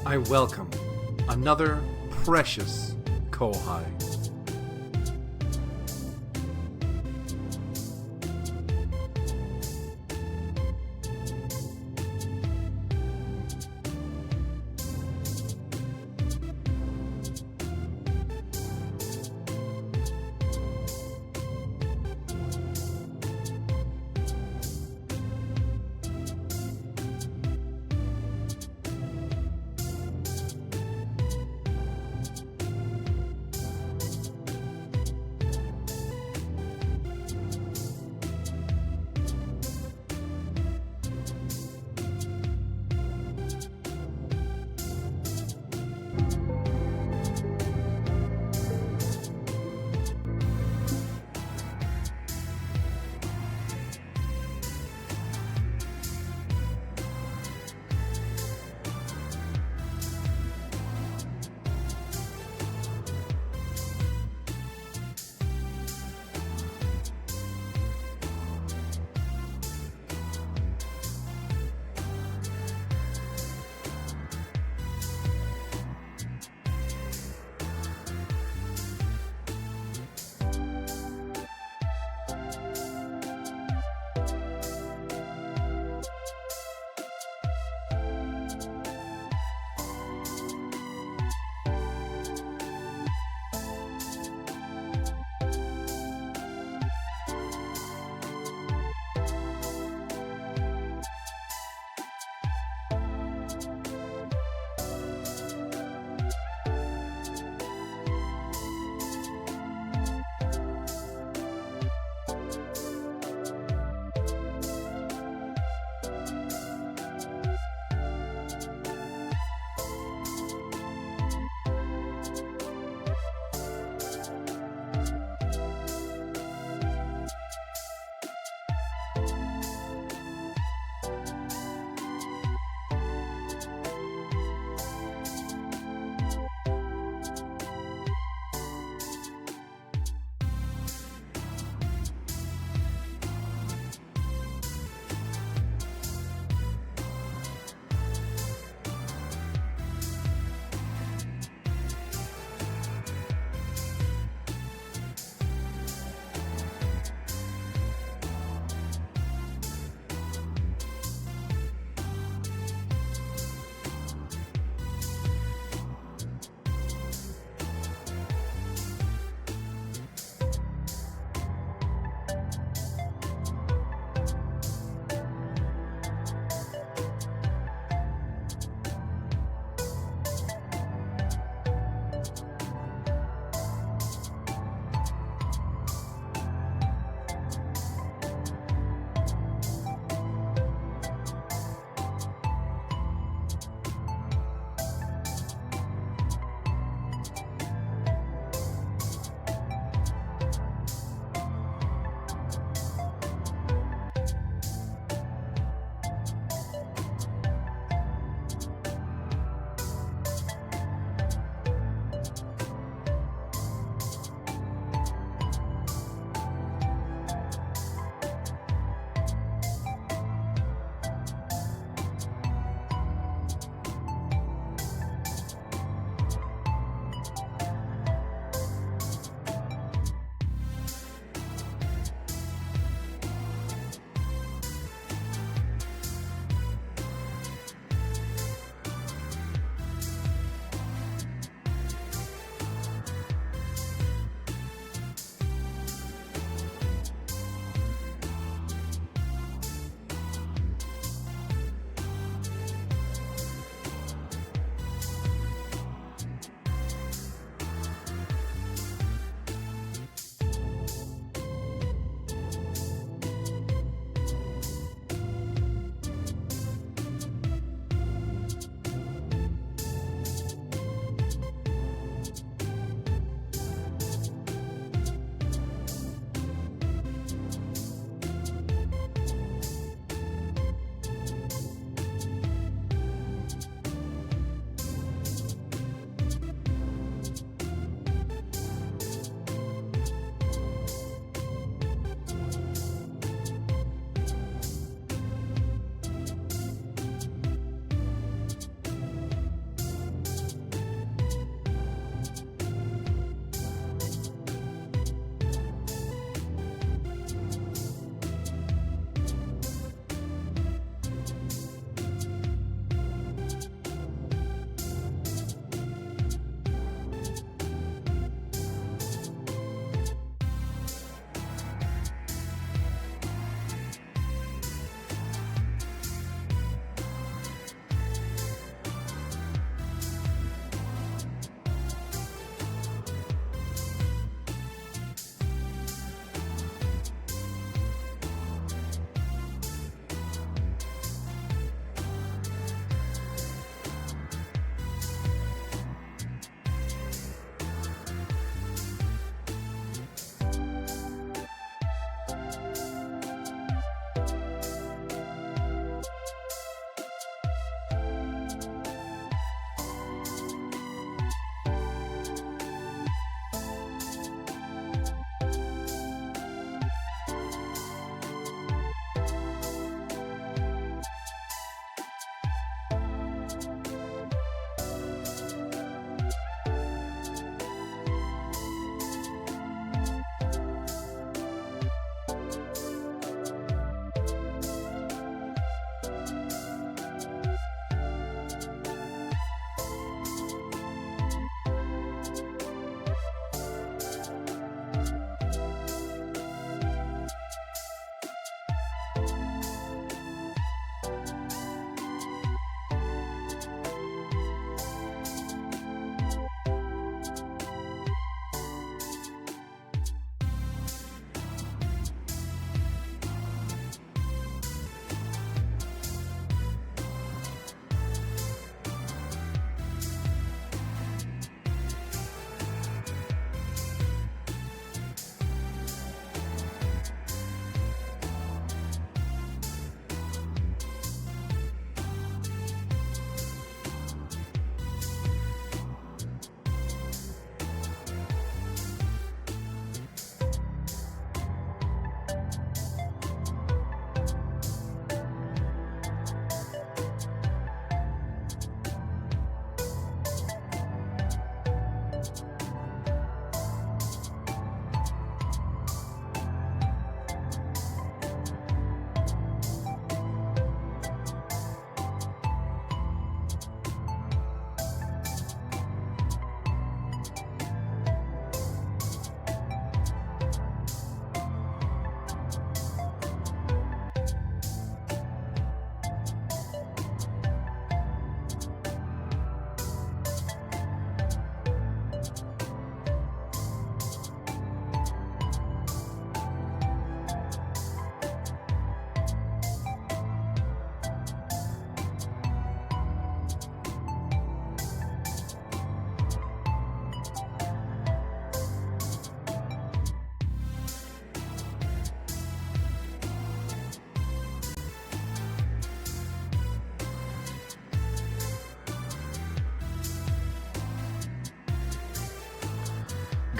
I welcome another precious Kohai.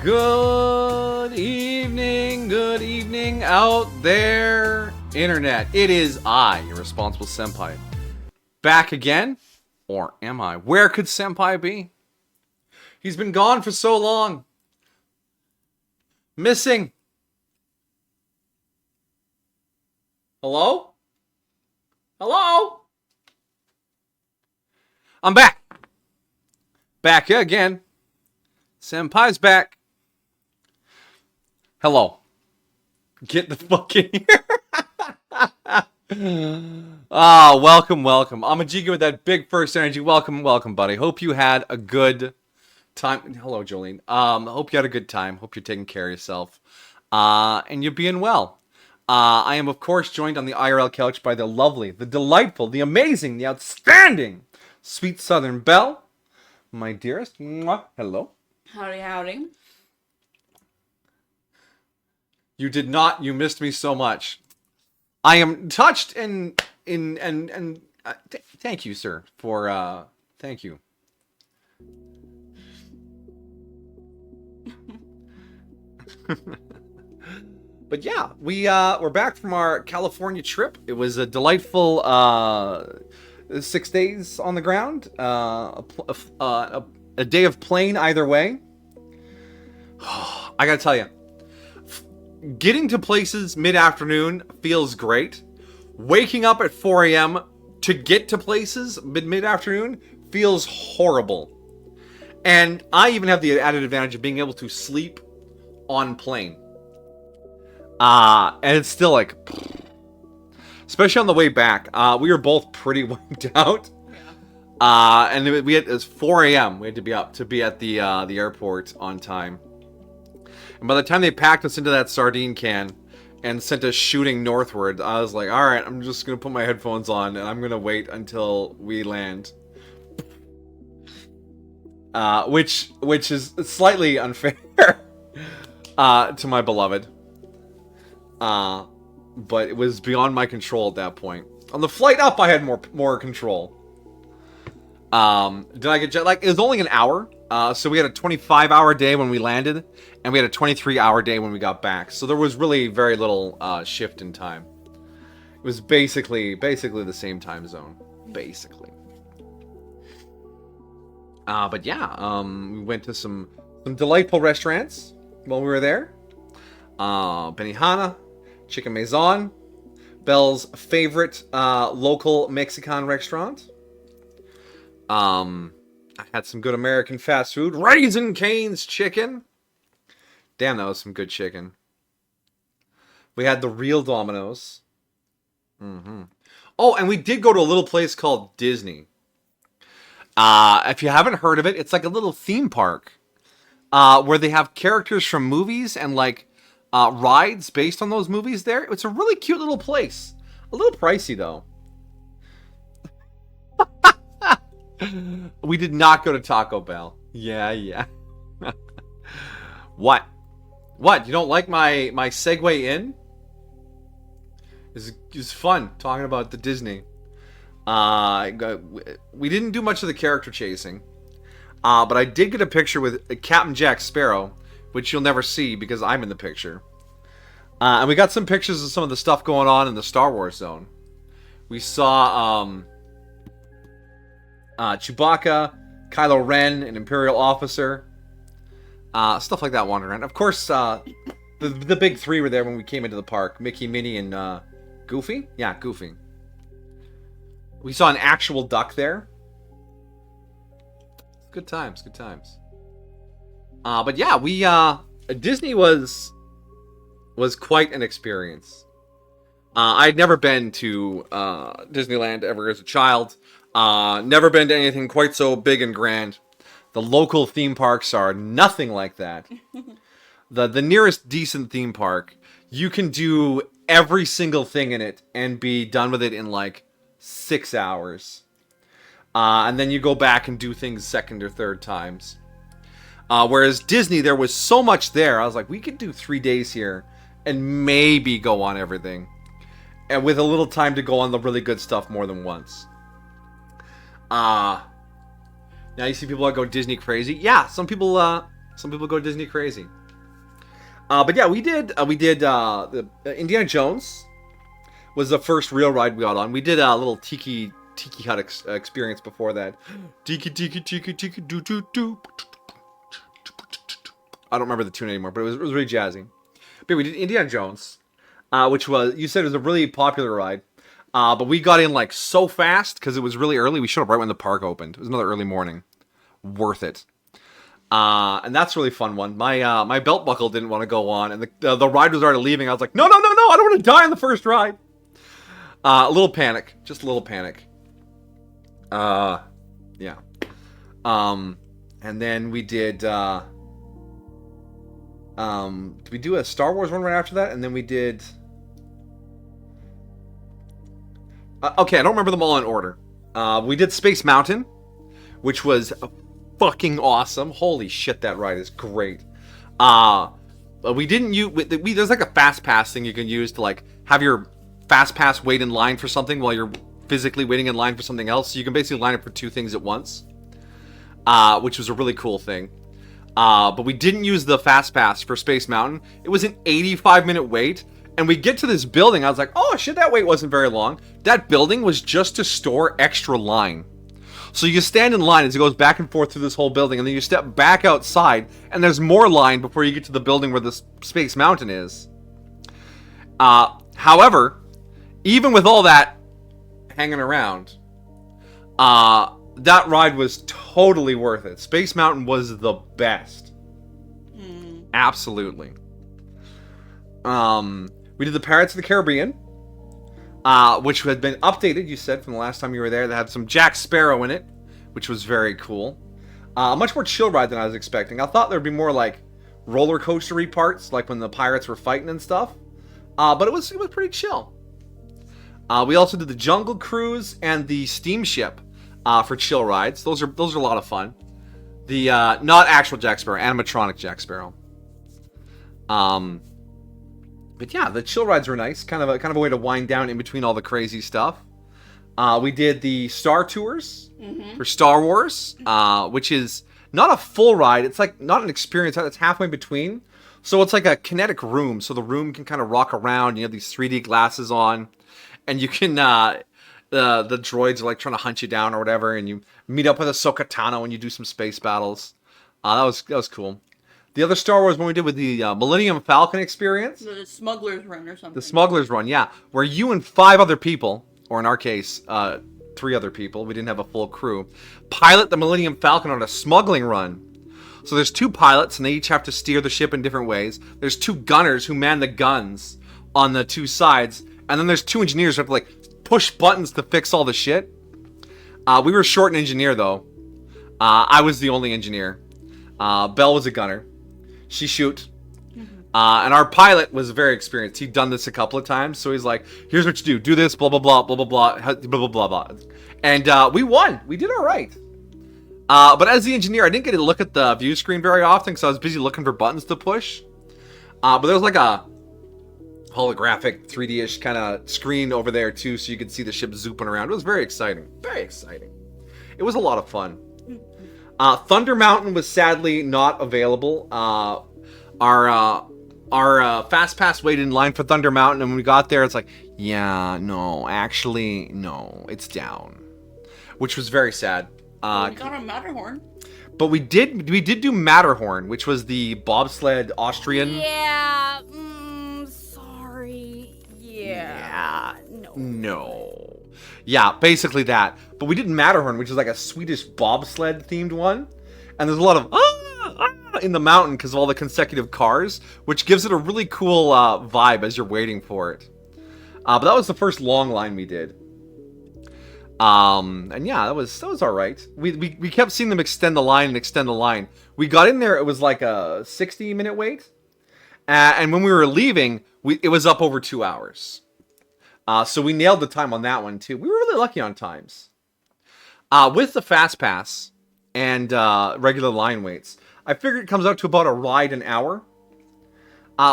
Good evening out there, internet. It is I, your responsible senpai. Back again? Or am I? Where could senpai be? He's been gone for so long. Missing. Hello? Hello? I'm back. Back again. Senpai's back. Hello. Get the fuck in here. Welcome. I'm a Jiga with that big first energy. Welcome, buddy. Hope you had a good time. Hello, Jolene. Hope you had a good time. Hope you're taking care of yourself. And you're being well. I am, of course, joined on the IRL couch by the lovely, the delightful, the amazing, the outstanding Sweet Southern Belle. My dearest. Mwah. Hello. Howdy. You did not. You missed me so much. I am touched and thank you, sir, for thank you. But yeah, we're back from our California trip. It was a delightful 6 days on the ground. A day of plane either way. I gotta tell you, getting to places mid-afternoon feels great. Waking up at 4 a.m. to get to places mid-afternoon feels horrible. And I even have the added advantage of being able to sleep on plane. And it's still like, especially on the way back, we were both pretty wiped out. And it was 4 a.m. We had to be up to be at the airport on time. And by the time they packed us into that sardine can and sent us shooting northward, I was like, all right, I'm just going to put my headphones on and I'm going to wait until we land. Which is slightly unfair to my beloved. But it was beyond my control at that point. On the flight up, I had more control. Did I get jet lag? It was only an hour. So we had a 25-hour day when we landed, and we had a 23-hour day when we got back. So there was really very little shift in time. It was basically the same time zone, basically. But yeah, we went to some delightful restaurants while we were there. Benihana, Chicken Maison, Belle's favorite local Mexican restaurant. I had some good American fast food. Raising Cane's chicken. Damn, that was some good chicken. We had the real Domino's. Oh, and we did go to a little place called Disney. If you haven't heard of it, it's like a little theme park. Where they have characters from movies and like rides based on those movies there. It's a really cute little place. A little pricey though. We did not go to Taco Bell. Yeah. What? You don't like my segue in? It's fun talking about the Disney. We didn't do much of the character chasing. But I did get a picture with Captain Jack Sparrow, which you'll never see because I'm in the picture. And we got some pictures of some of the stuff going on in the Star Wars zone. We saw Chewbacca, Kylo Ren, an Imperial officer, stuff like that wandering around. Of course, the big three were there when we came into the park: Mickey, Minnie, and Goofy. Yeah, Goofy. We saw an actual duck there. Good times. But yeah, Disney was quite an experience. I'd never been to Disneyland ever as a child. Never been to anything quite so big and grand. The local theme parks are nothing like that. The nearest decent theme park, you can do every single thing in it and be done with it in like 6 hours. And then you go back and do things second or third times. Whereas Disney, there was so much there. I was like, we could do 3 days here and maybe go on everything. And with a little time to go on the really good stuff more than once. Now you see people that go Disney crazy. Yeah, some people Some people go Disney crazy. But yeah, we did the Indiana Jones was the first real ride we got on. We did a little tiki hut experience before that. Tiki do do do. I don't remember the tune anymore, but it was really jazzy. But we did Indiana Jones, which was, you said, it was a really popular ride. But we got in like so fast because it was really early. We showed up right when the park opened. It was another early morning. Worth it. And that's a really fun one. My belt buckle didn't want to go on, and the ride was already leaving. I was like, no, I don't want to die on the first ride. A little panic, just a little panic. Yeah. And then we did we do a Star Wars one right after that? And then we did... okay, I don't remember them all in order. We did Space Mountain, which was fucking awesome. Holy shit, that ride is great. We didn't use... there's like a fast pass thing you can use to like have your fast pass wait in line for something while you're physically waiting in line for something else. So you can basically line up for two things at once, which was a really cool thing. But we didn't use the fast pass for Space Mountain. It was an 85-minute wait, and we get to this building. I was like, oh shit, that wait wasn't very long. That building was just to store extra line. So you stand in line as it goes back and forth through this whole building, and then you step back outside, and there's more line before you get to the building where the Space Mountain is. However, even with all that hanging around, that ride was totally worth it. Space Mountain was the best. Absolutely. We did the Pirates of the Caribbean, which had been updated, you said, from the last time you were there. They had some Jack Sparrow in it, which was very cool. A much more chill ride than I was expecting. I thought there'd be more like roller coaster-y parts, like when the pirates were fighting and stuff. But it was pretty chill. We also did the Jungle Cruise and the Steamship for chill rides. Those are a lot of fun. The not actual Jack Sparrow, animatronic Jack Sparrow. But yeah, the chill rides were nice. Kind of a way to wind down in between all the crazy stuff. We did the Star Tours for Star Wars, which is not a full ride. It's like not an experience. It's halfway between. So it's like a kinetic room. So the room can kind of rock around. You have these 3D glasses on, and you can the droids are like trying to hunt you down or whatever, and you meet up with Ahsoka Tano and you do some space battles. That was cool. The other Star Wars one we did with the Millennium Falcon experience. The Smuggler's Run or something. The Smuggler's Run, yeah. Where you and 5 other people, or in our case, 3 other people, we didn't have a full crew, pilot the Millennium Falcon on a smuggling run. So there's 2 pilots, and they each have to steer the ship in different ways. There's 2 gunners who man the guns on the 2 sides. And then there's 2 engineers who have to, like, push buttons to fix all the shit. We were short an engineer, though. I was the only engineer. Belle was a gunner. She shoot. And our pilot was very experienced. He'd done this a couple of times, so he's like, here's what you do. Do this, blah, blah, blah, blah, blah, blah, blah, blah, blah, blah. And we won. We did all right. But as the engineer, I didn't get to look at the view screen very often because I was busy looking for buttons to push. But there was like a holographic 3D-ish kind of screen over there too, so you could see the ship zooping around. It was very exciting. Very exciting. It was a lot of fun. Thunder Mountain was sadly not available. Our fast pass waited in line for Thunder Mountain, and when we got there, it's like, yeah, no, actually, no, it's down, which was very sad. We got a Matterhorn. But we did do Matterhorn, which was the bobsled Austrian. Yeah. Sorry. Yeah. No. Yeah, basically that. But we did Matterhorn, which is like a Swedish bobsled themed one. And there's a lot of in the mountain because of all the consecutive cars, which gives it a really cool vibe as you're waiting for it. But that was the first long line we did. And yeah, that was all right. We kept seeing them extend the line. We got in there, it was like a 60-minute wait. And when we were leaving, it was up over 2 hours. So we nailed the time on that one too. We were really lucky on times. With the fast pass and regular line waits, I figured it comes out to about a ride an hour,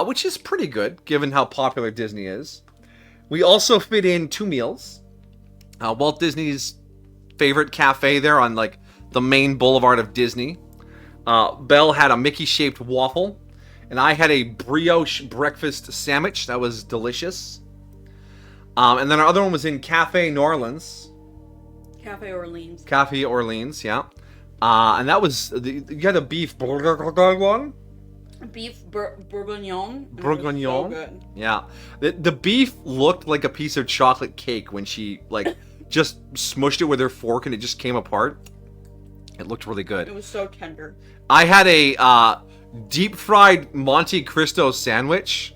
which is pretty good given how popular Disney is. We also fit in 2 meals. Walt Disney's favorite cafe there on like the main boulevard of Disney. Belle had a Mickey-shaped waffle, and I had a brioche breakfast sandwich that was delicious. And then our other one was in Cafe New Orleans. Cafe Orleans. Cafe Orleans, yeah. And that was you had a beef bourguignon. Beef bourguignon. Bourguignon. So good. Yeah. The beef looked like a piece of chocolate cake when she like just smushed it with her fork and it just came apart. It looked really good. It was so tender. I had a deep fried Monte Cristo sandwich,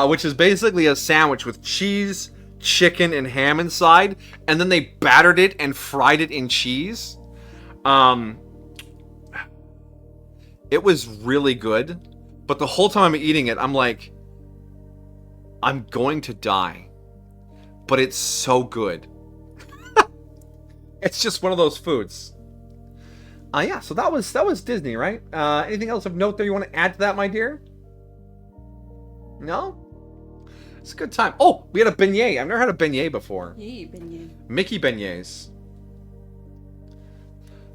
which is basically a sandwich with cheese, chicken, and ham inside, and then they battered it and fried it in cheese. It was really good, but the whole time I'm eating it, I'm like, I'm going to die, but it's so good. It's just one of those foods. Yeah, so that was Disney, right? Anything else of note there you want to add to that, my dear? No? It's a good time. Oh, we had a beignet. I've never had a beignet before. Yee, beignet. Mickey beignets.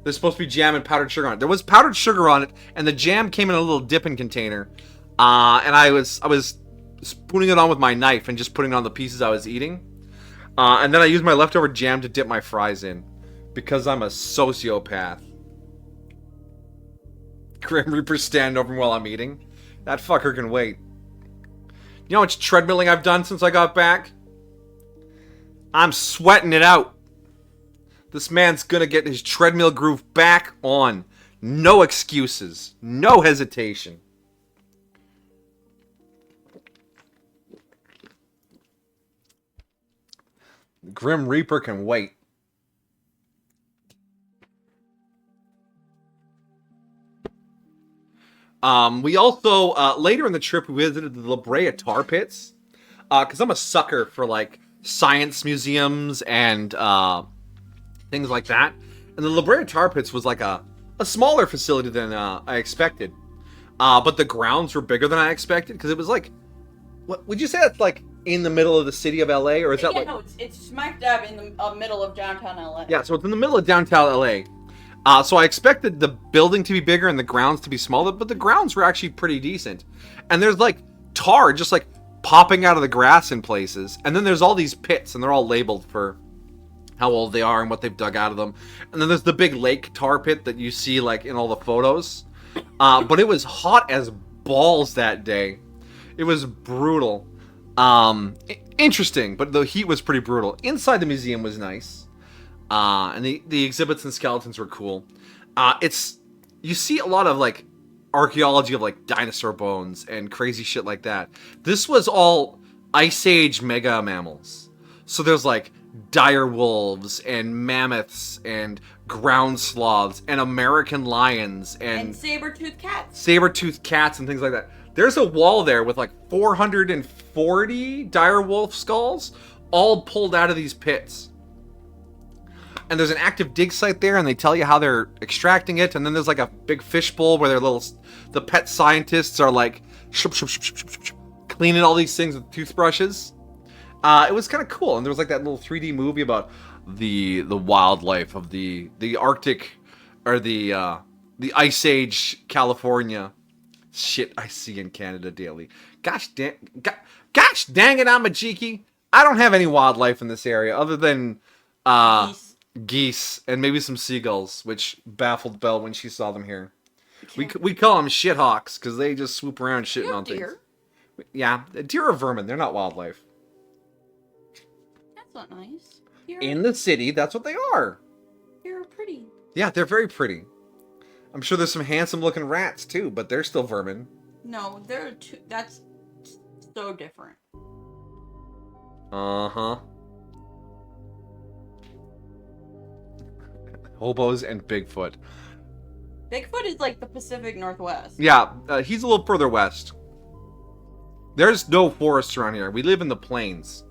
There's supposed to be jam and powdered sugar on it. There was powdered sugar on it, and the jam came in a little dipping container. And I was spooning it on with my knife and just putting it on the pieces I was eating. And then I used my leftover jam to dip my fries in, because I'm a sociopath. Grim Reaper standing over me while I'm eating. That fucker can wait. You know how much treadmilling I've done since I got back? I'm sweating it out. This man's gonna get his treadmill groove back on. No excuses. No hesitation. Grim Reaper can wait. We also, later in the trip, we visited the La Brea Tar Pits. Because I'm a sucker for, like, science museums and things like that. And the La Brea Tar Pits was, like, a smaller facility than I expected. But the grounds were bigger than I expected. Because it was, like, what would you say that's, like, in the middle of the city of LA? Or is that, Yeah, like... no, it's smack dab in the middle of downtown LA. Yeah, so it's in the middle of downtown LA. So I expected the building to be bigger and the grounds to be smaller, but the grounds were actually pretty decent. And there's like tar just like popping out of the grass in places. And then there's all these pits and they're all labeled for how old they are and what they've dug out of them. And then there's the big lake tar pit that you see like in all the photos. But it was hot as balls that day. It was brutal. Interesting, but the heat was pretty brutal. Inside the museum was nice. And the exhibits and skeletons were cool. You see a lot of like archaeology of like dinosaur bones and crazy shit like that. This was all Ice Age mega mammals. So there's like dire wolves and mammoths and ground sloths and American lions and saber-toothed cats. Saber-toothed cats and things like that. There's a wall there with like 440 dire wolf skulls all pulled out of these pits. And there's an active dig site there, and they tell you how they're extracting it. And then there's like a big fishbowl where the pet scientists are like cleaning all these things with toothbrushes. It was kind of cool, and there was like that little 3D movie about the wildlife of the Arctic or the Ice Age California. Shit I see in Canada daily. Gosh dang it, I'm a cheeky. I don't have any wildlife in this area other than geese and maybe some seagulls, which baffled Belle when she saw them here. We call them shithawks because they just swoop around shitting on things. Yeah, deer are vermin. They're not wildlife. That's not nice. In the city, that's what they are. They're pretty. Yeah, they're very pretty. I'm sure there's some handsome-looking rats too, but they're still vermin. No, that's so different. Uh-huh. Hobos and Bigfoot. Bigfoot is like the Pacific Northwest. Yeah, he's a little further west. There's no forests around here. We live in the plains.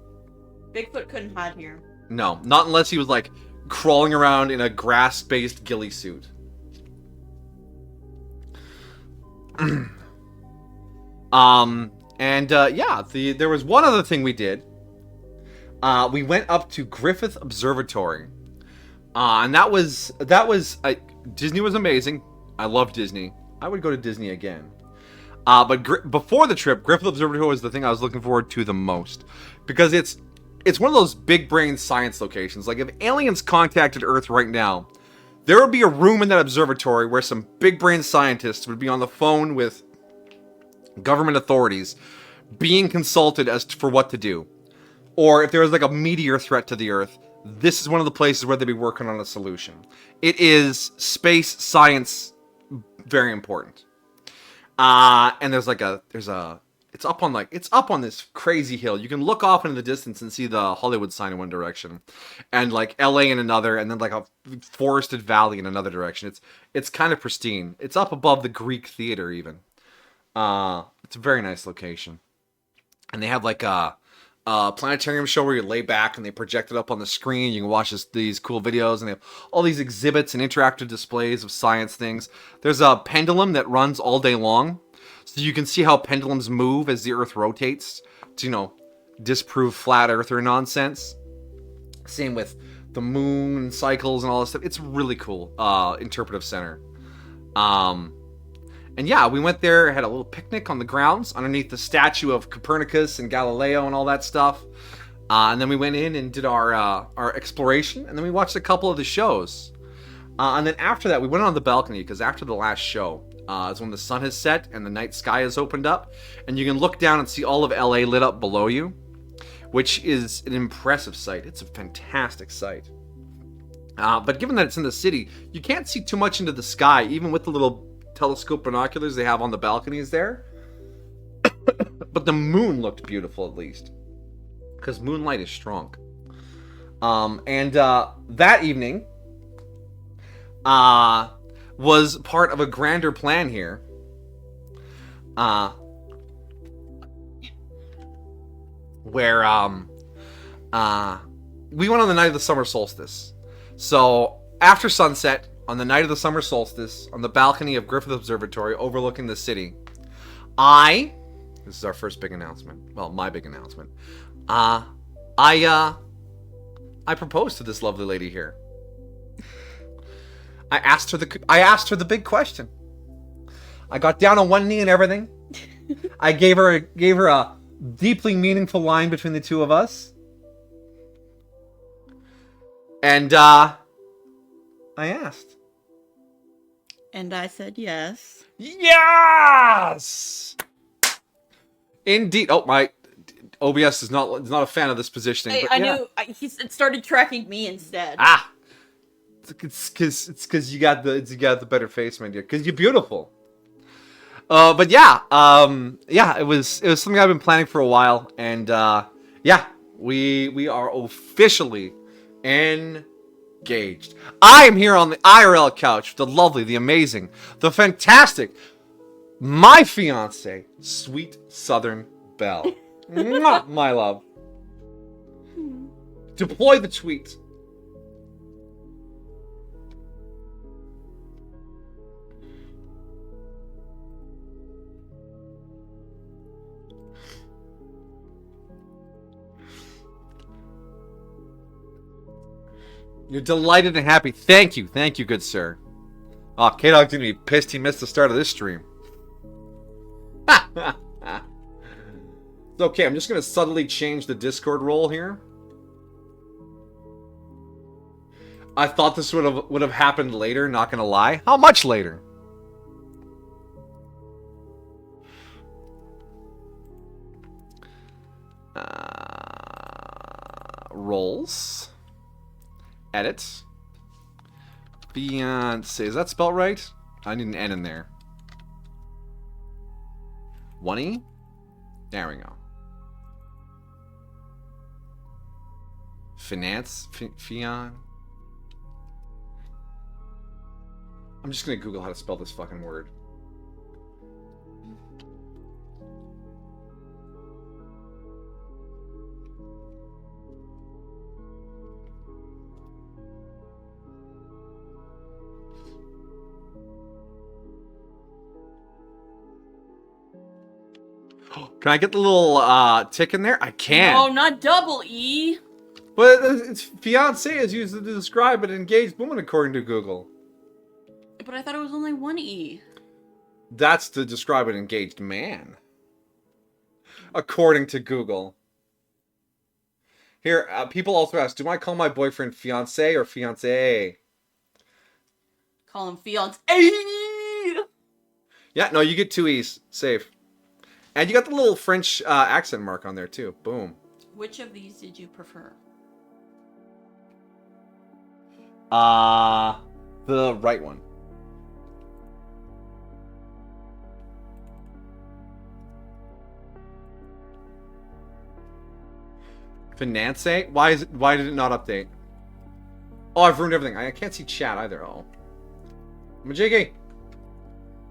Bigfoot couldn't hide here. No, not unless he was like crawling around in a grass-based ghillie suit. There was one other thing we did. We went up to Griffith Observatory. And that was Disney was amazing. I love Disney. I would go to Disney again. But before the trip, Griffith Observatory was the thing I was looking forward to the most. Because it's one of those big brain science locations. Like, if aliens contacted Earth right now, there would be a room in that observatory where some big brain scientists would be on the phone with government authorities being consulted for what to do. Or if there was like a meteor threat to the Earth, this is one of the places where they'd be working on a solution. It is space science, very important. And it's up on this crazy hill. You can look off into the distance and see the Hollywood sign in one direction, and like LA in another, and then like a forested valley in another direction. It's kind of pristine. It's up above the Greek theater even. It's a very nice location, and they have like a planetarium show where you lay back and they project it up on the screen. You can watch these cool videos, and they have all these exhibits and interactive displays of science things. There's a pendulum that runs all day long, so you can see how pendulums move as the Earth rotates to, disprove flat Earther nonsense. Same with the moon cycles and all this stuff. It's really cool. Interpretive center. And yeah, we went there, had a little picnic on the grounds underneath the statue of Copernicus and Galileo and all that stuff. And then we went in and did our exploration, and then we watched a couple of the shows. And then after that, we went on the balcony, because after the last show is when the sun has set and the night sky has opened up, and you can look down and see all of LA lit up below you, which is an impressive sight. It's a fantastic sight. But given that it's in the city, you can't see too much into the sky, even with the little telescope binoculars they have on the balconies there. But the moon looked beautiful, at least, because moonlight is strong. And that evening was part of a grander plan here. Where we went on the night of the summer solstice. So after sunset, on the night of the summer solstice, on the balcony of Griffith Observatory overlooking the city, this is our first big announcement. Well, my big announcement. I proposed to this lovely lady here. I asked her the big question. I got down on one knee and everything. I gave her a deeply meaningful line between the two of us. And I asked. And I said yes. Yes! Indeed. Oh, my OBS is not a fan of this positioning. I knew. It started tracking me instead. It's because you got the better face, my dear. Because you're beautiful. But yeah, it was something I've been planning for a while, and we are officially engaged. I am here on the IRL couch, the lovely, the amazing, the fantastic, my fiance, sweet Southern Belle. Mwah, my love. Deploy the tweet. You're delighted and happy. Thank you, good sir. Oh, K-Dog's gonna be pissed he missed the start of this stream. It's okay, I'm just gonna subtly change the Discord role here. I thought this would have happened later, not gonna lie. How much later? Roles. Edit. Beyonce. Is that spelled right? I need an N in there. 1E? There we go. Finance? Fion? I'm just gonna Google how to spell this fucking word. Can I get the little tick in there? I can. No, not double E. But it's fiancé is used to describe an engaged woman according to Google. But I thought it was only one E. That's to describe an engaged man, according to Google. Here, people also ask, do I call my boyfriend fiance or fiance? Call him fiance. Yeah, no, you get 2 E's. Safe. And you got the little French accent mark on there, too. Boom. Which of these did you prefer? The right one. Finance? Why did it not update? Oh, I've ruined everything. I can't see chat either. Oh. Majiggy.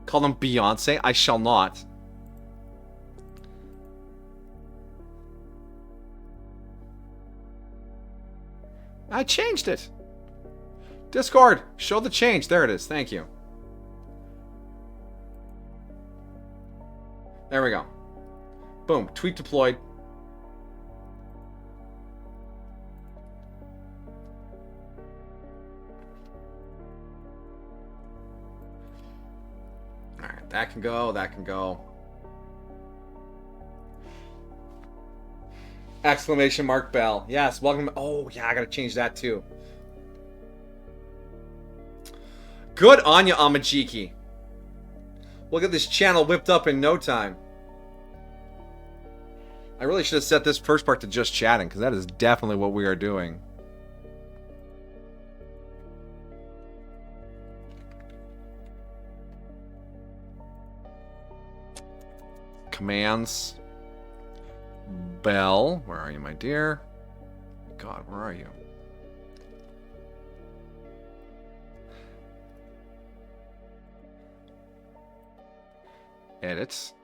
Call them Beyonce? I shall not. I changed it. Discord, show the change. There it is. Thank you. There we go. Boom. Tweet deployed. Alright, that can go. That can go. Exclamation mark bell. Yes, welcome. Oh, yeah, I gotta change that too. Good on you, Amajiki. We'll get this channel whipped up in no time. I really should have set this first part to just chatting, because that is definitely what we are doing. Commands. Bell. Where are you, my dear? God, where are you? Edits.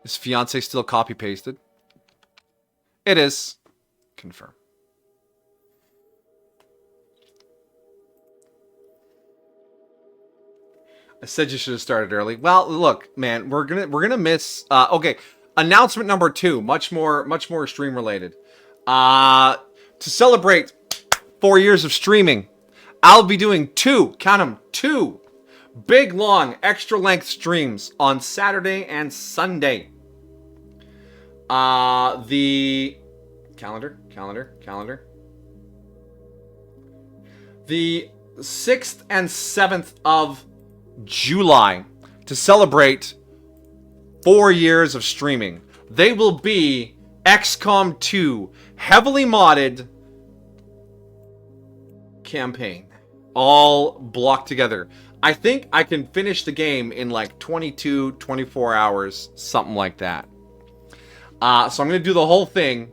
Is fiance still copy pasted? It is. Confirm. I said you should have started early. Well, look, man, we're gonna miss. Okay, announcement number 2, much more stream related. To celebrate 4 years of streaming, I'll be doing 2. Count them, 2. Big, long, extra-length streams on Saturday and Sunday. The calendar. The 6th and 7th of July to celebrate 4 years of streaming. They will be XCOM 2 heavily modded campaign, all blocked together. I think I can finish the game in like 22, 24 hours, something like that. So I'm going to do the whole thing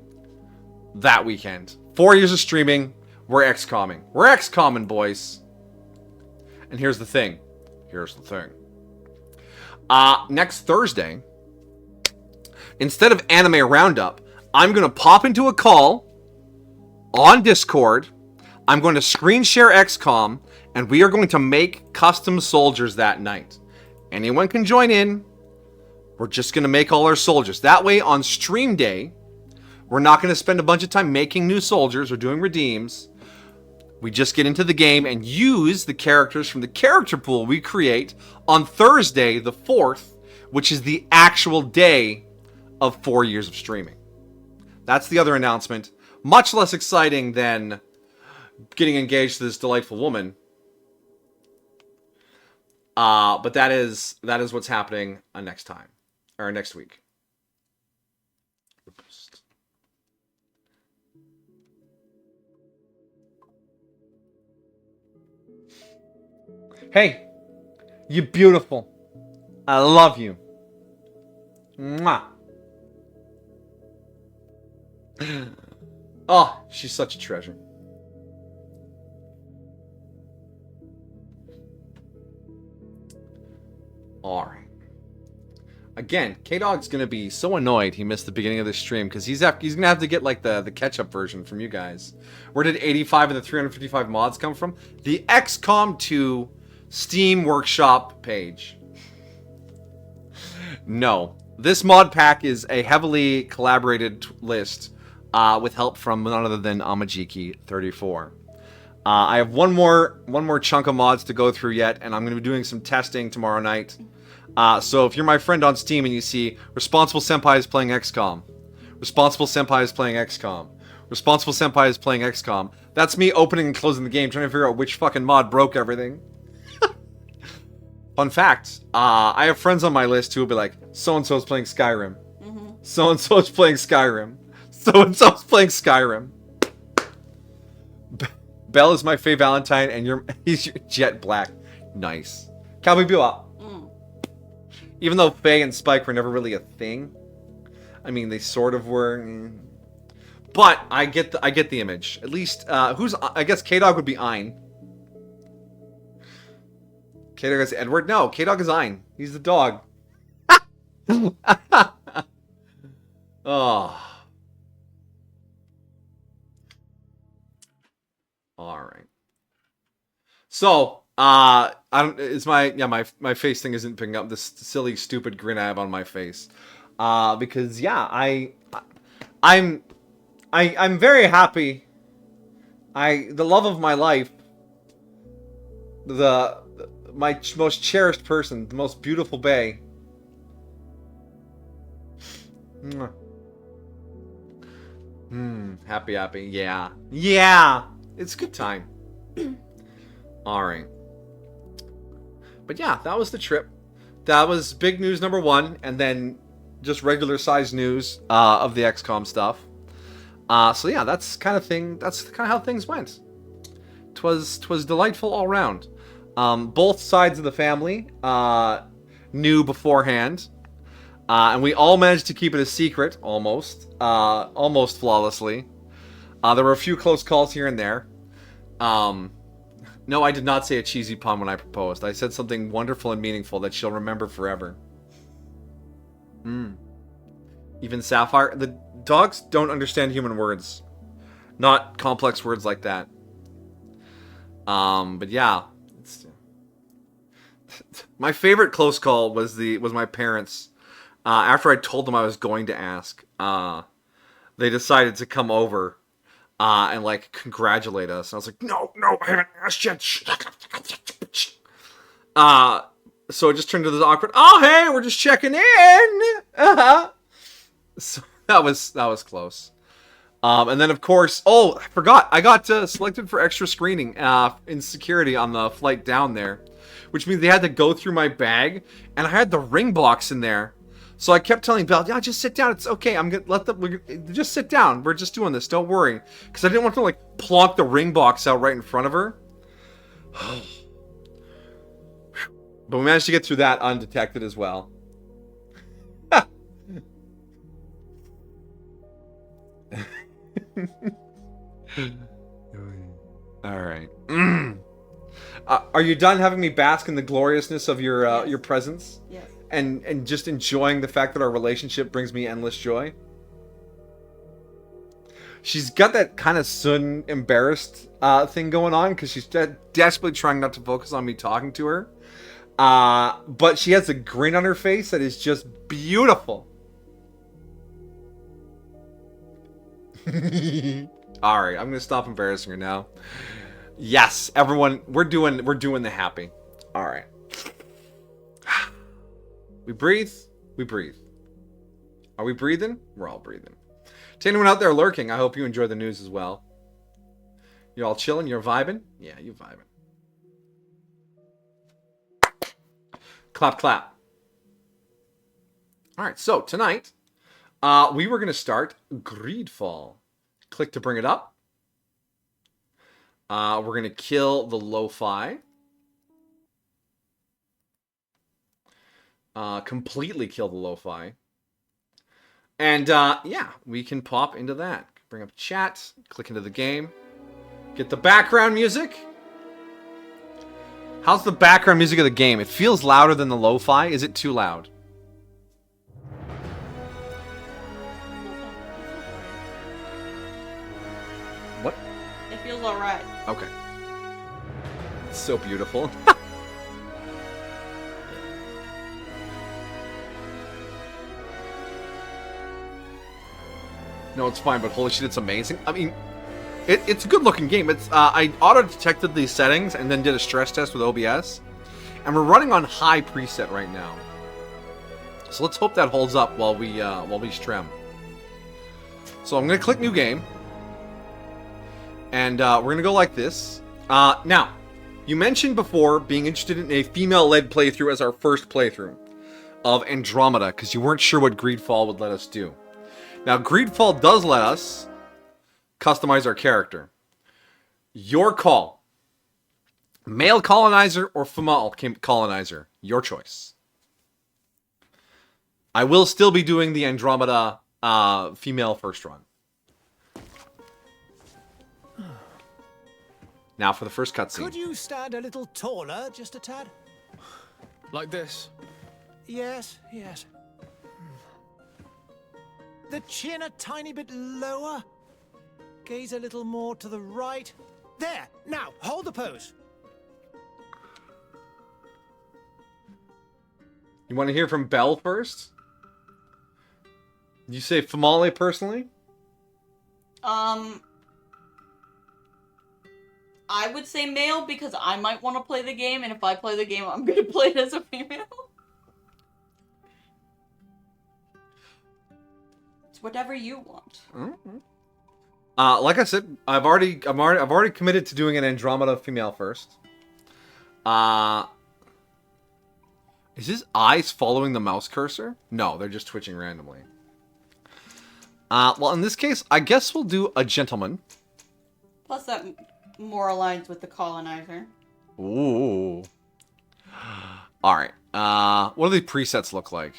that weekend. 4 years of streaming, we're XCOMing. We're XCOMing, boys. And here's the thing. Next Thursday, instead of Anime Roundup, I'm going to pop into a call on Discord. I'm going to screen share XCOM, and we are going to make custom soldiers that night. Anyone can join in. We're just going to make all our soldiers. That way, on stream day, we're not going to spend a bunch of time making new soldiers or doing redeems. We just get into the game and use the characters from the character pool we create on Thursday, the 4th, which is the actual day of 4 years of streaming. That's the other announcement. Much less exciting than getting engaged to this delightful woman. But that is what's happening next time. Or next week. Hey, you beautiful. I love you. Mwah. Oh, she's such a treasure. Alright. Again, K-Dog's gonna be so annoyed he missed the beginning of this stream because he's gonna have to get like the catch-up version from you guys. Where did 85 of the 355 mods come from? The XCOM 2 Steam Workshop page. No. This mod pack is a heavily collaborated list with help from none other than Amajiki34. I have one more chunk of mods to go through yet, and I'm going to be doing some testing tomorrow night. So if you're my friend on Steam and you see Responsible Senpai is playing XCOM, Responsible Senpai is playing XCOM, Responsible Senpai is playing XCOM, that's me opening and closing the game, trying to figure out which fucking mod broke everything. Fun fact, I have friends on my list who will be like, so-and-so's playing Skyrim. So-and-so's playing Skyrim. So-and-so's playing Skyrim. Belle is my Faye Valentine, and he's your Jet Black. Nice. Cowboy Bebop. Even though Faye and Spike were never really a thing. I mean, they sort of were. But I get the image. At least, I guess K-Dog would be Ein. K-Dog is Edward? No, K-Dog is Ein. He's the dog. Oh. Alright. So, I don't, it's my face thing isn't picking up this silly, stupid grin I have on my face. Because, yeah, I'm very happy. The love of my life, my most cherished person, the most beautiful bae. Happy, yeah. Yeah! It's a good time. Alright. But yeah, that was the trip. That was big news number 1, and then just regular sized news of the XCOM stuff. So yeah, that's kind of how things went. Twas delightful all round. Both sides of the family knew beforehand. And we all managed to keep it a secret, almost flawlessly. There were a few close calls here and there. No, I did not say a cheesy pun when I proposed. I said something wonderful and meaningful that she'll remember forever. Even Sapphire. The dogs don't understand human words. Not complex words like that. But yeah. My favorite close call was my parents. After I told them I was going to ask, they decided to come over and like congratulate us. And I was like, no, I haven't asked yet. So it just turned into this awkward, oh hey, we're just checking in. So that was close. And then of course, I forgot, I got selected for extra screening in security on the flight down there, which means they had to go through my bag, and I had the ring box in there. So I kept telling Belle, yeah, just sit down. It's okay. I'm gonna just sit down. We're just doing this. Don't worry. Because I didn't want to like plonk the ring box out right in front of her. But we managed to get through that undetected as well. Alright. Are you done having me bask in the gloriousness of your presence? Yes. And just enjoying the fact that our relationship brings me endless joy? She's got that kind of Sun embarrassed thing going on, because she's desperately trying not to focus on me talking to her. But she has a grin on her face that is just beautiful. Alright, I'm gonna stop embarrassing her now. Yes, everyone, we're doing the happy. Alright. We breathe. Are we breathing? We're all breathing. To anyone out there lurking, I hope you enjoy the news as well. You all chilling? You're vibing? Yeah, you vibing. Clap, clap. Alright, so tonight, we were going to start Greedfall. Click to bring it up. We're going to kill the lo-fi. Completely kill the lo-fi. And, yeah, we can pop into that. Bring up chat, click into the game, get the background music. How's the background music of the game? It feels louder than the lo-fi. Is it too loud? What? It feels alright. Okay. It's so beautiful. No, it's fine, but holy shit, it's amazing. I mean, It's a good looking game. It's I auto detected these settings and then did a stress test with OBS, and we're running on high preset right now. So let's hope that holds up while we stream. So I'm gonna click new game, and we're gonna go like this. Now, you mentioned before being interested in a female-led playthrough as our first playthrough of Andromeda because you weren't sure what Greedfall would let us do. Now, Greedfall does let us customize our character. Your call. Male colonizer or female colonizer. Your choice. I will still be doing the Andromeda female first run. Now for the first cutscene. Could you stand a little taller, just a tad? Like this? Yes, yes. The chin a tiny bit lower. Gaze a little more to the right. There! Now, hold the pose. You want to hear from Belle first? You say Famale personally? I would say male because I might want to play the game, and if I play the game, I'm going to play it as a female. It's whatever you want. Mm-hmm. Like I said, I've already committed to doing an Andromeda female first. Is his eyes following the mouse cursor? No, they're just twitching randomly. Well, in this case, I guess we'll do a gentleman. Plus that more aligns with the colonizer. Ooh. Alright. What do the presets look like?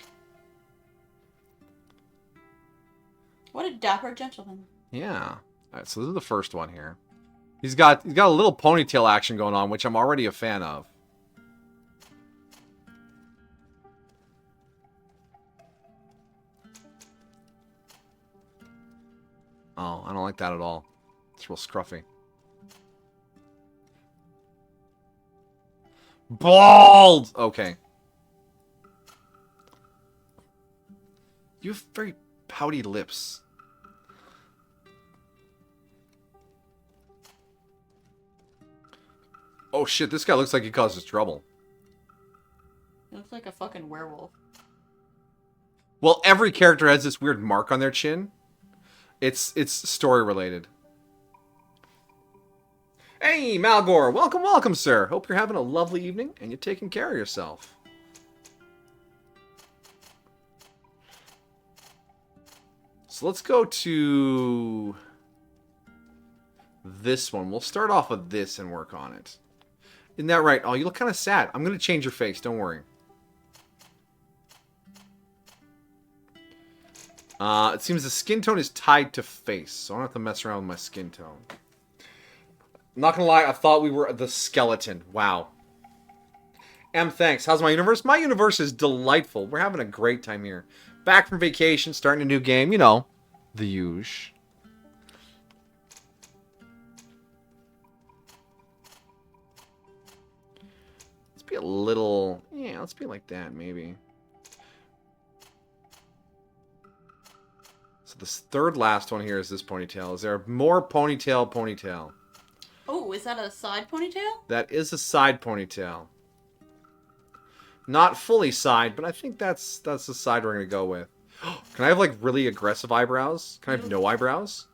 What a dapper gentleman. Yeah. Alright, so this is the first one here. He's got a little ponytail action going on, which I'm already a fan of. Oh, I don't like that at all. It's real scruffy. Bald! Okay. You have very pouty lips. Oh shit, this guy looks like he causes trouble. He looks like a fucking werewolf. Well, every character has this weird mark on their chin. It's story related. Hey, Malgore! Welcome, welcome, sir! Hope you're having a lovely evening and you're taking care of yourself. So let's go to this one. We'll start off with this and work on it. Isn't that right? Oh, you look kind of sad. I'm going to change your face. Don't worry. It seems the skin tone is tied to face, so I don't have to mess around with my skin tone. I'm not gonna lie, I thought we were the skeleton. Wow. Thanks. How's my universe? My universe is delightful. We're having a great time here. Back from vacation, starting a new game. You know, the huge. Let's be a little... Yeah, let's be like that, maybe. So this third last one here is this ponytail. Is there more ponytail? Oh, is that a side ponytail? That is a side ponytail. Not fully side, but I think that's the side we're going to go with. Can I have, like, really aggressive eyebrows? Can I have no eyebrows?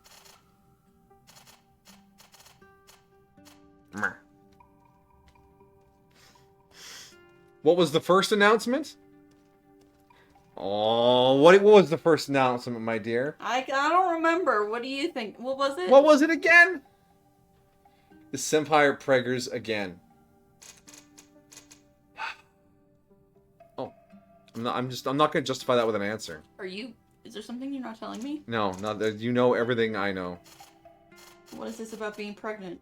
What was the first announcement? Oh, what was the first announcement, my dear? I don't remember. What do you think? What was it? What was it again? The Senpai Preggers again. Oh, I'm not going to justify that with an answer. Is there something you're not telling me? No, not that you know everything I know. What is this about being pregnant?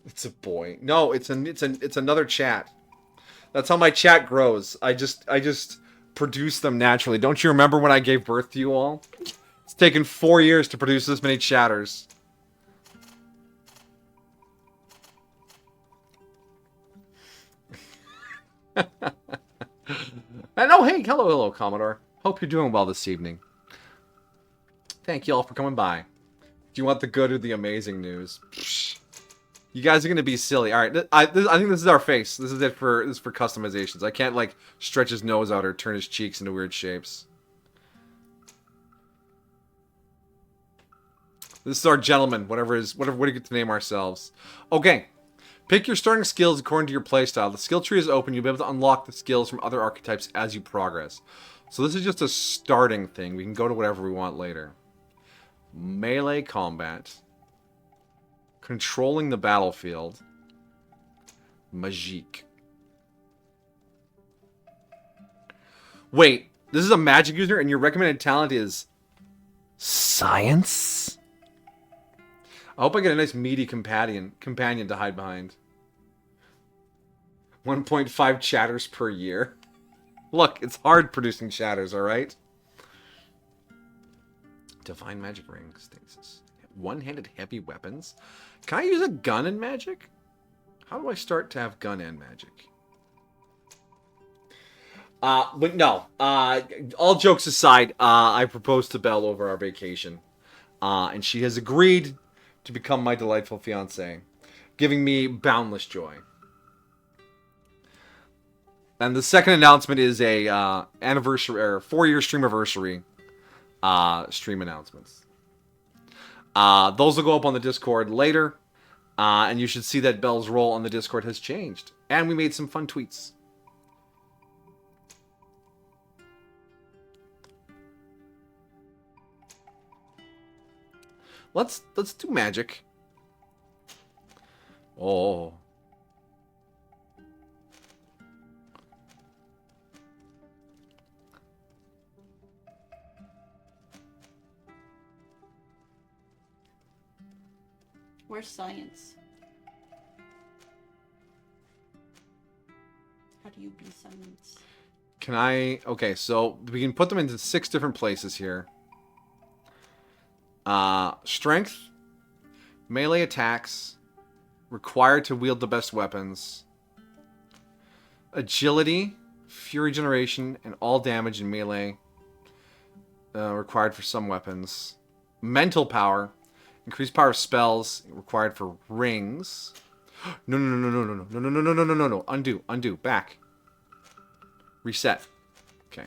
It's a boy. No, it's another chat. That's how my chat grows. I just produce them naturally. Don't you remember when I gave birth to you all? It's taken 4 years to produce this many chatters. And oh, hey, hello, Commodore. Hope you're doing well this evening. Thank you all for coming by. Do you want the good or the amazing news? Psh. You guys are gonna be silly. All right, I think this is our face. This is for customizations. I can't like stretch his nose out or turn his cheeks into weird shapes. This is our gentleman. What do you get to name ourselves? Okay. Pick your starting skills according to your playstyle. The skill tree is open. You'll be able to unlock the skills from other archetypes as you progress. So this is just a starting thing. We can go to whatever we want later. Melee combat. Controlling the battlefield. Magique. Wait, this is a magic user and your recommended talent is science? I hope I get a nice meaty companion to hide behind. 1.5 chatters per year. Look, it's hard producing chatters, alright? Divine magic ring. Stasis. One-handed heavy weapons. Can I use a gun in magic? How do I start to have gun and magic? But no. All jokes aside, I proposed to Belle over our vacation. And she has agreed to become my delightful fiancé, giving me boundless joy. And the second announcement is a anniversary or 4-year stream anniversary stream announcements. Those will go up on the Discord later, and you should see that Belle's role on the Discord has changed, and we made some fun tweets. Let's do magic. Oh. Where's science? How do you be science? Can I... Okay, so we can put them into 6 different places here. Strength, melee attacks, required to wield the best weapons, agility, fury generation, and all damage in melee, required for some weapons, mental power, increased power of spells, required for rings. No, undo, back, reset. Okay.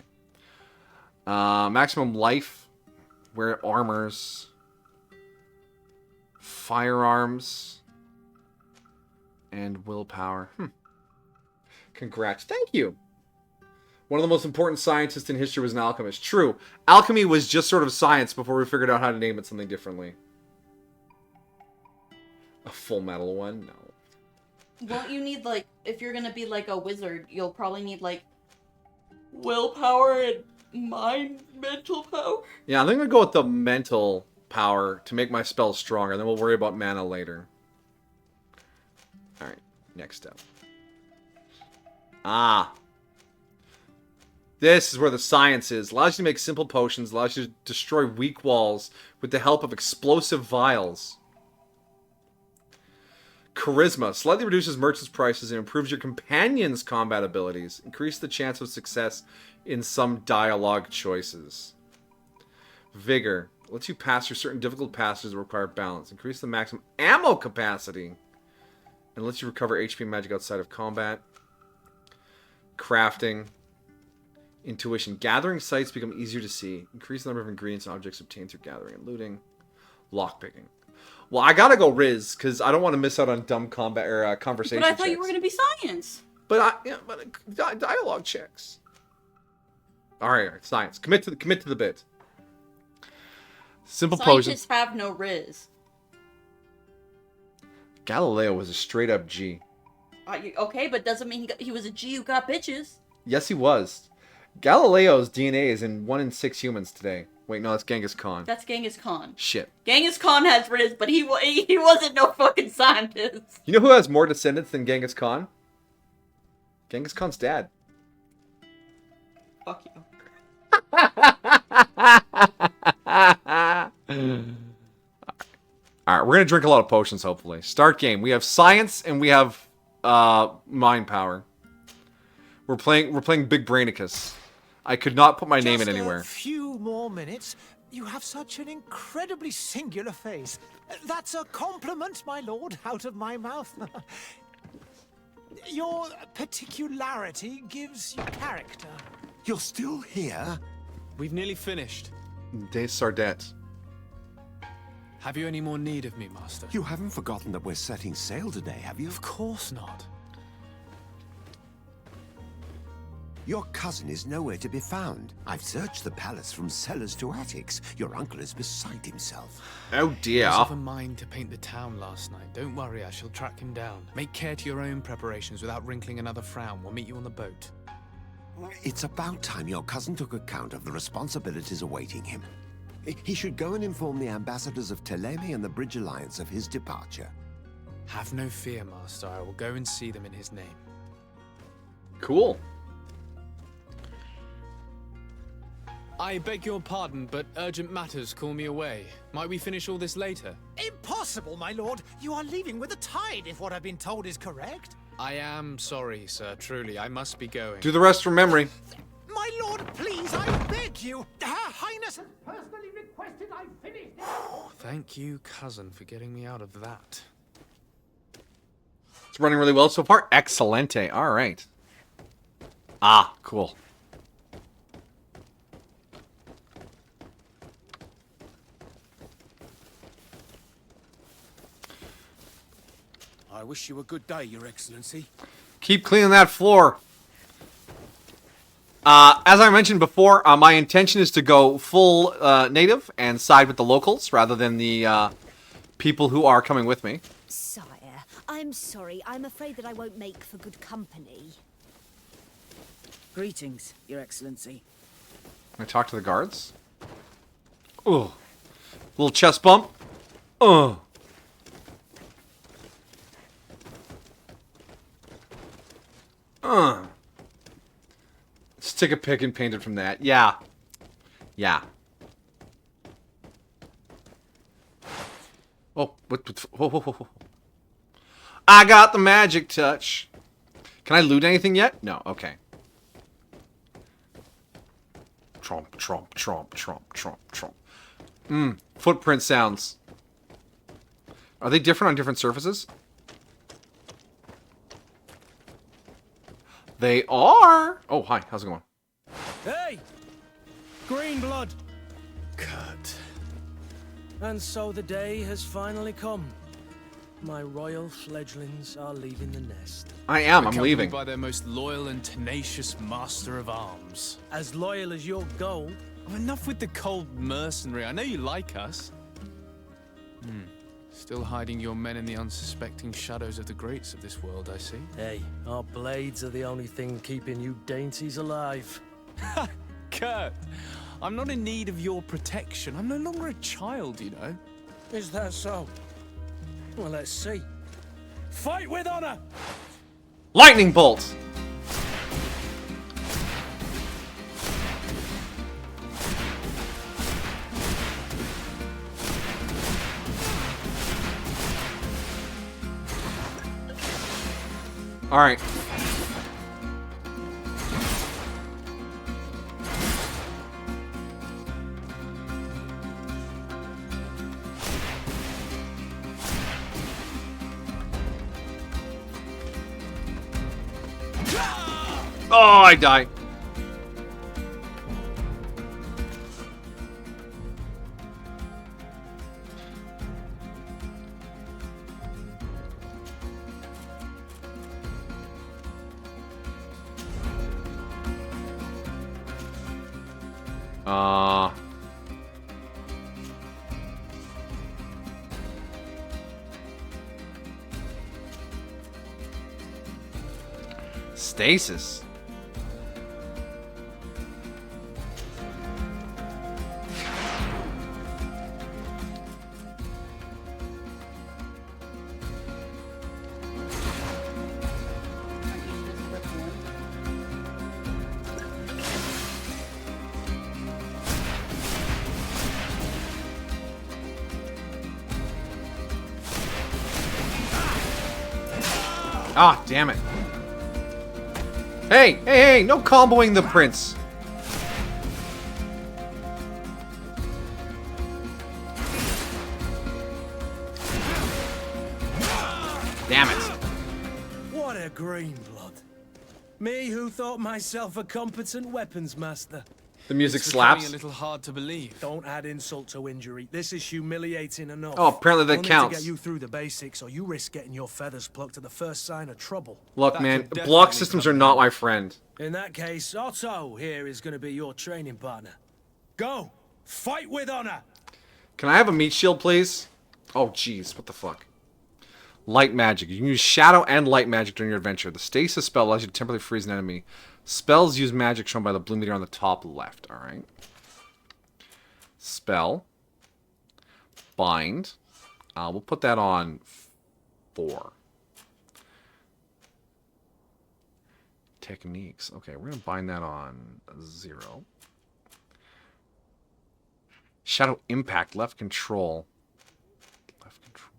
Maximum life, wear armors. Firearms and willpower. Congrats. Thank you. One of the most important scientists in history was an alchemist. True. Alchemy was just sort of science before we figured out how to name it something differently. A full metal one? No. Won't you need, like, if you're gonna be, like, a wizard, you'll probably need, like, willpower and mental power? Yeah, I think I'm gonna go with the mental power to make my spells stronger, then we'll worry about mana later. Alright, next step. This is where the science is. Allows you to make simple potions, allows you to destroy weak walls with the help of explosive vials. Charisma. Slightly reduces merchants' prices and improves your companion's combat abilities. Increase the chance of success in some dialogue choices. Vigor. Lets you pass through certain difficult passages that require balance. Increase the maximum ammo capacity. And lets you recover HP and magic outside of combat. Crafting. Intuition. Gathering sites become easier to see. Increase the number of ingredients and objects obtained through gathering and looting. Lockpicking. Well, I gotta go Riz, because I don't want to miss out on dumb combat or conversation But I thought checks. you were gonna be science. But dialogue checks. All right, science. Commit to the bit. Simple potions. Scientists have no riz. Galileo was a straight up G. Okay, but doesn't mean he was a G who got bitches. Yes, he was. Galileo's DNA is in 1 in 6 humans today. Wait, no, that's Genghis Khan. That's Genghis Khan. Shit. Genghis Khan has riz, but he wasn't no fucking scientist. You know who has more descendants than Genghis Khan? Genghis Khan's dad. Fuck you. Alright, we're gonna drink a lot of potions, hopefully. Start game. We have science and we have mind power. We're playing Big Brainicus. I could not put my name in Just anywhere. a few more minutes. You have such an incredibly singular face. That's a compliment, my lord, out of my mouth. Your particularity gives you character. You're still here? We've nearly finished. Des Sardettes. Have you any more need of me, Master? You haven't forgotten that we're setting sail today, have you? Of course not. Your cousin is nowhere to be found. I've searched the palace from cellars to attics. Your uncle is beside himself. Oh dear. I was of a mind to paint the town last night. Don't worry, I shall track him down. Make care to your own preparations without wrinkling another frown. We'll meet you on the boat. It's about time your cousin took account of the responsibilities awaiting him. He should go and inform the ambassadors of Teleme and the Bridge Alliance of his departure. Have no fear, Master. I will go and see them in his name. Cool. I beg your pardon, but urgent matters call me away. Might we finish all this later? Impossible, my lord. You are leaving with the tide, if what I've been told is correct. I am sorry, sir. Truly, I must be going. Do the rest from memory. My lord, please, I beg you. Her Highness has personally requested I finish this. Thank you, cousin, for getting me out of that. It's running really well so far. Excelente. All right. Ah, cool. I wish you a good day, Your Excellency. Keep cleaning that floor. As I mentioned before, my intention is to go full native and side with the locals rather than the people who are coming with me. Sire, I'm sorry. I'm afraid that I won't make for good company. Greetings, Your Excellency. Can I talk to the guards? Oh, little chest bump. Oh. Stick a pick and paint it from that. Yeah. Yeah. Oh, what? Whoa, whoa, whoa, whoa. I got the magic touch. Can I loot anything yet? No. Okay. Tromp, tromp, tromp, tromp, tromp, tromp. Footprint sounds. Are they different on different surfaces? They are. Oh, hi. How's it going? Hey! Green blood! Kurt. And so the day has finally come. My royal fledglings are leaving the nest. I am. I'm Accompanied leaving. by their most loyal and tenacious master of arms. As loyal as your gold. Oh, enough with the cold mercenary. I know you like us. Still hiding your men in the unsuspecting shadows of the greats of this world, I see. Hey, our blades are the only thing keeping you dainties alive. Kurt, I'm not in need of your protection. I'm no longer a child, you know. Is that so? Well, let's see. Fight with honor! Lightning bolt. All right. Oh, I die. Stasis. Ah, damn it. Hey, hey, hey, no comboing the prince. Damn it. What a green blood. Me who thought myself a competent weapons master. The music It's becoming slaps. a little hard to believe. Don't add insult to injury. This is humiliating enough. Oh, apparently that I'll counts. need to get you through the basics, or you risk getting your feathers plucked at the first sign of trouble. Look, That man, could block definitely systems come are not in. my friend. In that case, Otto here is going to be your training partner. Go! Fight with honor! Can I have a meat shield, please? Oh, jeez. What the fuck? Light magic. You can use shadow and light magic during your adventure. The stasis spell allows you to temporarily freeze an enemy. Spells use magic shown by the blue meter on the top left. Alright. Spell. Bind. We'll put that on 4. Techniques. Okay, we're going to bind that on 0. Shadow impact. Left control. Left control.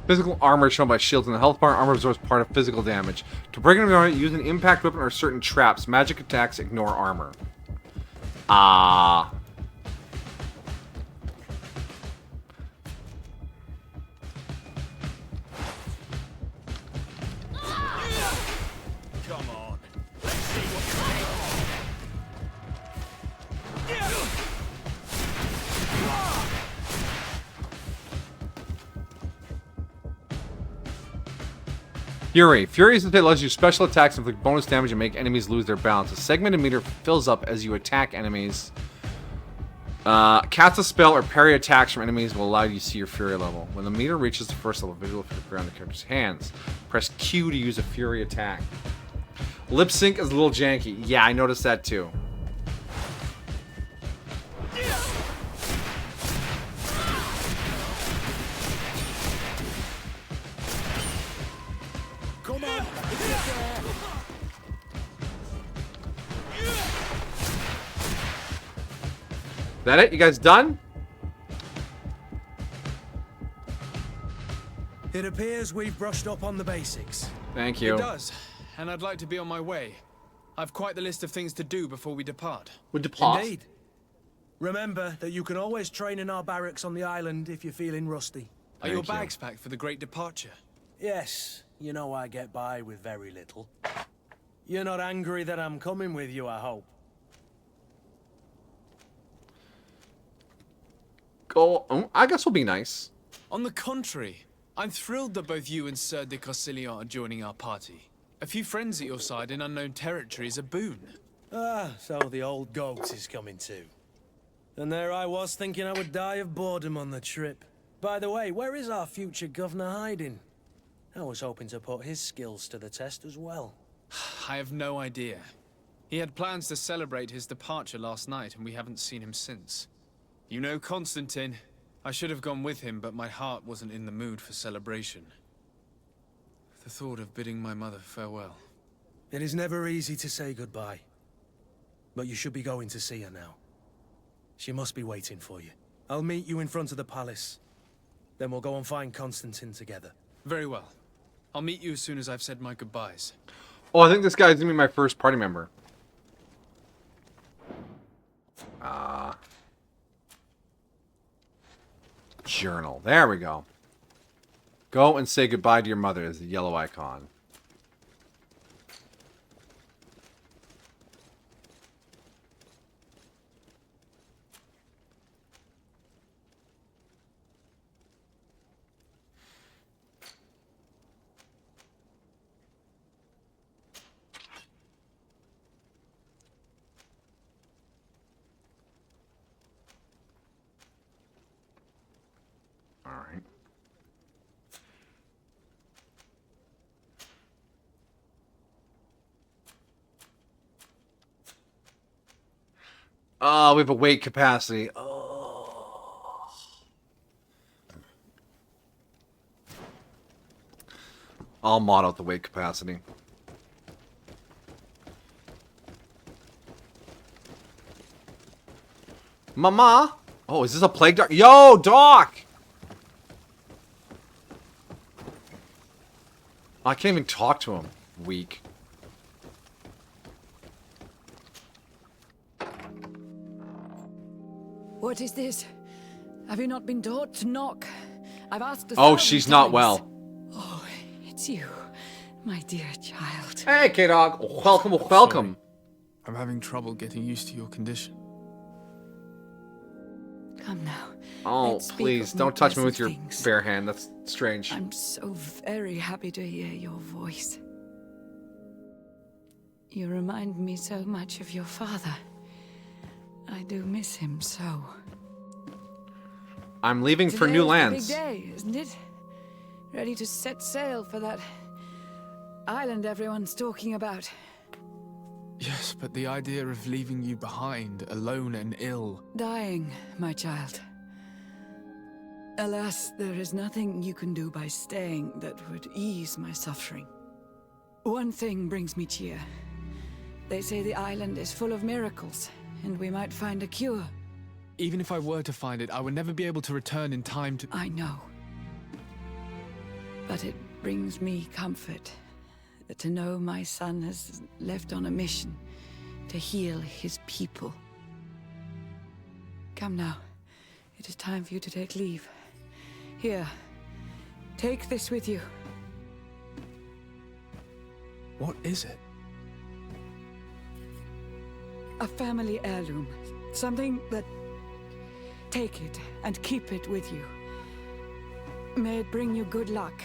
Physical armor is shown by shields, and the health bar armor absorbs part of physical damage. To break an environment, use an impact weapon or certain traps. Magic attacks ignore armor. Ah. Come on. Let's see what you're Fury. Fury's attack allows you special attacks, inflict bonus damage, and make enemies lose their balance. A segmented meter fills up as you attack enemies. Cast a spell or parry attacks from enemies will allow you to see your Fury level. When the meter reaches the first level, visual will appear on the character's hands. Press Q to use a Fury attack. Lip sync is a little janky. Yeah, I noticed that too. Come on! That it? You guys done? It appears we've brushed up on the basics. Thank you. It does, and I'd like to be on my way. I've quite the list of things to do before we depart. Would depart. Indeed. Remember that you can always train in our barracks on the island if you're feeling rusty. Are your Thank you. bags packed for the great departure? Yes, you know I get by with very little. You're not angry that I'm coming with you, I hope. Go. I guess we'll be nice. On the contrary, I'm thrilled that both you and Sir de Corsillon are joining our party. A few friends at your side in unknown territory is a boon. Ah, so the old goat is coming too. And there I was thinking I would die of boredom on the trip. By the way, where is our future governor hiding? I was hoping to put his skills to the test as well. I have no idea. He had plans to celebrate his departure last night, and we haven't seen him since. You know Constantine. I should have gone with him, but my heart wasn't in the mood for celebration. The thought of bidding my mother farewell. It is never easy to say goodbye. But you should be going to see her now. She must be waiting for you. I'll meet you in front of the palace. Then we'll go and find Constantine together. Very well. I'll meet you as soon as I've said my goodbyes. Oh, I think this guy's gonna be my first party member. Journal. There we go. Go and say goodbye to your mother is the yellow icon. All right. Oh, we have a weight capacity. Oh. I'll mod out the weight capacity. Mama? Oh, is this a plague doc? Yo, Doc! I can't even talk to him. Weak. What is this? Have you not been taught to knock? I've asked. Oh, she's not well. Oh, it's you, my dear child. Hey, K-Dog. Welcome, welcome. I'm having trouble getting used to your condition. Come now. Oh, Let's speak please, of don't more touch me with pleasant your things. bare hand. That's strange. I'm so very happy to hear your voice. You remind me so much of your father. I do miss him so. I'm leaving for Today new is the lands. big day, isn't it? Ready to set sail for that island everyone's talking about. Yes, but the idea of leaving you behind, alone and ill. Dying, my child. Alas, there is nothing you can do by staying that would ease my suffering. One thing brings me cheer. They say the island is full of miracles, and we might find a cure. Even if I were to find it, I would never be able to return in time to... I know. But it brings me comfort to know my son has left on a mission to heal his people. Come now. It is time for you to take leave. Here, take this with you. What is it? A family heirloom. Something that... Take it and keep it with you. May it bring you good luck.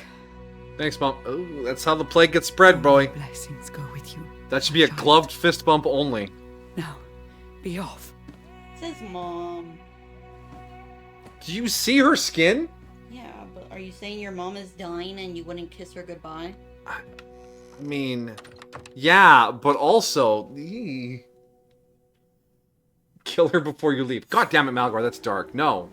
Thanks, Mom. Oh, that's how the plague gets spread, boy. Blessings go with you. That should be a gloved fist bump only. Now, be off. Says mom. Do you see her skin? Yeah, but are you saying your mom is dying and you wouldn't kiss her goodbye? I mean, yeah, but also... Kill her before you leave. God damn it, Malgar, that's dark. No.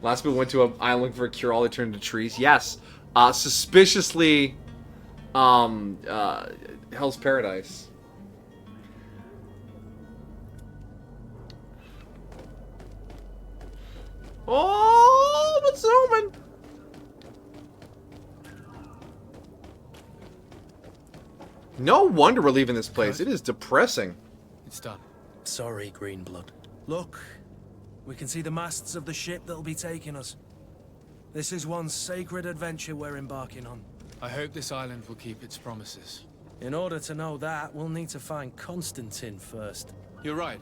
Last we went to an island looking for a cure, all they turned into trees. Yes. Suspiciously, Hell's Paradise. Oh, I'm zooming. No wonder we're leaving this place. It is depressing. It's done. Sorry, Greenblood. Look, we can see the masts of the ship that'll be taking us. This is one sacred adventure we're embarking on. I hope this island will keep its promises. In order to know that, we'll need to find Constantine first. You're right.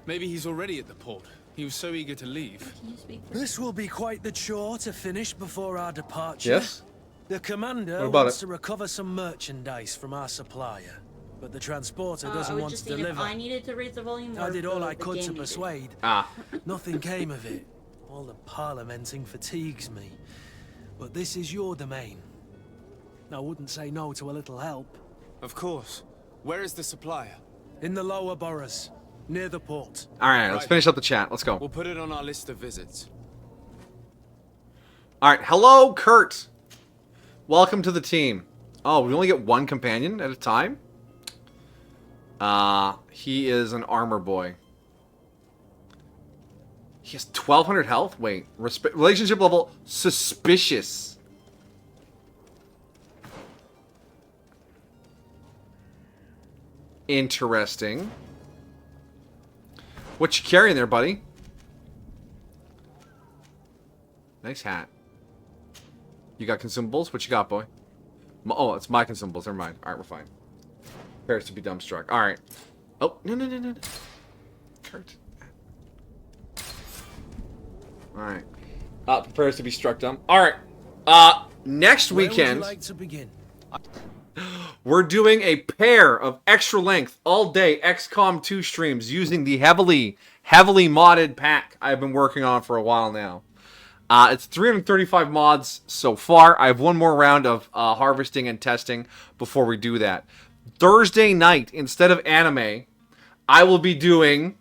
Maybe he's already at the port. He was so eager to leave. Can you speak? This will be quite the chore to finish before our departure. Yes? The commander What about wants it? to recover some merchandise from our supplier, but the transporter I doesn't was want just to saying deliver. if I needed to raise the volume. I or did if all the I could to game needed. persuade. Ah. Nothing came of it. All the parliamenting fatigues me. But this is your domain. I wouldn't say no to a little help. Of course. Where is the supplier? In the lower boroughs, near the port. Alright, let's finish up the chat. Let's go. We'll put it on our list of visits. Alright, hello, Kurt. Welcome to the team. Oh, we only get one companion at a time? He is an armor boy. He has 1200 health? Wait, relationship level suspicious. Interesting. What you carrying there, buddy? Nice hat. You got consumables? What you got, boy? Oh, it's my consumables. Never mind. Alright, we're fine. Prepares to be dumbstruck. Alright. Oh, no. Kurt. Alright. Prepares to be struck dumb. Alright. Next Where would weekend, you like to begin? we're doing a pair of extra length all day XCOM 2 streams using the heavily modded pack I've been working on for a while now. It's 335 mods so far. I have one more round of harvesting and testing before we do that. Thursday night, instead of anime, I will be doing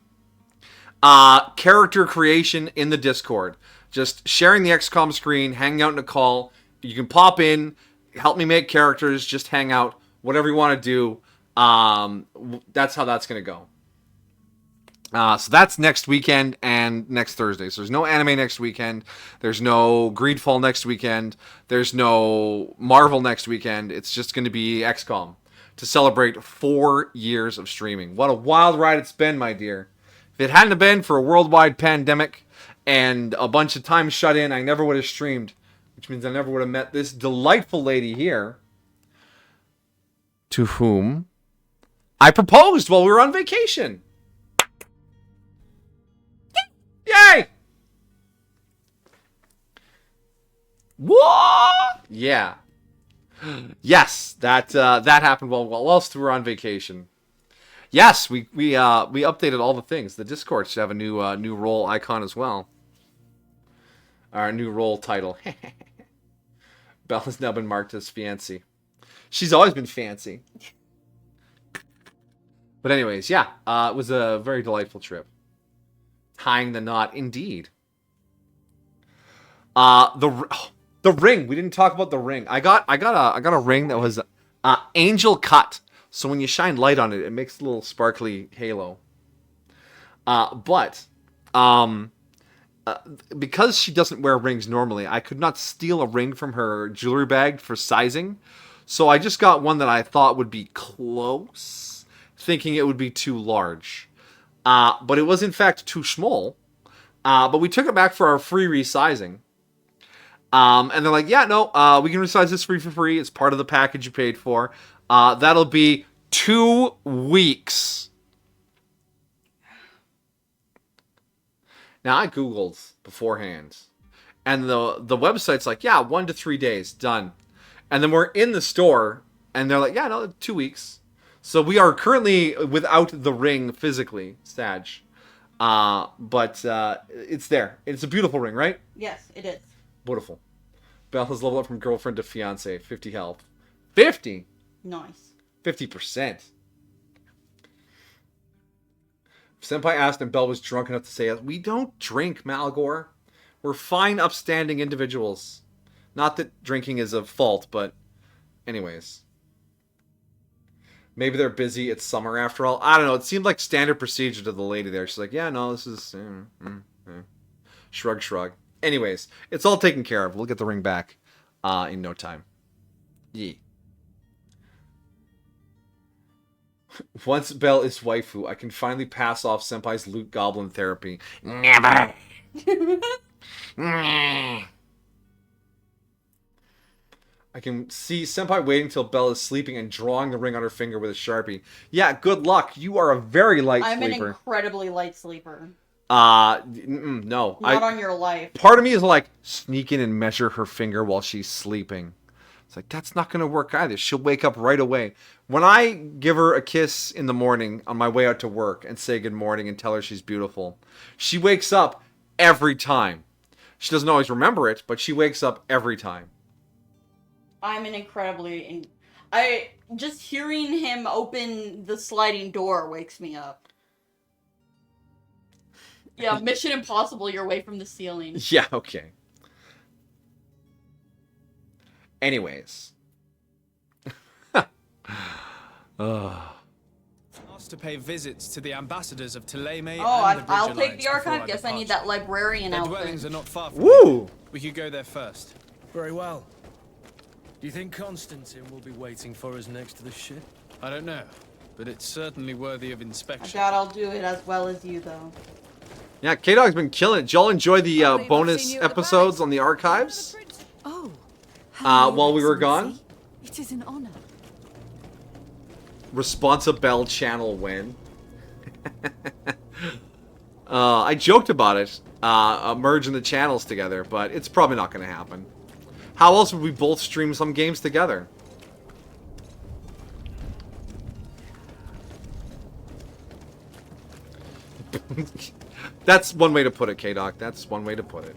character creation in the Discord. Just sharing the XCOM screen, hanging out in a call. You can pop in, help me make characters, just hang out, whatever you want to do. That's how that's gonna go. So that's next weekend and next Thursday. So there's no anime next weekend. There's no Greedfall next weekend. There's no Marvel next weekend. It's just going to be XCOM to celebrate 4 years of streaming. What a wild ride it's been, my dear. If it hadn't been for a worldwide pandemic and a bunch of time shut in, I never would have streamed, which means I never would have met this delightful lady here, to whom I proposed while we were on vacation. Yay! What? Yeah. Yes, that happened whilst we were on vacation. Yes, we updated all the things. The Discord should have a new role icon as well. Our new role title. Belle has now been marked as fancy. She's always been fancy. But anyways, yeah, it was a very delightful trip. Tying the knot, indeed. The ring. We didn't talk about the ring. I got a ring that was angel cut. So when you shine light on it, it makes a little sparkly halo. But because she doesn't wear rings normally, I could not steal a ring from her jewelry bag for sizing. So I just got one that I thought would be close, thinking it would be too large. But it was in fact too small. But we took it back for our free resizing. And they're like, yeah, no, we can resize this for free. It's part of the package you paid for. That'll be 2 weeks. Now I Googled beforehand. And the website's like, yeah, 1 to 3 days, done. And then we're in the store and they're like, yeah, no, 2 weeks. So we are currently without the ring physically, Sag. But it's there. It's a beautiful ring, right? Yes, it is. Beautiful. Belle has leveled up from girlfriend to fiance. 50 health. 50? Nice. 50%. Senpai asked and Belle was drunk enough to say, we don't drink, Malgor. We're fine, upstanding individuals. Not that drinking is a fault, but anyways. Maybe they're busy. It's summer after all. I don't know. It seemed like standard procedure to the lady there. She's like, yeah, no, this is... Shrug, shrug. Anyways, it's all taken care of. We'll get the ring back in no time. Yee. Once Belle is waifu, I can finally pass off Senpai's loot goblin therapy. Never! I can see Senpai waiting till Belle is sleeping and drawing the ring on her finger with a Sharpie. Yeah, good luck. You are a very light sleeper. I'm an incredibly light sleeper. No. Not on your life. Part of me is like, sneak in and measure her finger while she's sleeping. It's like, that's not going to work either. She'll wake up right away. When I give her a kiss in the morning on my way out to work and say good morning and tell her she's beautiful, she wakes up every time. She doesn't always remember it, but she wakes up every time. I'm an incredibly... Just hearing him open the sliding door wakes me up. Yeah, Mission Impossible, you're away from the ceiling. Yeah, okay. Anyways. Asked to pay visits to the ambassadors of Thélème I'll take the archive. Guess I need that librarian Their outfit. dwellings are not far from Woo! here. We could go there first. Very well. Do you think Constantine will be waiting for us next to the ship? I don't know, but it's certainly worthy of I inspection. doubt I'll do it as well as you, though. Yeah, K-Dog's been killing it. Did y'all enjoy the believe I've bonus seen you at the episodes prize. on the archives? Oh. While we were gone? It is an honor. Responsabelle channel win. I joked about it, merging the channels together, but it's probably not going to happen. How else would we both stream some games together? That's one way to put it, K-Doc. That's one way to put it.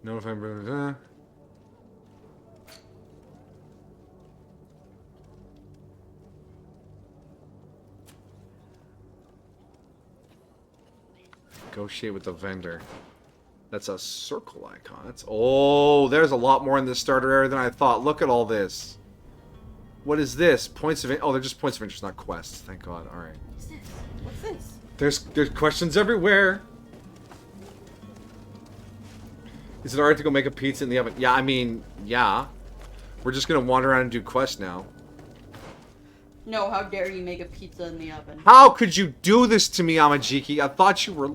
No, if I'm... Negotiate with the vendor. That's a circle icon. That's... Oh, there's a lot more in this starter area than I thought. Look at all this. What is this? Points of... Oh, they're just points of interest, not quests. Thank God. Alright. What's this? What's this? There's questions everywhere. Is it alright to go make a pizza in the oven? Yeah, I mean, yeah. We're just gonna wander around and do quests now. No, how dare you make a pizza in the oven? How could you do this to me, Amajiki? I thought you were...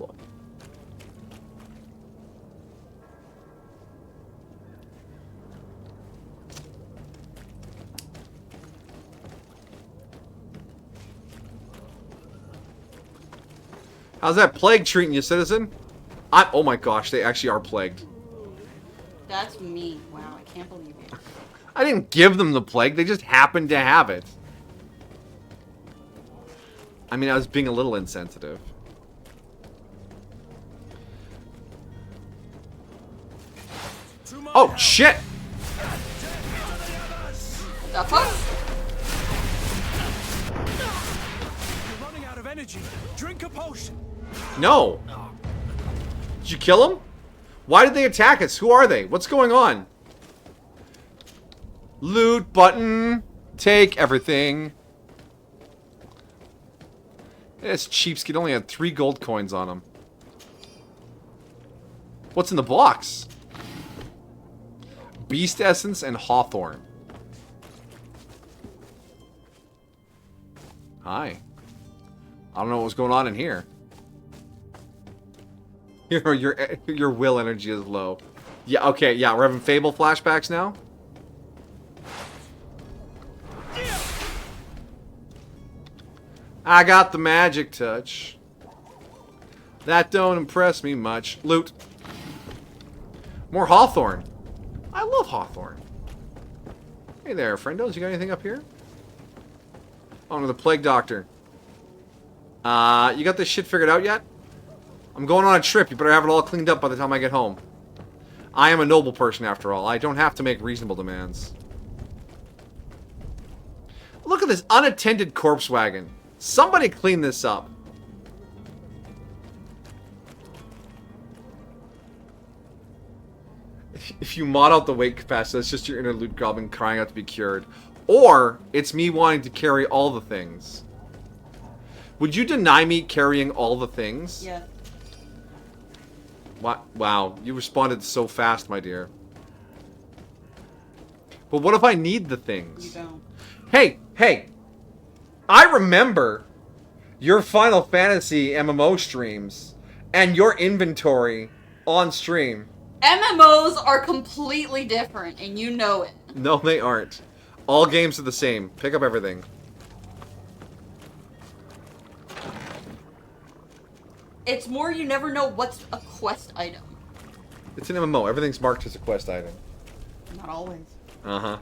How's that plague treating you, citizen? Oh my gosh, they actually are plagued. That's me. Wow, I can't believe it. I didn't give them the plague, they just happened to have it. I mean, I was being a little insensitive. Oh, shit! The fuck? You're running out of energy. Drink a potion. No! Did you kill him? Why did they attack us? Who are they? What's going on? Loot button. Take everything. This cheapskate only had 3 gold coins on him. What's in the box? Beast Essence and Hawthorn. Hi. I don't know what's going on in here. Your will energy is low. Yeah, okay, yeah, we're having Fable flashbacks now. I got the magic touch. That don't impress me much. Loot. More Hawthorn. I love Hawthorn. Hey there, friendos. You got anything up here? Oh, no, the Plague Doctor. You got this shit figured out yet? I'm going on a trip. You better have it all cleaned up by the time I get home. I am a noble person, after all. I don't have to make reasonable demands. Look at this unattended corpse wagon. Somebody clean this up. If you mod out the weight capacity, that's just your inner loot goblin crying out to be cured. Or, it's me wanting to carry all the things. Would you deny me carrying all the things? Yeah. What? Wow, you responded so fast, my dear. But what if I need the things? You don't. Hey! I remember your Final Fantasy MMO streams and your inventory on stream. MMOs are completely different, and you know it. No, they aren't. All games are the same. Pick up everything. It's more you never know what's a quest item. It's an MMO. Everything's marked as a quest item. Not always. Uh-huh.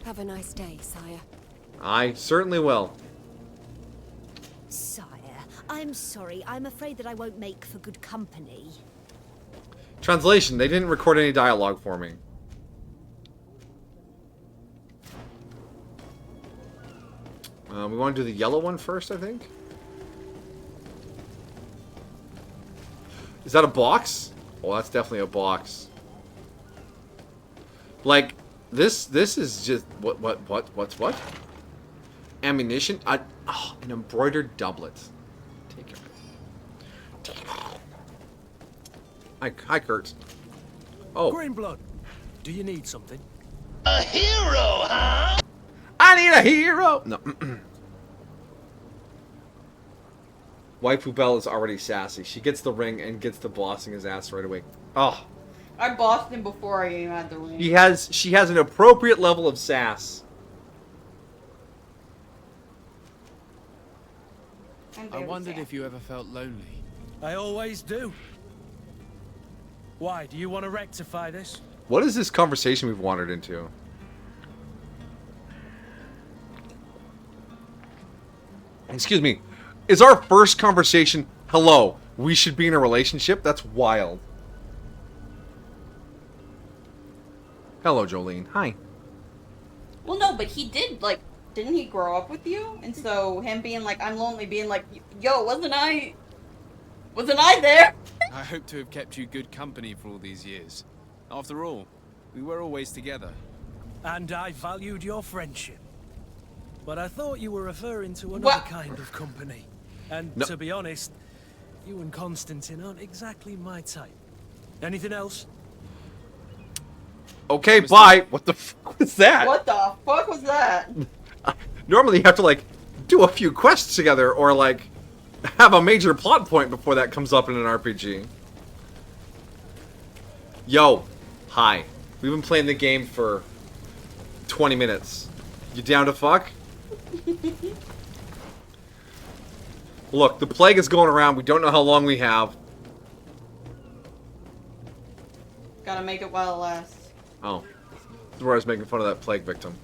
Have a nice day, sire. I certainly will. Sire, I'm sorry. I'm afraid that I won't make for good company. Translation. They didn't record any dialogue for me. We want to do the yellow one first, I think. Is that a box? Oh, that's definitely a box. Like, this is just... What's what? Ammunition? An embroidered doublet. Take it. Take it all. Hi, Kurt. Oh. Greenblood, do you need something? A hero, huh? I need a hero! No. Waifu Belle is already sassy. She gets the ring and gets to bossing his ass right away. Oh. I bossed him before I even had the ring. She has an appropriate level of sass. I wondered if you ever felt lonely. I always do. Why, do you want to rectify this? What is this conversation we've wandered into? Excuse me. Is our first conversation, hello, We should be in a relationship? That's wild. Hello, Jolene. Hi. Well, no, but he did, like, didn't he grow up with you? And so him being like, I'm lonely, being like, yo, wasn't I there? I hope to have kept you good company for all these years. After all, we were always together. And I valued your friendship. But I thought you were referring to another What? kind of company. And No. to be honest, you and Constantine aren't exactly my type. Anything else? Okay, bye. What the fuck was that? What the fuck was that? Normally you have to, like, do a few quests together or, like, have a major plot point before that comes up in an RPG. Yo. Hi. We've been playing the game for 20 minutes. You down to fuck? Look, the plague is going around. We don't know how long we have. Gotta make it while it lasts. Oh. This is where I was making fun of that plague victim.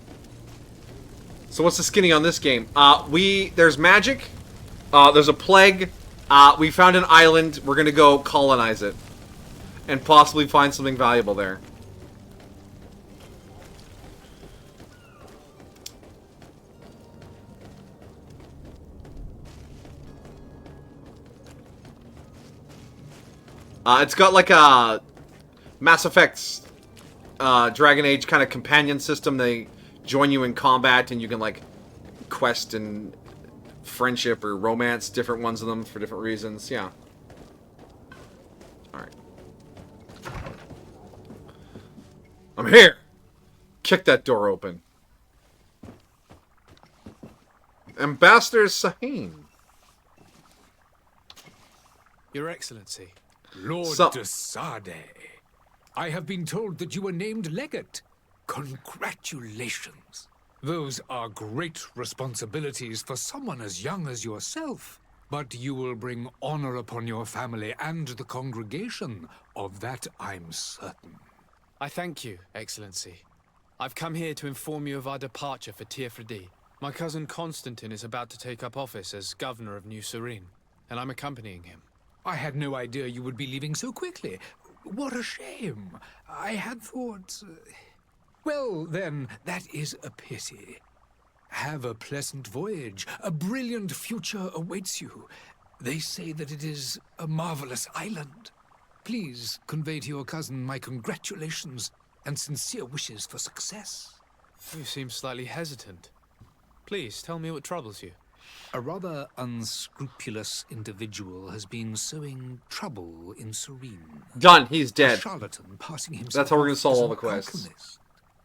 So what's the skinny on this game? There's magic. There's a plague. We found an island. We're gonna go colonize it. And possibly find something valuable there. It's got like a Mass Effect's Dragon Age kind of companion system. They join you in combat and you can like quest and friendship or romance different ones of them for different reasons. Yeah. Alright. I'm here! Kick that door open. Ambassador Sahine. Your Excellency. Lord So- de Sade, I have been told that you were named legate. Congratulations. Those are great responsibilities for someone as young as yourself. But you will bring honor upon your family and the congregation. Of that I'm certain. I thank you, Excellency. I've come here to inform you of our departure for Tearfredi. My cousin Constantine is about to take up office as governor of New Serene, and I'm accompanying him. I had no idea you would be leaving so quickly. What a shame. I had thought... Well, then, that is a pity. Have a pleasant voyage. A brilliant future awaits you. They say that it is a marvelous island. Please convey to your cousin my congratulations and sincere wishes for success. You seem slightly hesitant. Please, tell me what troubles you. A rather unscrupulous individual has been sowing trouble in Serene. Done. He's A dead. charlatan passing himself That's how we're gonna off solve as all an the quests. alchemist.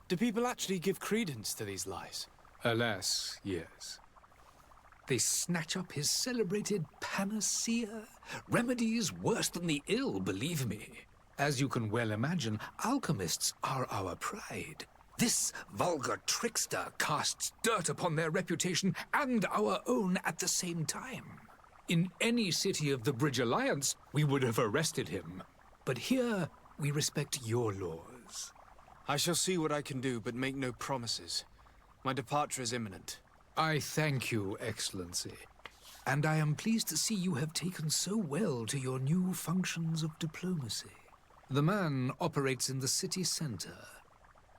Do people actually give credence to these lies? Alas, yes. They snatch up his celebrated panacea. Remedies worse than the ill, believe me. As you can well imagine, alchemists are our pride. This vulgar trickster casts dirt upon their reputation and our own at the same time. In any city of the Bridge Alliance, we would have arrested him. But here, we respect your laws. I shall see what I can do, but make no promises. My departure is imminent. I thank you, Excellency. And I am pleased to see you have taken so well to your new functions of diplomacy. The man operates in the city center.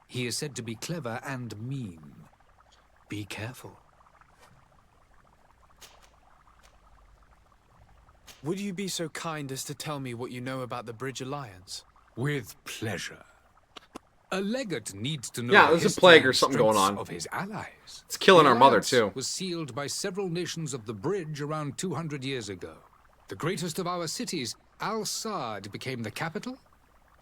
He is said to be clever and mean. Be careful. Would you be so kind as to tell me what you know about the Bridge Alliance? With pleasure. A legate needs to know Yeah, the there's a history plague or and something going strengths on. of his allies. It's killing The our mother, alliance too. was sealed by several nations of the Bridge around 200 years ago. The greatest of our cities, Al-Sad, became the capital,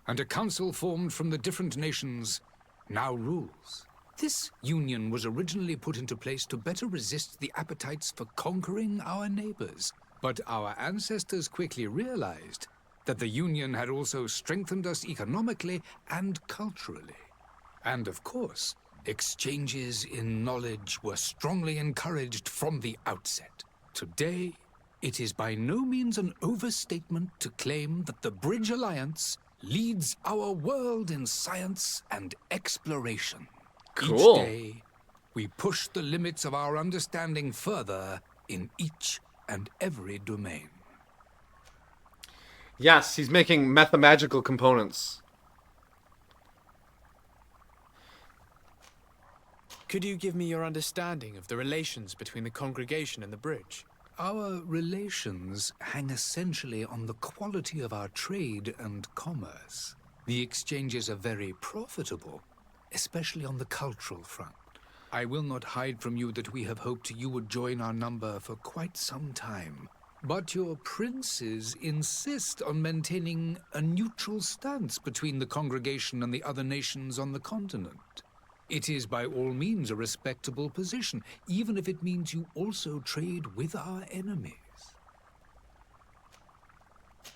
and a council formed from the different nations now rules. This union was originally put into place to better resist the appetites for conquering our neighbors. But our ancestors quickly realized that the union had also strengthened us economically and culturally. And of course, exchanges in knowledge were strongly encouraged from the outset. Today, it is by no means an overstatement to claim that the Bridge Alliance leads our world in science and exploration. Cool. Each day, we push the limits of our understanding further in each and every domain. Yes, he's making mathemagical components. Could you give me your understanding of the relations between the congregation and the bridge? Our relations hang essentially on the quality of our trade and commerce. The exchanges are very profitable, especially on the cultural front. I will not hide from you that we have hoped you would join our number for quite some time. But your princes insist on maintaining a neutral stance between the congregation and the other nations on the continent. It is by all means a respectable position, even if it means you also trade with our enemies.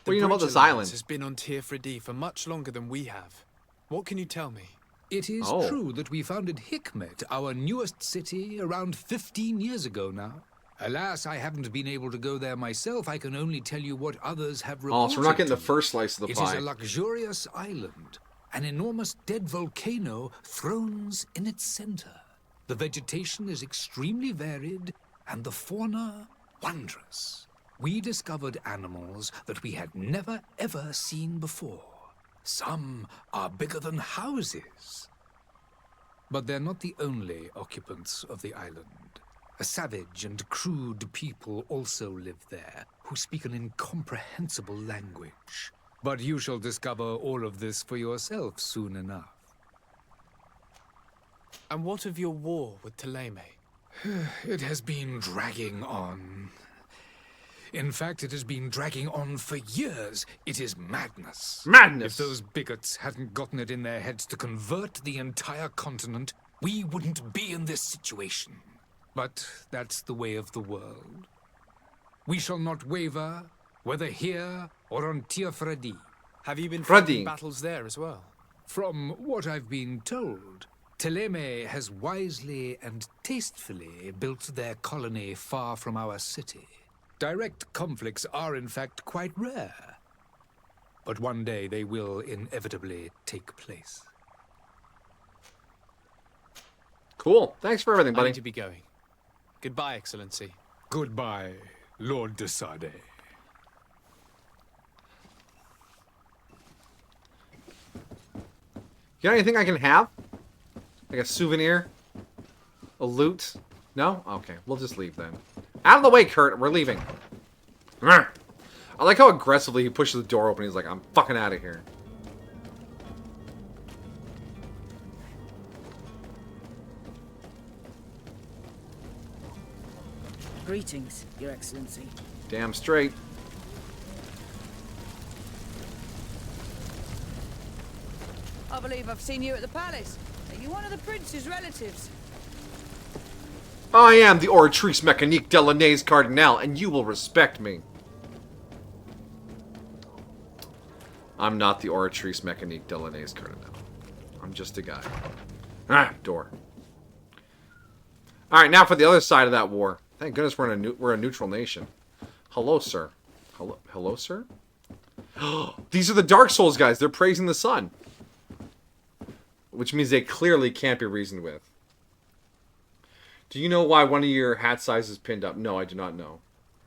What do you know about Bridge this Alliance island? has been on Tir for much longer than we have. What can you tell me? It is true that we founded Hikmet, our newest city, around 15 years ago now. Alas, I haven't been able to go there myself. I can only tell you what others have reported. Oh, so we're not getting the first slice of the pie. It is a luxurious island. An enormous dead volcano thrones in its center. The vegetation is extremely varied, and the fauna wondrous. We discovered animals that we had never ever seen before. Some are bigger than houses. But they're not the only occupants of the island. A savage and crude people also live there, who speak an incomprehensible language. But you shall discover all of this for yourself soon enough. And what of your war with Thélème? It has been dragging on. In fact, it has been dragging on for years. It is madness. Madness! If those bigots hadn't gotten it in their heads to convert the entire continent, we wouldn't be in this situation. But that's the way of the world. We shall not waver, whether here or on Tir. Have you been fighting battles there as well? From what I've been told, Thélème has wisely and tastefully built their colony far from our city. Direct conflicts are in fact quite rare. But one day they will inevitably take place. Cool. Thanks for everything, I buddy. need to be going. Goodbye, Excellency. Goodbye, Lord de Sade. You got anything I can have? Like a souvenir? A loot? No? Okay, we'll just leave then. Out of the way, Kurt! We're leaving. I like how aggressively he pushes the door open. He's like, I'm fucking out of here. Greetings, Your Excellency. Damn straight. I believe I've seen you at the palace. Are you one of the prince's relatives? I am the Oratrice Mécanique de l'Année Cardinal, and you will respect me. I'm not the Oratrice Mécanique de l'Année Cardinal. I'm just a guy. Ah, door. Alright, now for the other side of that war. Thank goodness we're a neutral nation. Hello, sir. Hello, sir? These are the Dark Souls guys. They're praising the sun. Which means they clearly can't be reasoned with. Do you know why one of your hat sizes is pinned up? No, I do not know.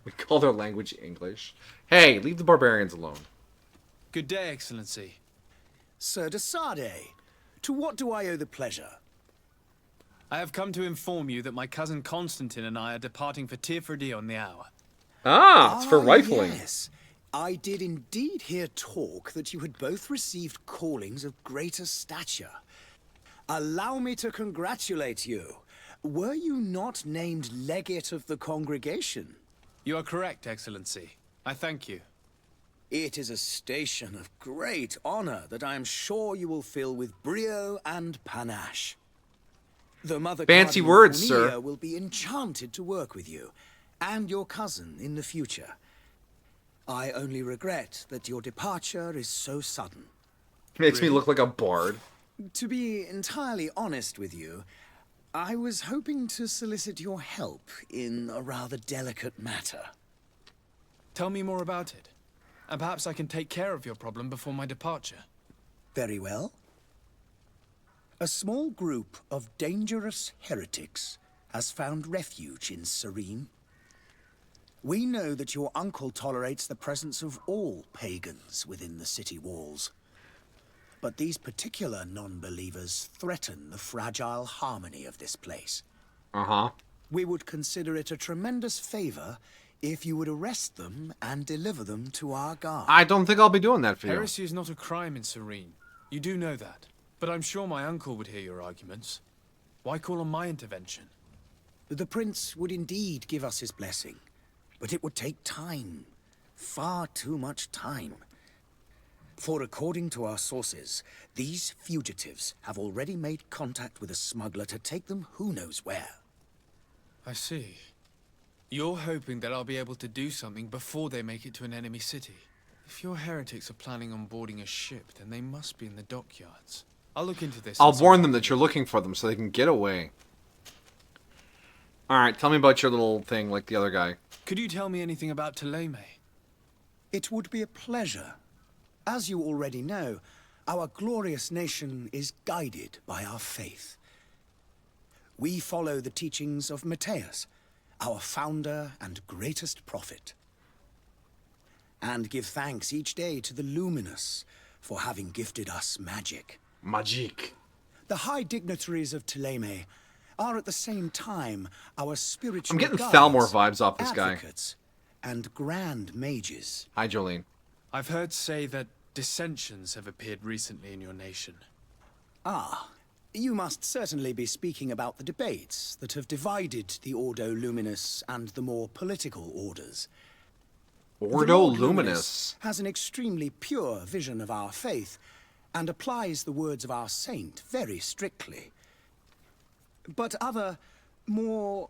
We call their language English. Hey, leave the barbarians alone. Good day, Excellency. Sir de Sade, to what do I owe the pleasure? I have come to inform you that my cousin Constantine and I are departing for Tir on the hour. Ah, it's for rifling. Yes. I did indeed hear talk that you had both received callings of greater stature. Allow me to congratulate you. Were you not named legate of the congregation? You are correct, Excellency. I thank you. It is a station of great honor that I am sure you will fill with brio and panache. The Mother Fancy Cardinal words, Cornelia sir. will be enchanted to work with you, and your cousin in the future. I only regret that your departure is so sudden. Makes me look like a bard. To be entirely honest with you, I was hoping to solicit your help in a rather delicate matter. Tell me more about it, and perhaps I can take care of your problem before my departure. Very well. A small group of dangerous heretics has found refuge in Serene. We know that your uncle tolerates the presence of all pagans within the city walls. But these particular non-believers threaten the fragile harmony of this place. Uh-huh. We would consider it a tremendous favor if you would arrest them and deliver them to our guard. I don't think I'll be doing that for you. Heresy is not a crime in Serene. You do know that. But I'm sure my uncle would hear your arguments. Why call on my intervention? The prince would indeed give us his blessing, but it would take time. Far too much time. For according to our sources, these fugitives have already made contact with a smuggler to take them who knows where. I see. You're hoping that I'll be able to do something before they make it to an enemy city. If your heretics are planning on boarding a ship, then they must be in the dockyards. I'll look into this. I'll warn them that you're looking for them so they can get away. Alright, tell me about your little thing like the other guy. Could you tell me anything about Thélème? It would be a pleasure. As you already know, our glorious nation is guided by our faith. We follow the teachings of Matthias, our founder and greatest prophet, and give thanks each day to the Luminous for having gifted us magic. Magic. The high dignitaries of Thélème are at the same time our spiritual I'm getting guides, Thalmor vibes off this guy. advocates, and grand mages. Hi, Jolene. I've heard say that dissensions have appeared recently in your nation. Ah, you must certainly be speaking about the debates that have divided the Ordo Luminous and the more political orders. Ordo The Lord Luminous has an extremely pure vision of our faith and applies the words of our saint very strictly. But other, more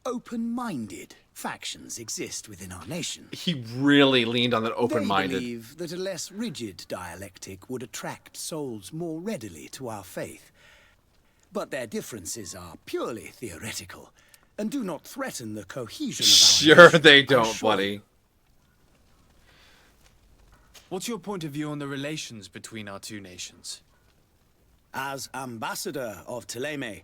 open-minded factions exist within our nation. He really leaned on that They open-minded. believe that a less rigid dialectic would attract souls more readily to our faith. But their differences are purely theoretical and do not threaten the cohesion of our Sure nation, they I'm don't, sure. buddy. What's your point of view on the relations between our two nations? As ambassador of Thélème,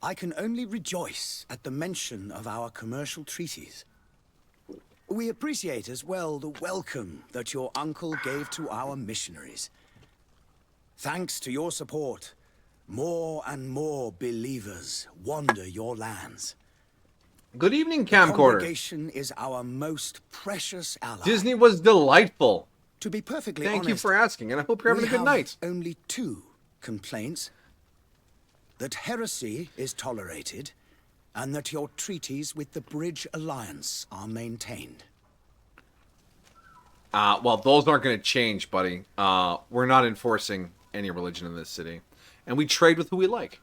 I can only rejoice at the mention of our commercial treaties. We appreciate as well the welcome that your uncle gave to our missionaries. Thanks to your support, more and more believers wander your lands. Good evening, The camcorder. congregation is our most precious ally. Disney was delightful. To be perfectly Thank you honest, for asking, and I hope you're having a we good have night. only two complaints. That heresy is tolerated, and that your treaties with the Bridge Alliance are maintained. Well, those aren't going to change, buddy. We're not enforcing any religion in this city. And we trade with who we like.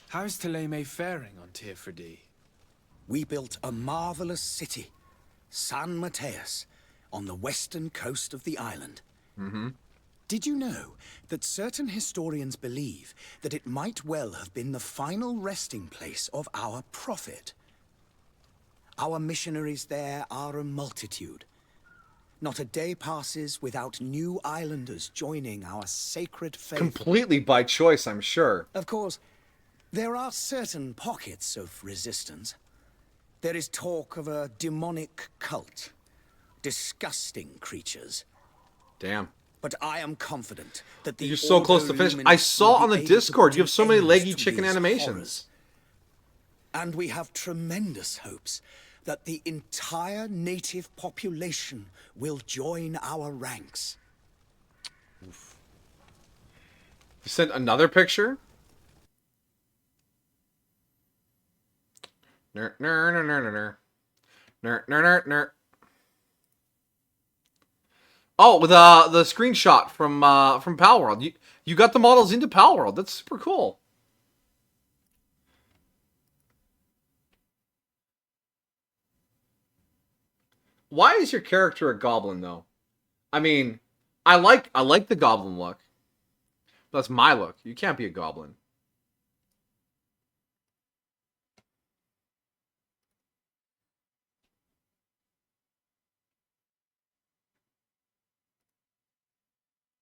How is Thélème faring on Tirfredi? We built a marvelous city, San Mateus, on the western coast of the island. Mm-hmm. Did you know that certain historians believe that it might well have been the final resting place of our prophet? Our missionaries there are a multitude. Not a day passes without new islanders joining our sacred faith. Completely by choice, I'm sure. Of course, there are certain pockets of resistance. There is talk of a demonic cult. Disgusting creatures. Damn. But I am confident that the You're so close to Ordo finish. Luminous I saw will be on the able to Discord, put you have so an many end leggy to chicken these animations. horrors. And we have tremendous hopes that the entire native population will join our ranks. You sent another picture? Ner, ner, ner, ner, ner. Ner, ner, ner, ner. Oh, the screenshot from Palworld. You got the models into Palworld. That's super cool. Why is your character a goblin though? I mean, I like the goblin look. That's my look. You can't be a goblin.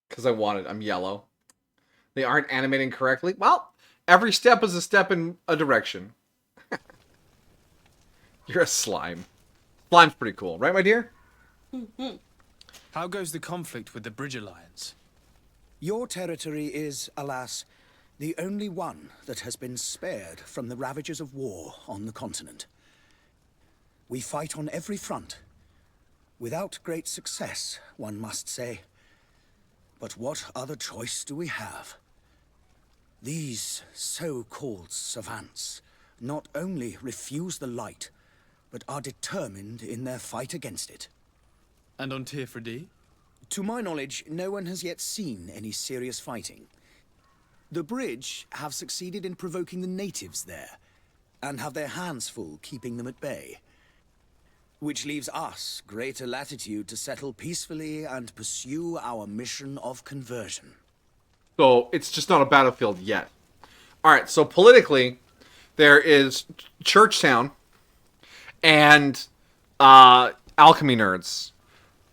Because I want it. I'm yellow. They aren't animating correctly. Well, every step is a step in a direction. You're a slime. Slime's pretty cool, right, my dear? How goes the conflict with the Bridge Alliance? Your territory is, alas, the only one that has been spared from the ravages of war on the continent. We fight on every front. Without great success, one must say. But what other choice do we have? These so-called savants not only refuse the light, but are determined in their fight against it. And on Tirfredi? To my knowledge, no one has yet seen any serious fighting. The Bridge have succeeded in provoking the natives there, and have their hands full keeping them at bay. Which leaves us greater latitude to settle peacefully and pursue our mission of conversion. So it's just not a battlefield yet. Alright, so politically, there is Churchtown and alchemy nerds.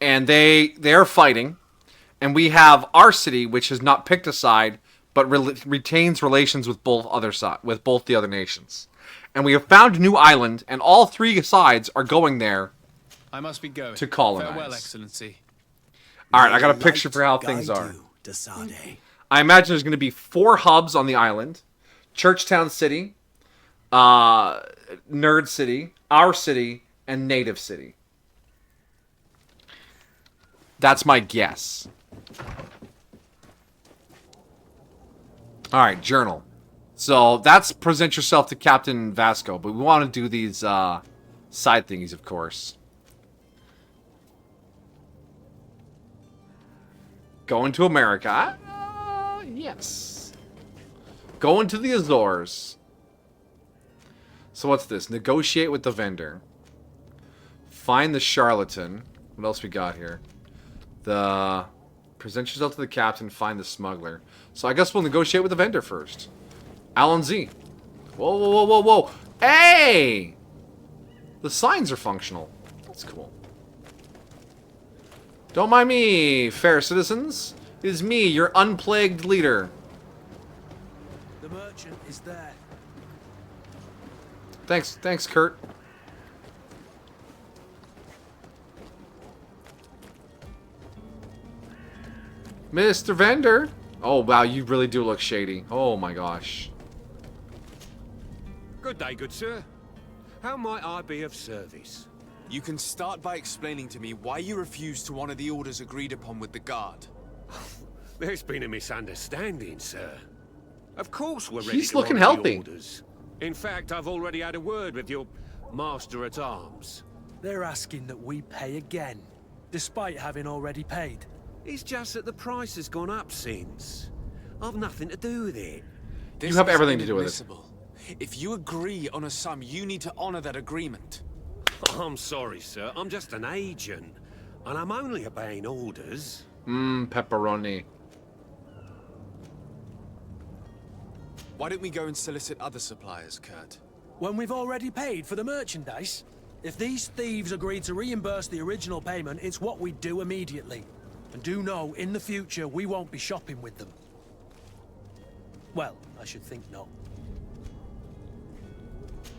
And they're fighting. And we have our city, which has not picked a side, but retains relations with both the other nations. And we have found a new island, and all three sides are going there. I must be going. To colonize. Farewell, Excellency. All right, I got a picture for how things are. I imagine there's going to be 4 hubs on the island: Churchtown City, Nerd City, our city, and Native City. That's my guess. All right, journal. So that's present yourself to Captain Vasco, but we want to do these side thingies, of course. Going to America. Yes. Going to the Azores. So what's this? Negotiate with the vendor. Find the charlatan. What else we got here? Present yourself to the captain. Find the smuggler. So I guess we'll negotiate with the vendor first. Alan Z. Whoa, whoa, whoa, whoa, whoa. Hey! The signs are functional. That's cool. Don't mind me, fair citizens. It is me, your unplagued leader. The merchant is there. Thanks, Kurt. Mr. Vendor. Oh, wow, you really do look shady. Oh, my gosh. Good day, good sir. How might I be of service? You can start by explaining to me why you refused to honor the orders agreed upon with the guard. There's been a misunderstanding, sir. Of course we're ready He's to looking honor the healthy. orders. In fact, I've already had a word with your master-at-arms. They're asking that we pay again, despite having already paid. It's just that the price has gone up since. I've nothing to do with it. You have everything to do with it. If you agree on a sum, you need to honor that agreement. I'm sorry, sir. I'm just an agent. And I'm only obeying orders. Pepperoni. Why don't we go and solicit other suppliers, Kurt? When we've already paid for the merchandise? If these thieves agree to reimburse the original payment, it's what we do immediately. And do know, in the future, we won't be shopping with them. Well, I should think not.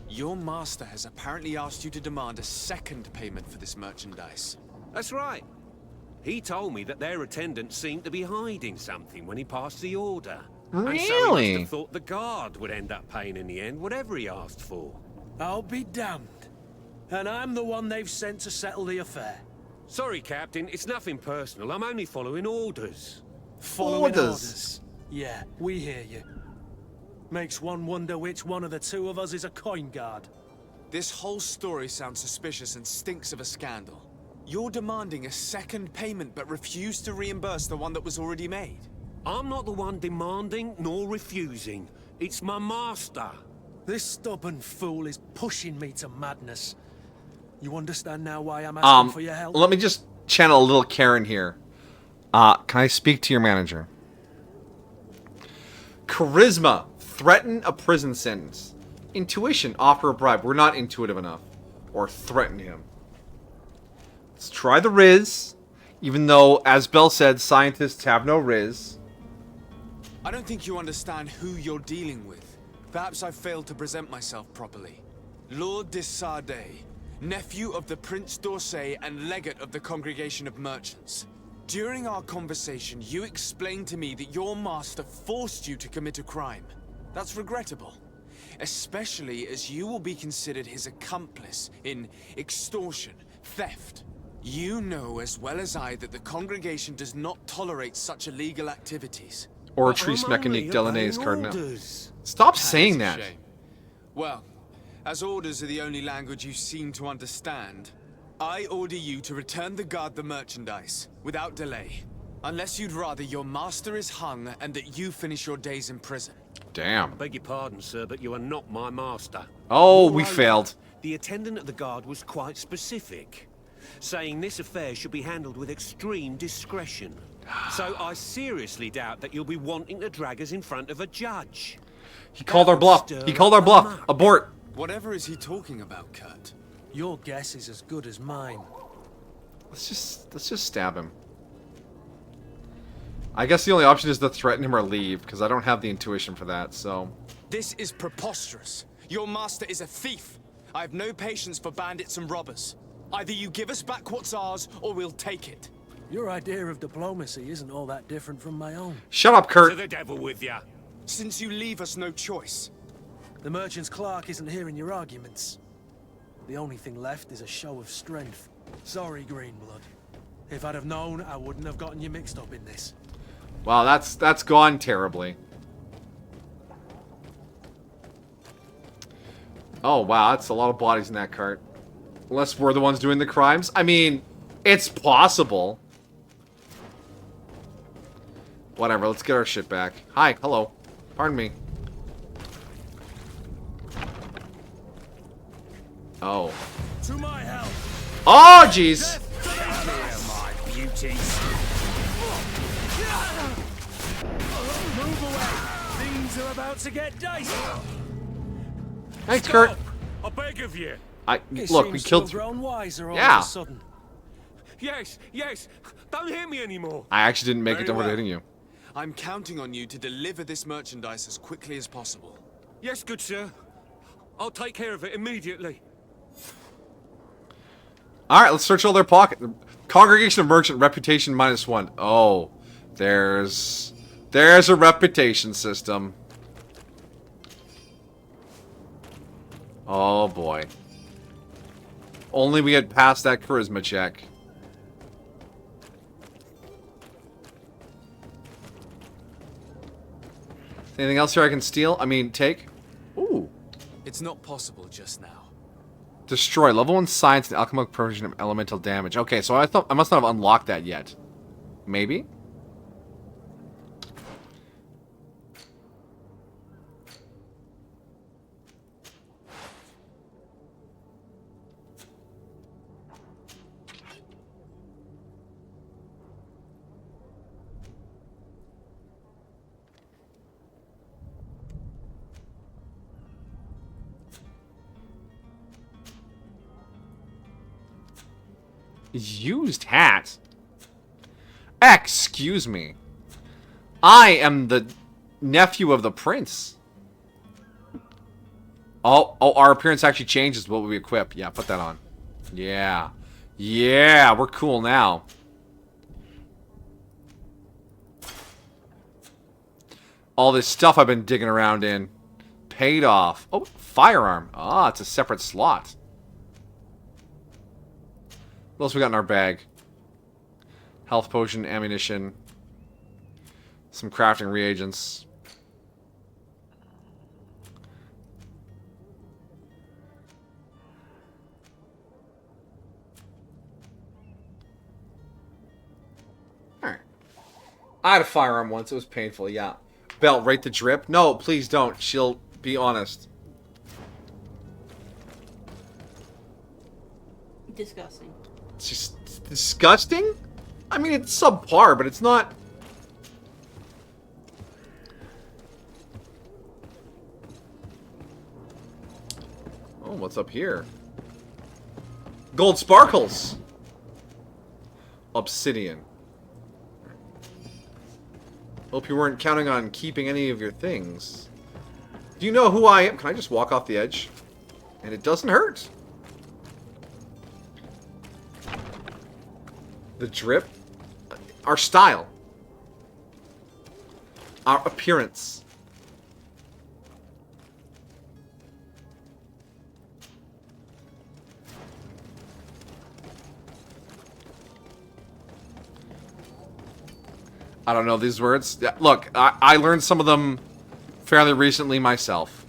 Your master has apparently asked you to demand a second payment for this merchandise. That's right. He told me that their attendant seemed to be hiding something when he passed the order. And so he must have thought the guard would end up paying in the end, whatever he asked for. I'll be damned. And I'm the one they've sent to settle the affair. Sorry, Captain. It's nothing personal. I'm only following orders. Following orders? Yeah, we hear you. Makes one wonder which one of the two of us is a coin guard. This whole story sounds suspicious and stinks of a scandal. You're demanding a second payment but refuse to reimburse the one that was already made. I'm not the one demanding nor refusing. It's my master. This stubborn fool is pushing me to madness. You understand now why I'm asking for your help? Let me just channel a little Karen here. Can I speak to your manager? Charisma. Threaten a prison sentence. Intuition. Offer a bribe. We're not intuitive enough. Or threaten him. Let's try the Riz. Even though, as Bell said, scientists have no Riz. I don't think you understand who you're dealing with. Perhaps I failed to present myself properly. Lord de Sade, nephew of the Prince d'Orsay and legate of the Congregation of Merchants. During our conversation, you explained to me that your master forced you to commit a crime. That's regrettable, especially as you will be considered his accomplice in extortion, theft. You know as well as I that the Congregation does not tolerate such illegal activities. Oratrice mécanique Delaney's cardinal. Stop saying that. Shame. Well, as orders are the only language you seem to understand, I order you to return the guard the merchandise, without delay. Unless you'd rather your master is hung and that you finish your days in prison. Damn. Beg your pardon, sir, but you are not my master. Oh, we Moreover, failed. The attendant at the guard was quite specific, saying this affair should be handled with extreme discretion. So I seriously doubt that you'll be wanting to drag us in front of a judge. He called our bluff. He called our bluff. Abort. Whatever is he talking about, Kurt? Your guess is as good as mine. Let's just stab him. I guess the only option is to threaten him or leave, because I don't have the intuition for that, so... This is preposterous. Your master is a thief. I have no patience for bandits and robbers. Either you give us back what's ours, or we'll take it. Your idea of diplomacy isn't all that different from my own. Shut up, Kurt. To the devil with ya. Since you leave us no choice. The merchant's clerk isn't hearing your arguments. The only thing left is a show of strength. Sorry, Greenblood. If I'd have known, I wouldn't have gotten you mixed up in this. Wow, that's gone terribly. Oh, wow, that's a lot of bodies in that cart. Unless we're the ones doing the crimes. I mean, it's possible. Whatever, let's get our shit back. Hi, hello. Pardon me. Oh. To my help. Oh, jeez. My beauties. Move away. Things are about to get dicey. Thanks, Kurt. I beg of you. Look, we killed. Grown wiser all yeah. of a sudden. Yes, yes. Don't hit me anymore. I actually didn't make it Very over well. hitting you. I'm counting on you to deliver this merchandise as quickly as possible. Yes, good sir. I'll take care of it immediately. Alright, let's search all their pocket. Congregation of Merchant, reputation -1. Oh, there's a reputation system. Oh boy. Only we had passed that charisma check. Anything else here I can steal? I mean, take? Ooh. It's not possible just now. Destroy. Level 1 science and alchemical provision of elemental damage. Okay, so I thought I must not have unlocked that yet. Maybe? Used hat? Excuse me. I am the nephew of the prince. Oh, our appearance actually changes what we equip. Yeah, put that on. Yeah. Yeah, we're cool now. All this stuff I've been digging around in. Paid off. Oh, firearm. Ah, it's a separate slot. What else we got in our bag? Health potion, ammunition, some crafting reagents. Alright. I had a firearm once. It was painful, yeah. Belt, rate the drip? No, please don't. She'll be honest. Disgusting. It's just disgusting? I mean, it's subpar, but it's not... Oh, what's up here? Gold sparkles! Obsidian. Hope you weren't counting on keeping any of your things. Do you know who I am? Can I just walk off the edge? And it doesn't hurt. The drip. Our style. Our appearance. I don't know these words. Yeah, look, I learned some of them fairly recently myself.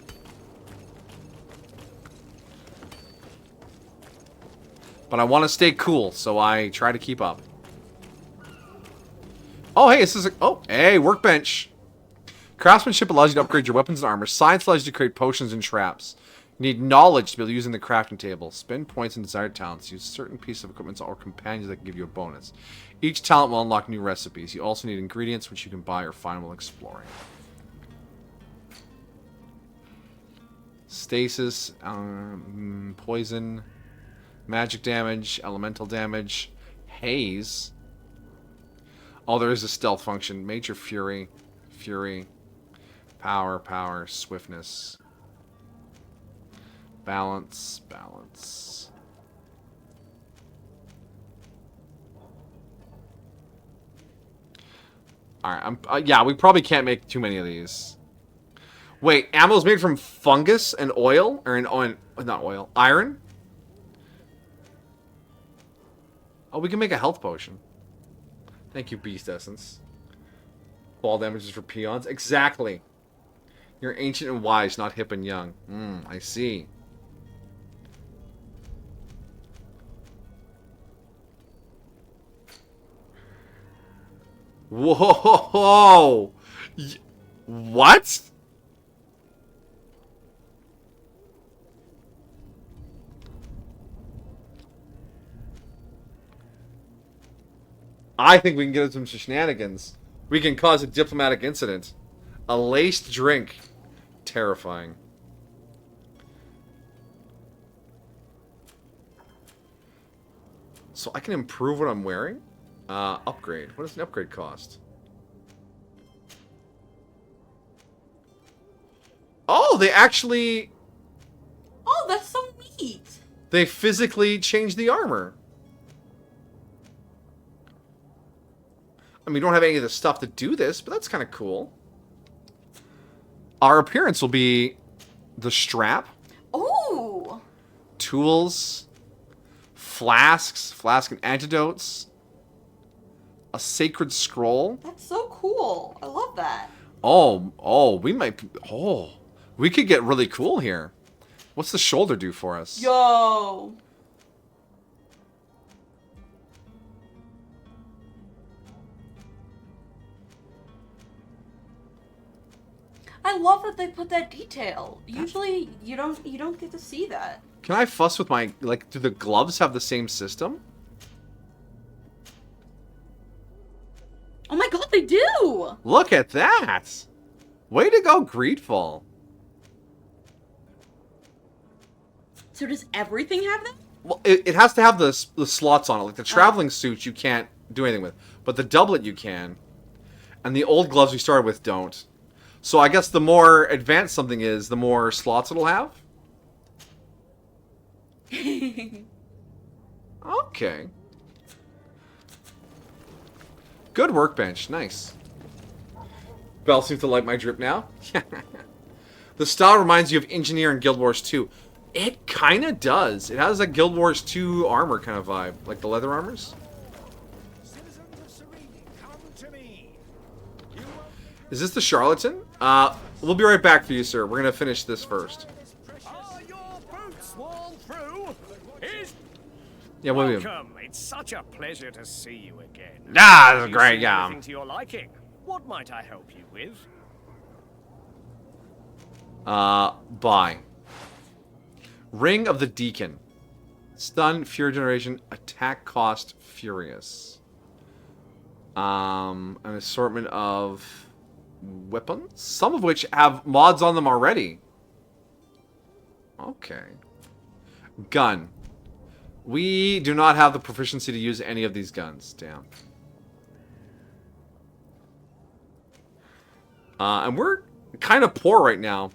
But I want to stay cool, so I try to keep up. Oh, hey, this is a... Oh, hey, workbench. Craftsmanship allows you to upgrade your weapons and armor. Science allows you to create potions and traps. You need knowledge to be able to use in the crafting table. Spend points in desired talents. Use certain pieces of equipment or companions that can give you a bonus. Each talent will unlock new recipes. You also need ingredients which you can buy or find while exploring. Stasis, poison, magic damage, elemental damage, haze. Oh, there is a stealth function. Major fury, power, swiftness, balance. All right, yeah, we probably can't make too many of these. Wait, ammo's made from fungus and oil, or not oil, iron. Oh, we can make a health potion. Thank you, Beast Essence. Ball damages for peons. Exactly. You're ancient and wise, not hip and young. I see. Whoa! What? I think we can get into some shenanigans. We can cause a diplomatic incident. A laced drink. Terrifying. So I can improve what I'm wearing? Upgrade. What does an upgrade cost? Oh, they actually... Oh, that's so neat. They physically change the armor. I mean, we don't have any of the stuff to do this, but that's kind of cool. Our appearance will be the strap. Ooh. Tools. Flasks. Flask and antidotes. A sacred scroll. That's so cool. I love that. We might... Oh, we could get really cool here. What's the shoulder do for us? Yo. I love that they put that detail. Usually, you don't get to see that. Can I fuss with my... Like, do the gloves have the same system? Oh my god, they do! Look at that! Way to go, Greedfall. So does everything have that? Well, it has to have the slots on it. Like, the traveling suits you can't do anything with. But the doublet you can. And the old gloves we started with don't. So I guess the more advanced something is, the more slots it'll have? Okay. Good workbench. Nice. Belle seems to like my drip now. The style reminds you of Engineer in Guild Wars 2. It kind of does. It has a Guild Wars 2 armor kind of vibe. Like the leather armors. Is this the charlatan? We'll be right back for you, sir. We're going to finish this first. Yeah, welcome. It's such a pleasure to see you again. Ah, that's great, yeah. Everything to your liking. What might I help you with? Buy. Ring of the Deacon. Stun, Fury Generation, Attack Cost, Furious. An assortment of weapons, some of which have mods on them already. Okay. Gun. We do not have the proficiency to use any of these guns. Damn. And we're kind of poor right now.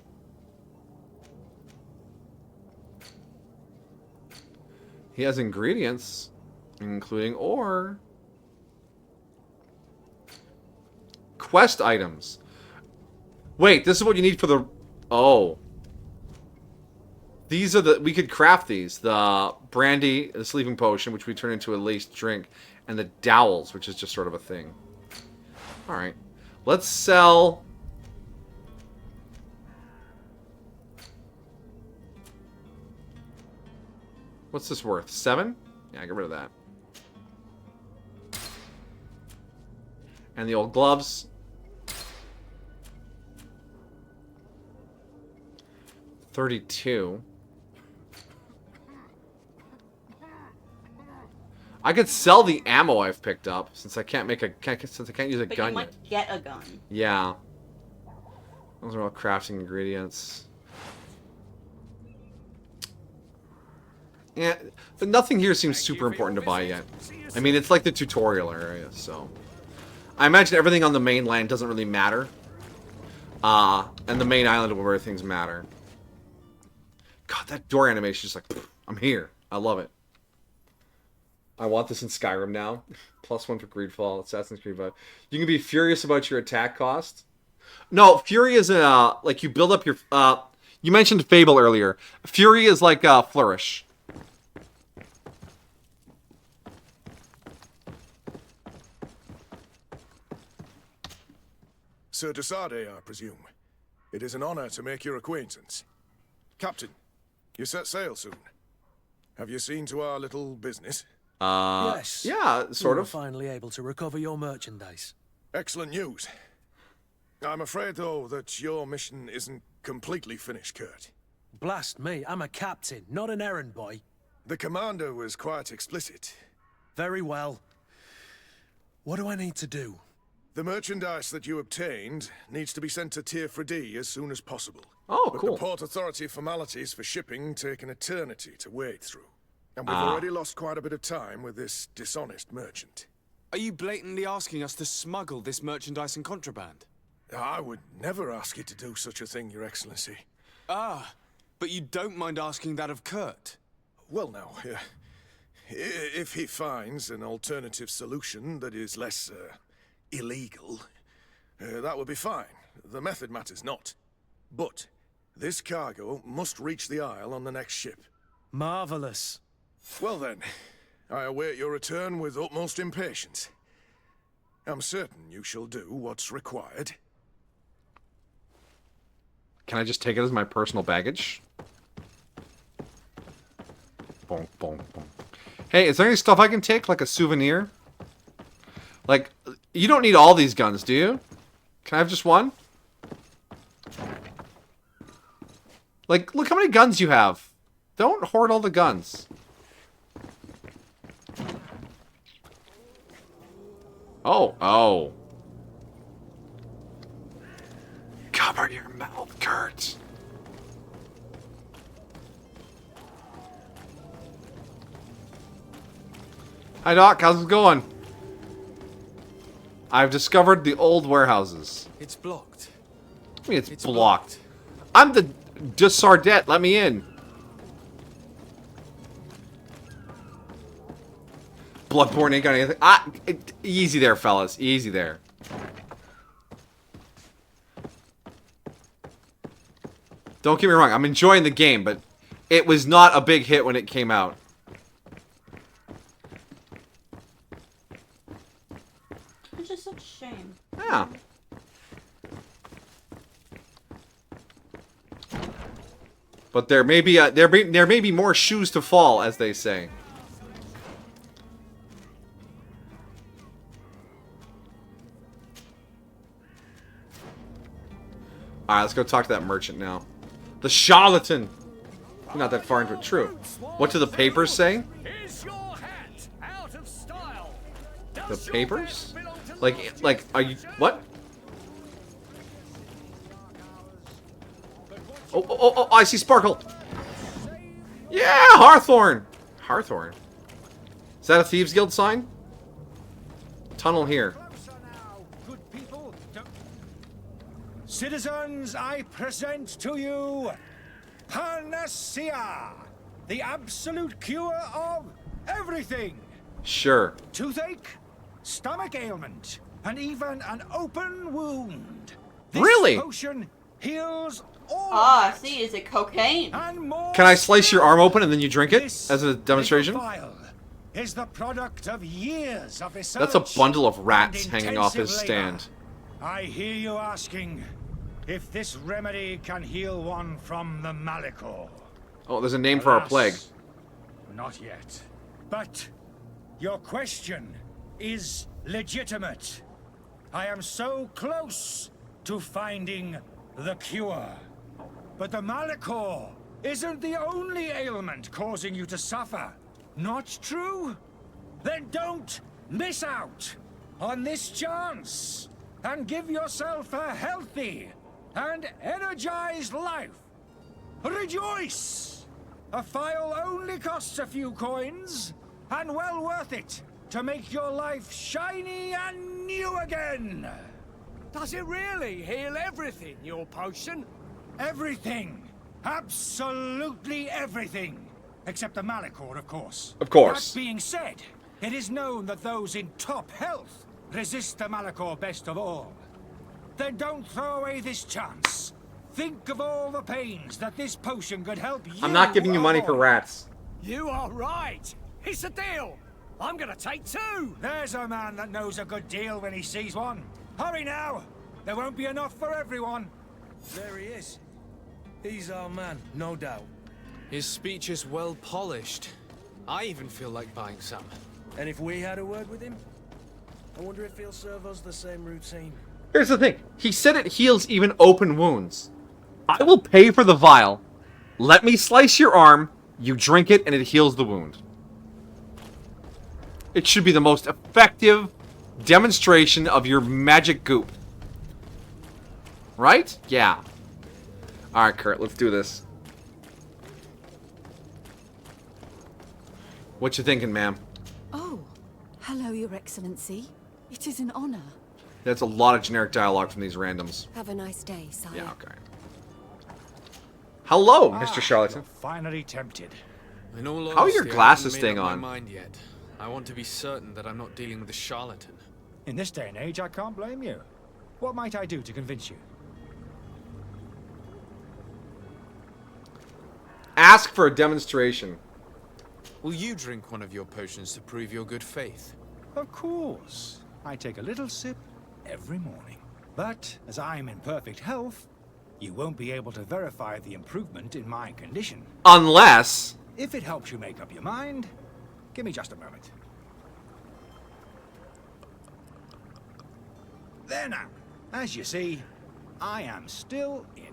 He has ingredients, including ore. quest items. Wait, this is what you need for the... Oh. These are the... We could craft these. The brandy, the sleeping potion, which we turn into a laced drink, and the dowels, which is just sort of a thing. Alright. Let's sell... What's this worth? 7? Yeah, get rid of that. And the old gloves. 32. I could sell the ammo I've picked up since I can't make a since I can't use a But gun you might yet. get a gun. Yeah. Those are all crafting ingredients. Yeah, but nothing here seems super important to buy yet. I mean, it's like the tutorial area, so... I imagine everything on the mainland doesn't really matter. And the main island where things matter. God, that door animation is just like, pfft, I'm here. I love it. I want this in Skyrim now. +1 for Greedfall, Assassin's Creed 5. You can be furious about your attack cost. No, Fury is like you build up your... you mentioned Fable earlier. Fury is like Flourish. Sir Desade, I presume. It is an honor to make your acquaintance. Captain, you set sail soon. Have you seen to our little business? Yes. Yeah, sort We were of. finally able to recover your merchandise. Excellent news. I'm afraid, though, that your mission isn't completely finished, Kurt. Blast me, I'm a captain, not an errand boy. The commander was quite explicit. Very well. What do I need to do? The merchandise that you obtained needs to be sent to Tier 4D as soon as possible. Oh, but cool. the Port Authority formalities for shipping take an eternity to wade through. And we've already lost quite a bit of time with this dishonest merchant. Are you blatantly asking us to smuggle this merchandise and contraband? I would never ask you to do such a thing, Your Excellency. Ah, but you don't mind asking that of Kurt? Well, now, if he finds an alternative solution that is less illegal, that would be fine. The method matters not. But this cargo must reach the Isle on the next ship. Marvelous. Well then, I await your return with utmost impatience. I'm certain you shall do what's required. Can I just take it as my personal baggage? Boom, boom, boom. Hey, is there any stuff I can take, like a souvenir? Like, you don't need all these guns, do you? Can I have just one? Like, look how many guns you have. Don't hoard all the guns. Oh, oh. Cover your mouth, Kurt. Hi, Doc. How's it going? I've discovered the old warehouses. It's blocked. I mean, it's blocked. I'm the de Sardet. Let me in. Bloodborne ain't got anything. Easy there, fellas. Easy there. Don't get me wrong. I'm enjoying the game, but it was not a big hit when it came out. It's just such a shame. Yeah. But there may be there may be more shoes to fall, as they say. Alright, let's go talk to that merchant now. The charlatan! You're not that far into it. True. What do the papers say? Is your hat out of style? The papers? Like, are you... What? Oh, I see sparkle! Yeah, Hawthorne! Hawthorne. Is that a Thieves Guild sign? Tunnel here. Citizens, I present to you Panacea, the absolute cure of everything. Sure. Toothache, stomach ailment, and even an open wound. Really? This potion heals all. Ah, see, is it cocaine? And more. Can I slice your arm open and then you drink it as a demonstration? Vial is the product of years of research. That's a bundle of rats and hanging off his intensive stand. labor. I hear you asking if this remedy can heal one from the Malicor. Oh, there's a name for our plague. Not yet. But your question is legitimate. I am so close to finding the cure. But the Malicor isn't the only ailment causing you to suffer. Not true? Then don't miss out on this chance and give yourself a healthy and energized life. Rejoice! A file only costs a few coins, and well worth it to make your life shiny and new again. Does it really heal everything, your potion? Everything. Absolutely everything. Except the Malicor, of course. Of course. That being said, it is known that those in top health resist the Malicor best of all. Then don't throw away this chance. Think of all the pains that this potion could help you. I'm not giving you money for rats. You are right. It's a deal. I'm gonna take 2. There's a man that knows a good deal when he sees one. Hurry now. There won't be enough for everyone. There he is. He's our man, no doubt. His speech is well polished. I even feel like buying some. And if we had a word with him, I wonder if he'll serve us the same routine. Here's the thing. He said it heals even open wounds. I will pay for the vial. Let me slice your arm, you drink it, and it heals the wound. It should be the most effective demonstration of your magic goop. Right? Yeah. Alright, Kurt, let's do this. What you thinking, ma'am? Oh, hello, Your Excellency. It is an honor. That's a lot of generic dialogue from these randoms. Have a nice day, sire. Yeah, okay. Hello, Mr. Charlatan. Finally tempted. In all How are your honesty, I glasses haven't staying made up on? my mind yet. I want to be certain that I'm not dealing with a charlatan. In this day and age, I can't blame you. What might I do to convince you? Ask for a demonstration. Will you drink one of your potions to prove your good faith? Of course. I take a little sip every morning. But as I'm in perfect health, you won't be able to verify the improvement in my condition. Unless... If it helps you make up your mind, give me just a moment. There now. As you see, I am still in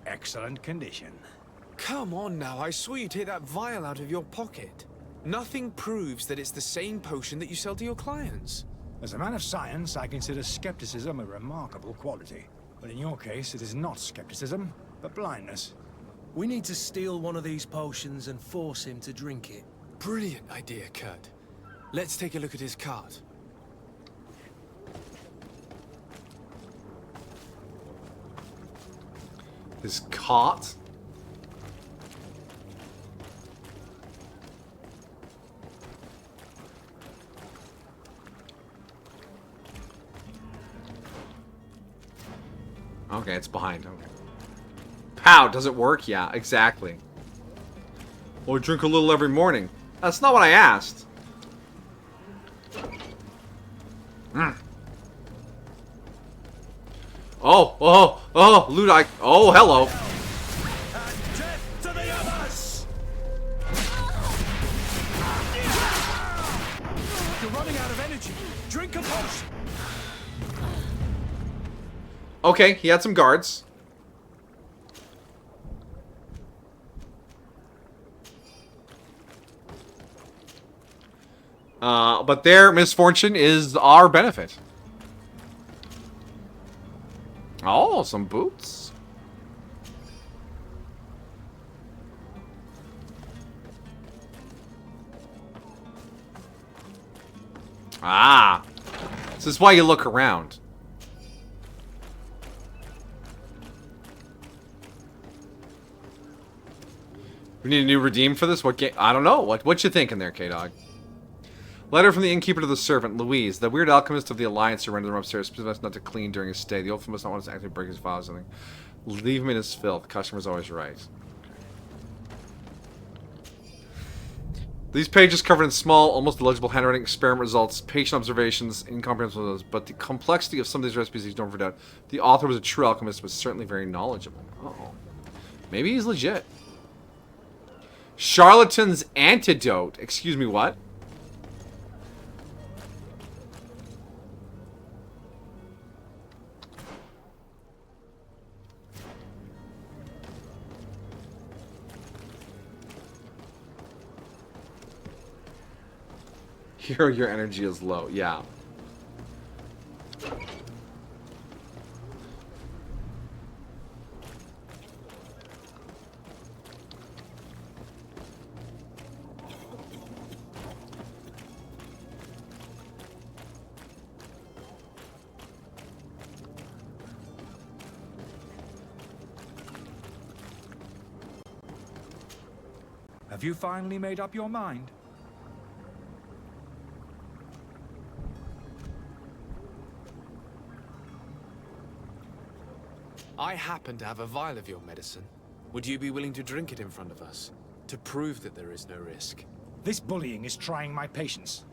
excellent condition. Come on now, I saw you take that vial out of your pocket. Nothing proves that it's the same potion that you sell to your clients. As a man of science, I consider skepticism a remarkable quality. But in your case, it is not skepticism, but blindness. We need to steal one of these potions and force him to drink it. Brilliant idea, Kurt. Let's take a look at his cart. His cart? Okay, it's behind. Okay. Pow, does it work? Yeah, exactly. Well, I drink a little every morning. That's not what I asked. Oh, Ludite. Oh, hello. Death to the others! You're running out of energy. Drink a potion. Okay, he had some guards. But their misfortune is our benefit. Oh, some boots. Ah. This is why you look around. We need a new redeem for this? What game? I don't know. What you thinking there, K-Dog? Letter from the innkeeper to the servant, Louise. The weird alchemist of the Alliance surrendered him upstairs, specified not to clean during his stay. The oath must not want us to actively break his vows or something. Leave him in his filth. The customer's always right. These pages covered in small, almost illegible handwriting, experiment results, patient observations, incomprehensible, but the complexity of some of these recipes is don't doubt. The author was a true alchemist, was certainly very knowledgeable. Uh-oh. Maybe he's legit. Charlatan's antidote. Excuse me, what? Your energy is low. Yeah. Have you finally made up your mind? I happen to have a vial of your medicine. Would you be willing to drink it in front of us? To prove that there is no risk? This bullying is trying my patience.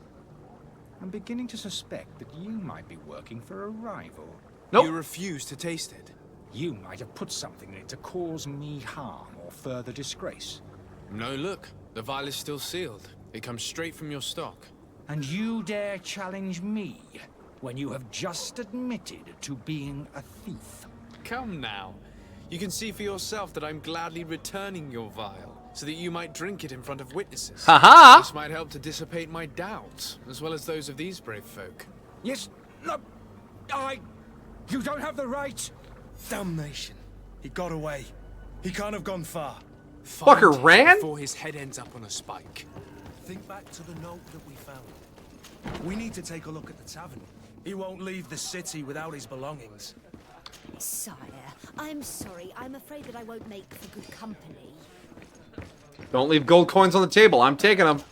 I'm beginning to suspect that you might be working for a rival. Nope. You refuse to taste it. You might have put something in it to cause me harm or further disgrace. No, look. The vial is still sealed. It comes straight from your stock. And you dare challenge me when you have just admitted to being a thief? Come now. You can see for yourself that I'm gladly returning your vial, so that you might drink it in front of witnesses. Ha-ha! This might help to dissipate my doubts, as well as those of these brave folk. Yes, no, you don't have the right. Damnation. He got away. He can't have gone far. Fucker ran? Before his head ends up on a spike. Think back to the note that we found. We need to take a look at the tavern. He won't leave the city without his belongings. Sire, I'm sorry. I'm afraid that I won't make for good company. Don't leave gold coins on the table. I'm taking them.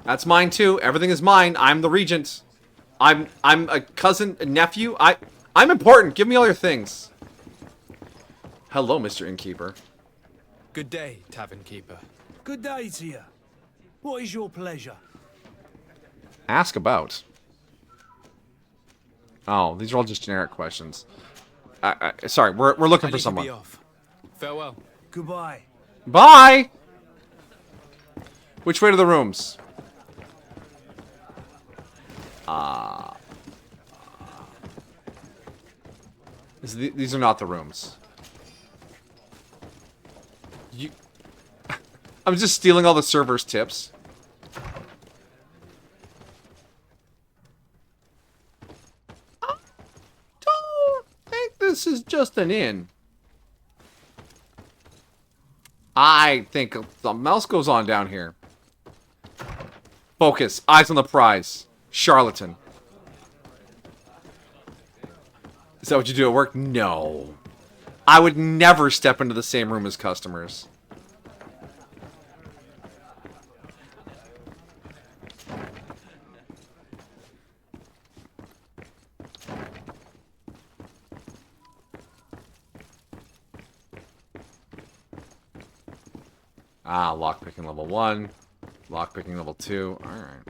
That's mine too. Everything is mine. I'm the regent. I'm a cousin, a nephew. I'm important. Give me all your things. Hello, Mr. Innkeeper. Good day, tavern keeper. Good day to you. What is your pleasure? Ask about. Oh, these are all just generic questions. Sorry, we're looking for someone. Be off. Farewell. Goodbye. Bye! Which way to the rooms? These are not the rooms. I'm just stealing all the servers' tips. I don't think this is just an inn. I think the mouse goes on down here. Focus. Eyes on the prize. Charlatan. Is that what you do at work? No. I would never step into the same room as customers. Ah, lockpicking level 1. Lockpicking level 2. Alright.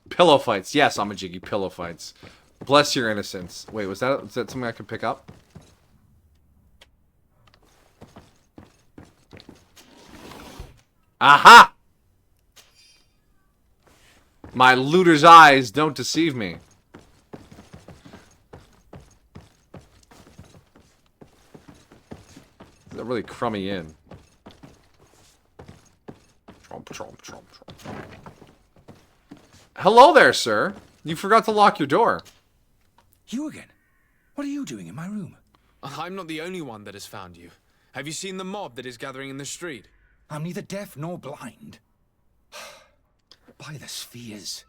Pillow fights. Yes, I'm a jiggy. Pillow fights. Bless your innocence. Wait, was that something I could pick up? Aha! My looter's eyes don't deceive me. It's a really crummy inn. Tromp, tromp, tromp, tromp. Hello there, sir. You forgot to lock your door. You again? What are you doing in my room? I'm not the only one that has found you. Have you seen the mob that is gathering in the street? I'm neither deaf nor blind. By the spheres.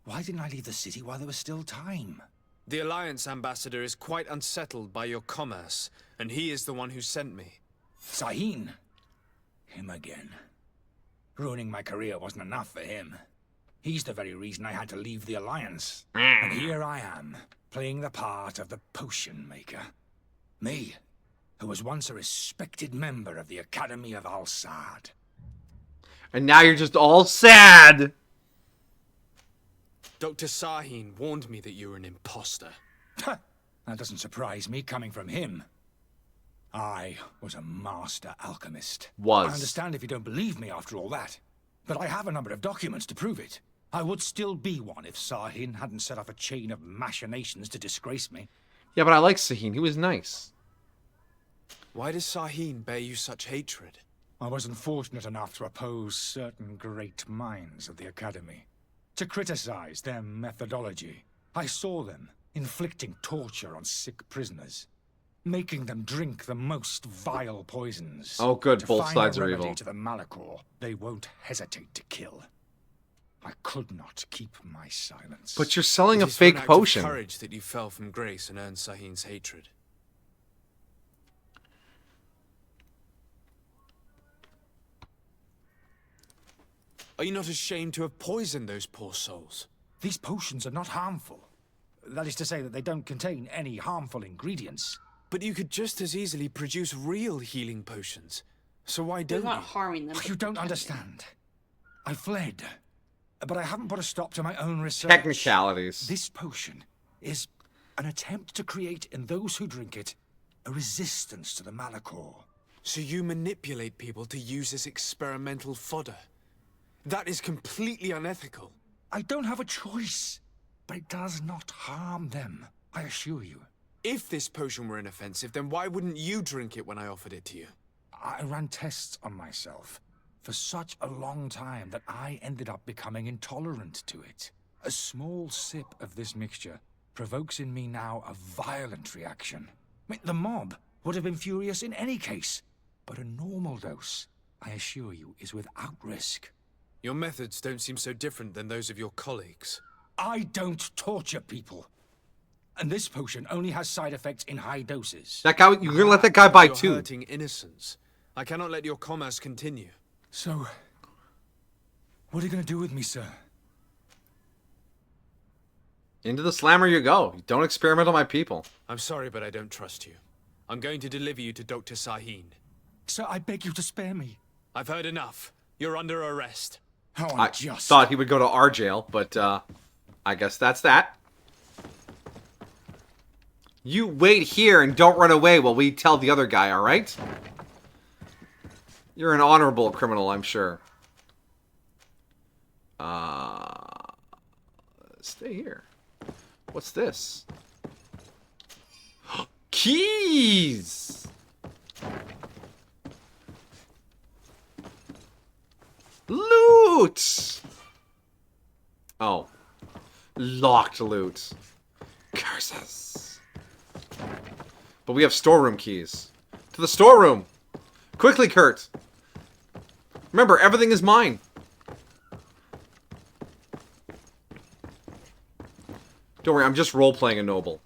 Why didn't I leave the city while there was still time? The Alliance ambassador is quite unsettled by your commerce, and he is the one who sent me. Sahin. Him again. Ruining my career wasn't enough for him. He's the very reason I had to leave the Alliance. And here I am, playing the part of the potion maker. Me, who was once a respected member of the Academy of Al-Sad. And now you're just all sad. Dr. Sahin warned me that you were an imposter. That doesn't surprise me, coming from him. I was a master alchemist. Was. I understand if you don't believe me after all that, but I have a number of documents to prove it. I would still be one if Sahin hadn't set off a chain of machinations to disgrace me. Yeah, but I like Sahin. He was nice. Why does Sahin bear you such hatred? I wasn't fortunate enough to oppose certain great minds of the Academy, to criticize their methodology. I saw them inflicting torture on sick prisoners, making them drink the most vile poisons. Oh, good. To Both find sides a are remedy evil. to the Malachor they won't hesitate to kill. I could not keep my silence. But you're selling a It is for an fake act of potion. courage that you fell from grace and earned Sahin's hatred. Are you not ashamed to have poisoned those poor souls? These potions are not harmful. That is to say that they don't contain any harmful ingredients. But you could just as easily produce real healing potions. So why They're don't not you? harming them. You don't understand. I fled, but I haven't put a stop to my own research. Technicalities. This potion is an attempt to create in those who drink it a resistance to the Malachor. So you manipulate people to use as experimental fodder. That is completely unethical. I don't have a choice, but it does not harm them, I assure you. If this potion were inoffensive, then why wouldn't you drink it when I offered it to you? I ran tests on myself for such a long time that I ended up becoming intolerant to it. A small sip of this mixture provokes in me now a violent reaction. I mean, the mob would have been furious in any case, but a normal dose, I assure you, is without risk. Your methods don't seem so different than those of your colleagues. I don't torture people. And this potion only has side effects in high doses. That guy, you're gonna let that guy buy You're two. hurting innocence. I cannot let your commerce continue. So, what are you gonna do with me, sir? Into the slammer you go. Don't experiment on my people. I'm sorry, but I don't trust you. I'm going to deliver you to Dr. Sahin. Sir, I beg you to spare me. I've heard enough. You're under arrest. How I unjust. thought he would go to our jail, but I guess that's that. You wait here and don't run away while we tell the other guy, alright? You're an honorable criminal, I'm sure. Stay here. What's this? Keys! Loot! Oh. Locked loot. Curses. But we have storeroom keys. To the storeroom! Quickly, Kurt! Remember, everything is mine. Don't worry, I'm just role-playing a noble.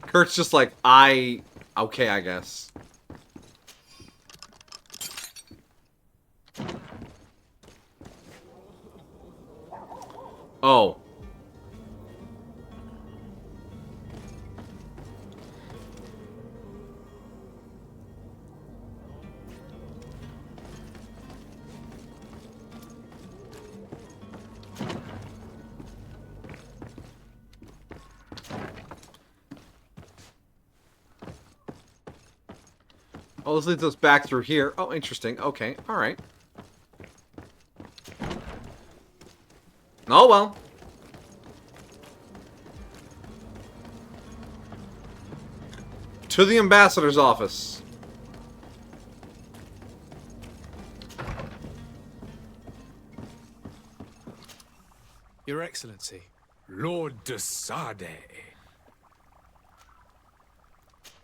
Kurt's just like, okay, I guess. Oh. Oh, this leads us back through here. Oh, interesting. Okay, alright. Oh, well. To the ambassador's office. Your Excellency. Lord de Sade.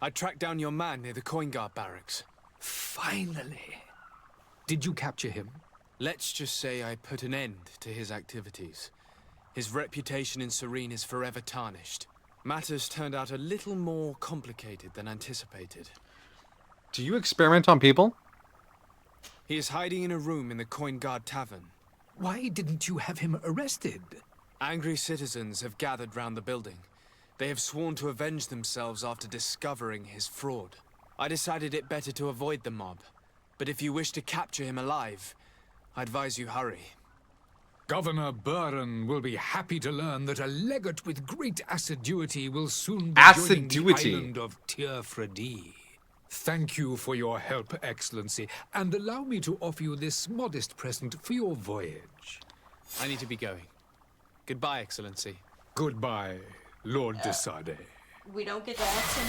I tracked down your man near the Coin Guard barracks. Finally. Did you capture him? Let's just say I put an end to his activities. His reputation in Serene is forever tarnished. Matters turned out a little more complicated than anticipated. Do you experiment on people? He is hiding in a room in the Coin Guard Tavern. Why didn't you have him arrested? Angry citizens have gathered round the building. They have sworn to avenge themselves after discovering his fraud. I decided it better to avoid the mob. But if you wish to capture him alive, I advise you hurry. Governor Buren will be happy to learn that a legate with great assiduity will soon be joining the island of Tierfredi. Thank you for your help, Excellency, and allow me to offer you this modest present for your voyage. I need to be going. Goodbye, Excellency. Goodbye, Lord de Sade. We don't get to ask him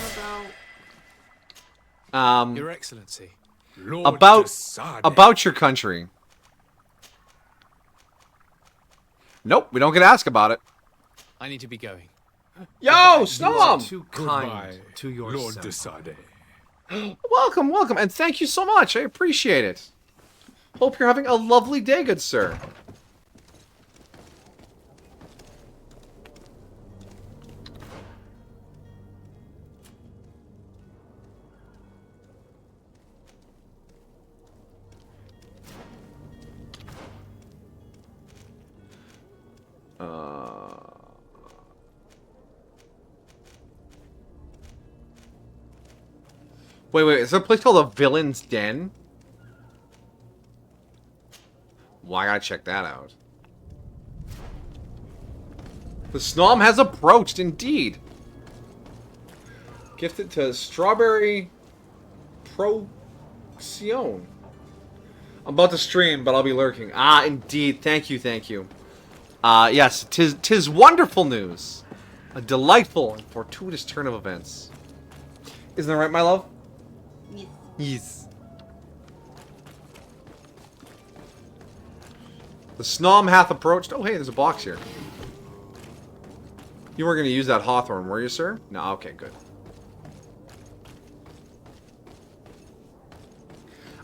about... Your Excellency. Lord about your country. Nope, we don't get to ask about it. I need to be going. Yo, Snom! Too kind to your Lord de Sade. Welcome, welcome, and thank you so much. I appreciate it. Hope you're having a lovely day, good sir. Wait, is there a place called a Villain's Den? Well, I gotta check that out. The Snom has approached, indeed. Gifted to Strawberry Procyon. I'm about to stream, but I'll be lurking. Ah, indeed. Thank you, thank you. Yes, tis wonderful news. A delightful and fortuitous turn of events. Isn't that right, my love? Yes. Yes. The Snom hath approached. Oh, hey, there's a box here. You weren't going to use that Hawthorn, were you, sir? No, okay, good.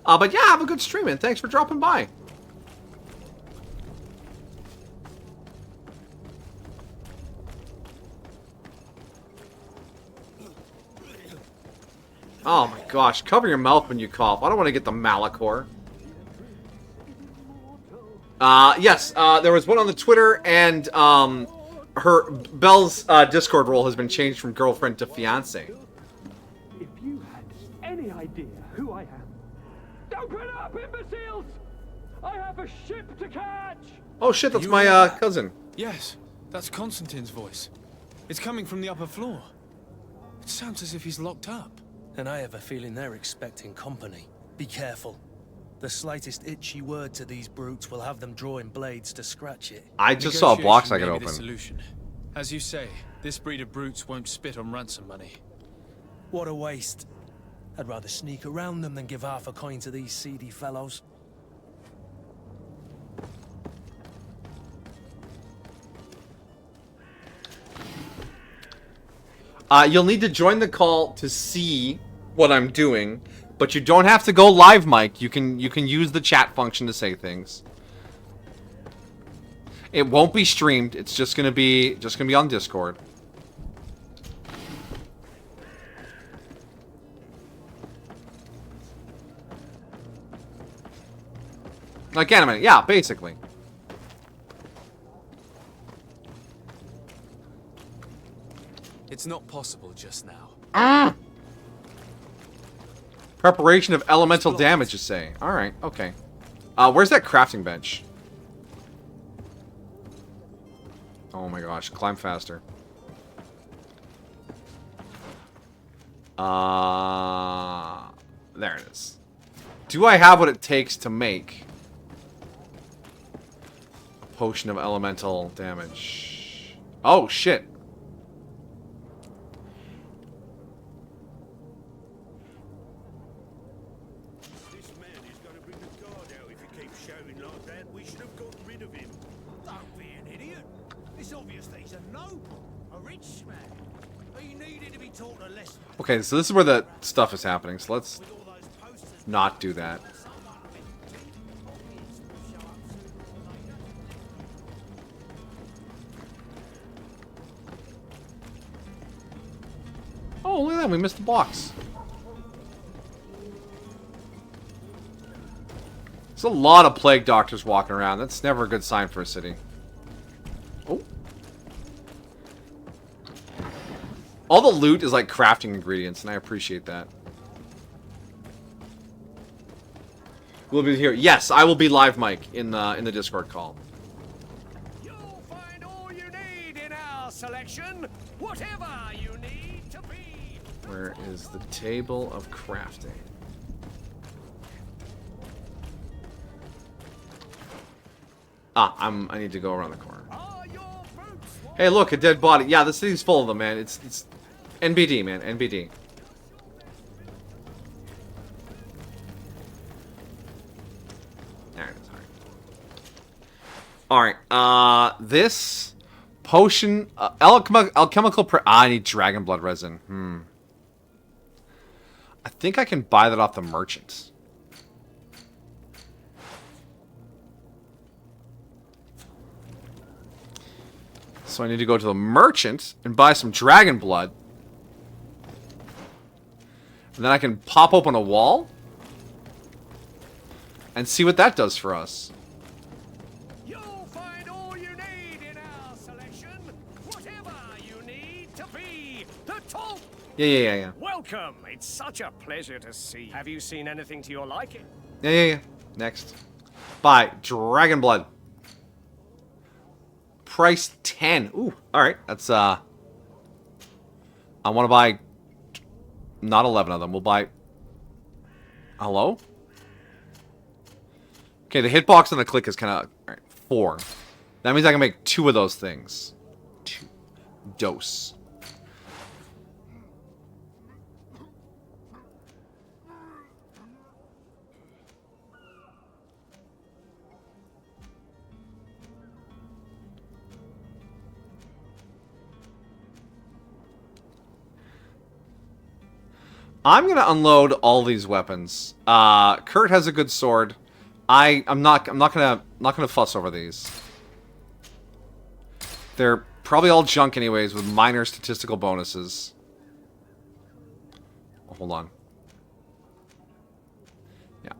But yeah, have a good stream, and thanks for dropping by. Oh my gosh, cover your mouth when you cough. I don't want to get the Malachor. Yes, there was one on the Twitter, and Belle's Discord role has been changed from girlfriend to fiance. If you had any idea who I am. Open up, imbeciles! I have a ship to catch! Oh shit, that's my cousin. Yes, that's Constantine's voice. It's coming from the upper floor. It sounds as if he's locked up. And I have a feeling they're expecting company. Be careful. The slightest itchy word to these brutes will have them drawing blades to scratch it. I just saw a box I could Negotiation may be open. the solution. As you say, this breed of brutes won't spit on ransom money. What a waste. I'd rather sneak around them than give half a coin to these seedy fellows. You'll need to join the call to see what I'm doing, but you don't have to go live, Mike. You can use the chat function to say things. It won't be streamed. It's just gonna be on Discord. Like anime, yeah, basically. It's not possible just now. Preparation of elemental damage, you say. Alright, okay. Where's that crafting bench? Oh my gosh, climb faster. There it is. Do I have what it takes to make a potion of elemental damage? Oh, shit. This man is going to bring the guard out if he keeps shouting like that. We should have gotten rid of him. Don't be an idiot. It's obvious that he's a noble, a rich man. He needed to be taught a lesson. Okay, so this is where the stuff is happening, so let's not do that. Oh, look at that, we missed the box. There's a lot of plague doctors walking around. That's never a good sign for a city. Oh. All the loot is like crafting ingredients, and I appreciate that. We'll be here. Yes, I will be live, Mike, in the Discord call. You'll find all you need in our selection, whatever you need to be. Where is the table of crafting? Ah, I need to go around the corner. Hey, look, a dead body. Yeah, the city's full of them, man. It's NBD, man. NBD. Alright, this potion, alchemical I need dragon blood resin. I think I can buy that off the merchant. So I need to go to the merchant and buy some dragon blood. And then I can pop open a wall and see what that does for us. You'll find all you need in our selection, whatever you need to be. The top. Yeah. Welcome. It's such a pleasure to see. Have you seen anything to your liking? Yeah. Next. Buy dragon blood. Price 10. Ooh, alright. That's, I want to buy not 11 of them. We'll buy... Hello? Okay, the hitbox and the click is kind of... Alright, 4. That means I can make 2 of those things. 2. Dose. I'm gonna unload all these weapons. Kurt has a good sword. I'm not gonna fuss over these. They're probably all junk anyways, with minor statistical bonuses. Oh, hold on. Yeah.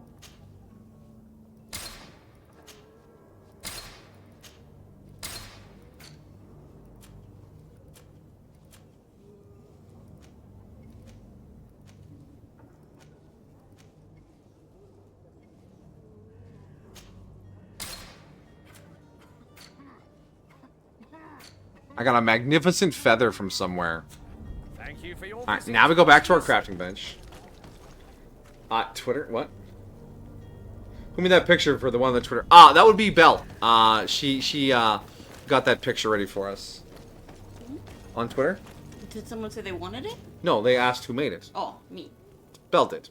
I got a magnificent feather from somewhere. Thank you for your Alright, now we go back to our crafting bench. Twitter? What? Who made that picture for the one on the Twitter? Ah, that would be Belle. She got that picture ready for us. On Twitter? Did someone say they wanted it? No, they asked who made it. Oh, me. Belle did.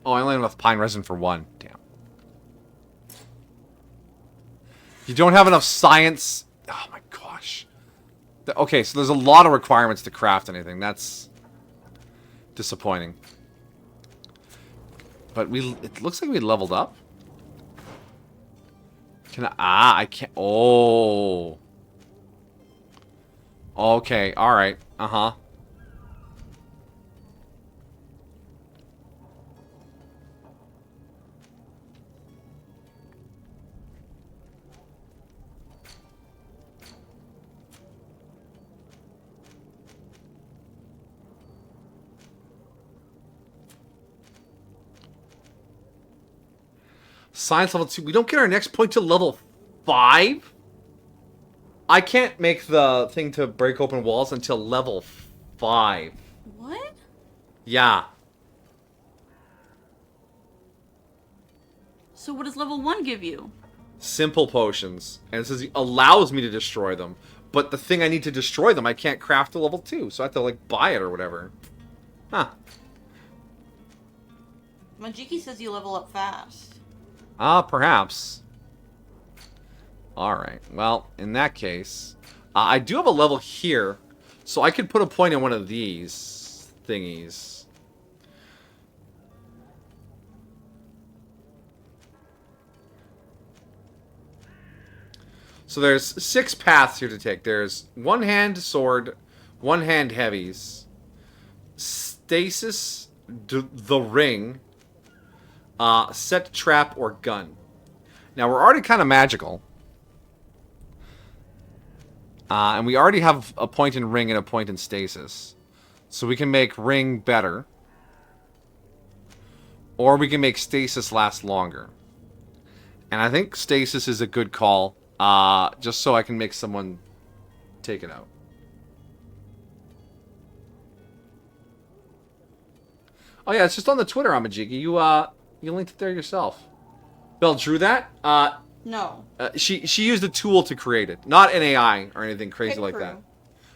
Oh, I only have enough pine resin for 1. Damn. You don't have enough science. Oh my gosh. Okay, so there's a lot of requirements to craft anything. That's disappointing. But it looks like we leveled up. I can't. Oh. Okay, alright. Uh-huh. Science level 2. We don't get our next point to level 5? I can't make the thing to break open walls until level 5. What? Yeah. So what does level 1 give you? Simple potions. And it says it allows me to destroy them. But the thing I need to destroy them, I can't craft to level 2. So I have to, like, buy it or whatever. Huh. Majiki says you level up fast. Perhaps. Alright, well, in that case, I do have a level here, so I could put a point in one of these thingies. So there's 6 paths here to take. There's one-hand sword, one-hand heavies, stasis, the ring, set trap, or gun. Now, we're already kind of magical. And we already have a point in ring and a point in stasis. So we can make ring better. Or we can make stasis last longer. And I think stasis is a good call. Just so I can make someone take it out. Oh yeah, it's just on the Twitter, Amajiki. You linked it there yourself. Belle drew that? No. She used a tool to create it, not an AI or anything crazy Pit like crew.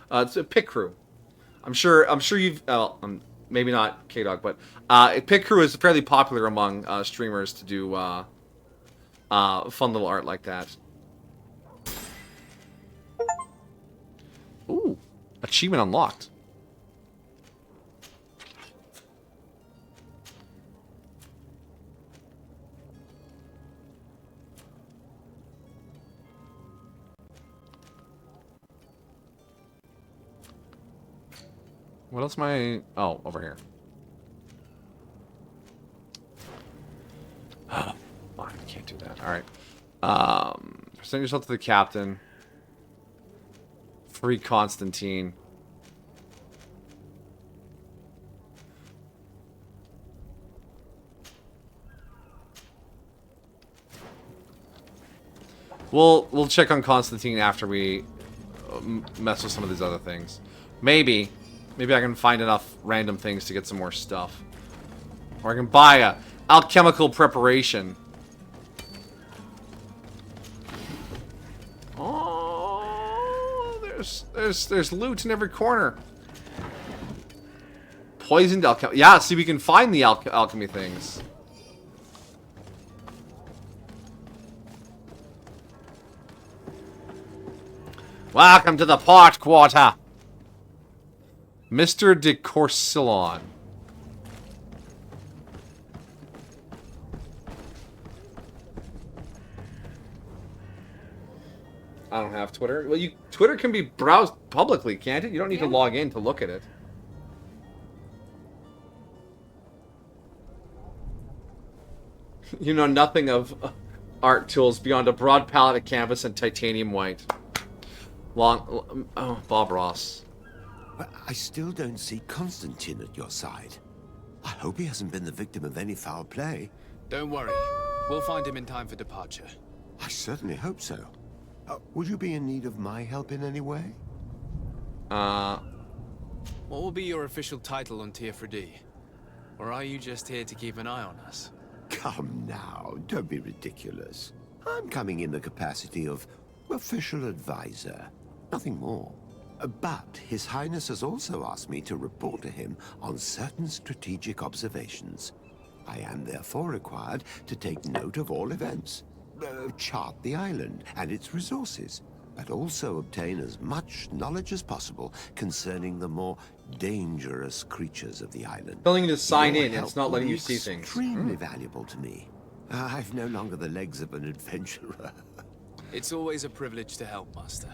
that. It's a pit crew. I'm sure you've maybe not K-Dog, but pit crew is fairly popular among streamers to do fun little art like that. Ooh, achievement unlocked. What else am I... Oh, over here. Oh, I can't do that. Alright. Present yourself to the captain. Free Constantine. We'll check on Constantine after we mess with some of these other things. Maybe I can find enough random things to get some more stuff. Or I can buy a alchemical preparation. Oh, there's loot in every corner. Poisoned alchemy. Yeah, see, we can find the alchemy things. Welcome to the port quarter, Mr. de Corsillon. I don't have Twitter. Well, Twitter can be browsed publicly, can't it? You don't need to log in to look at it. You know nothing of art tools beyond a broad palette of canvas and titanium white. Oh, Bob Ross. But I still don't see Constantine at your side. I hope he hasn't been the victim of any foul play. Don't worry. We'll find him in time for departure. I certainly hope so. Would you be in need of my help in any way? What will be your official title on Tier 4D? Or are you just here to keep an eye on us? Come now, don't be ridiculous. I'm coming in the capacity of official advisor, nothing more. But His Highness has also asked me to report to him on certain strategic observations. I am therefore required to take note of all events, chart the island and its resources, but also obtain as much knowledge as possible concerning the more dangerous creatures of the island. Telling you to sign Your in, help it's not will letting be you see things. Extremely valuable to me. I've no longer the legs of an adventurer. It's always a privilege to help, Master.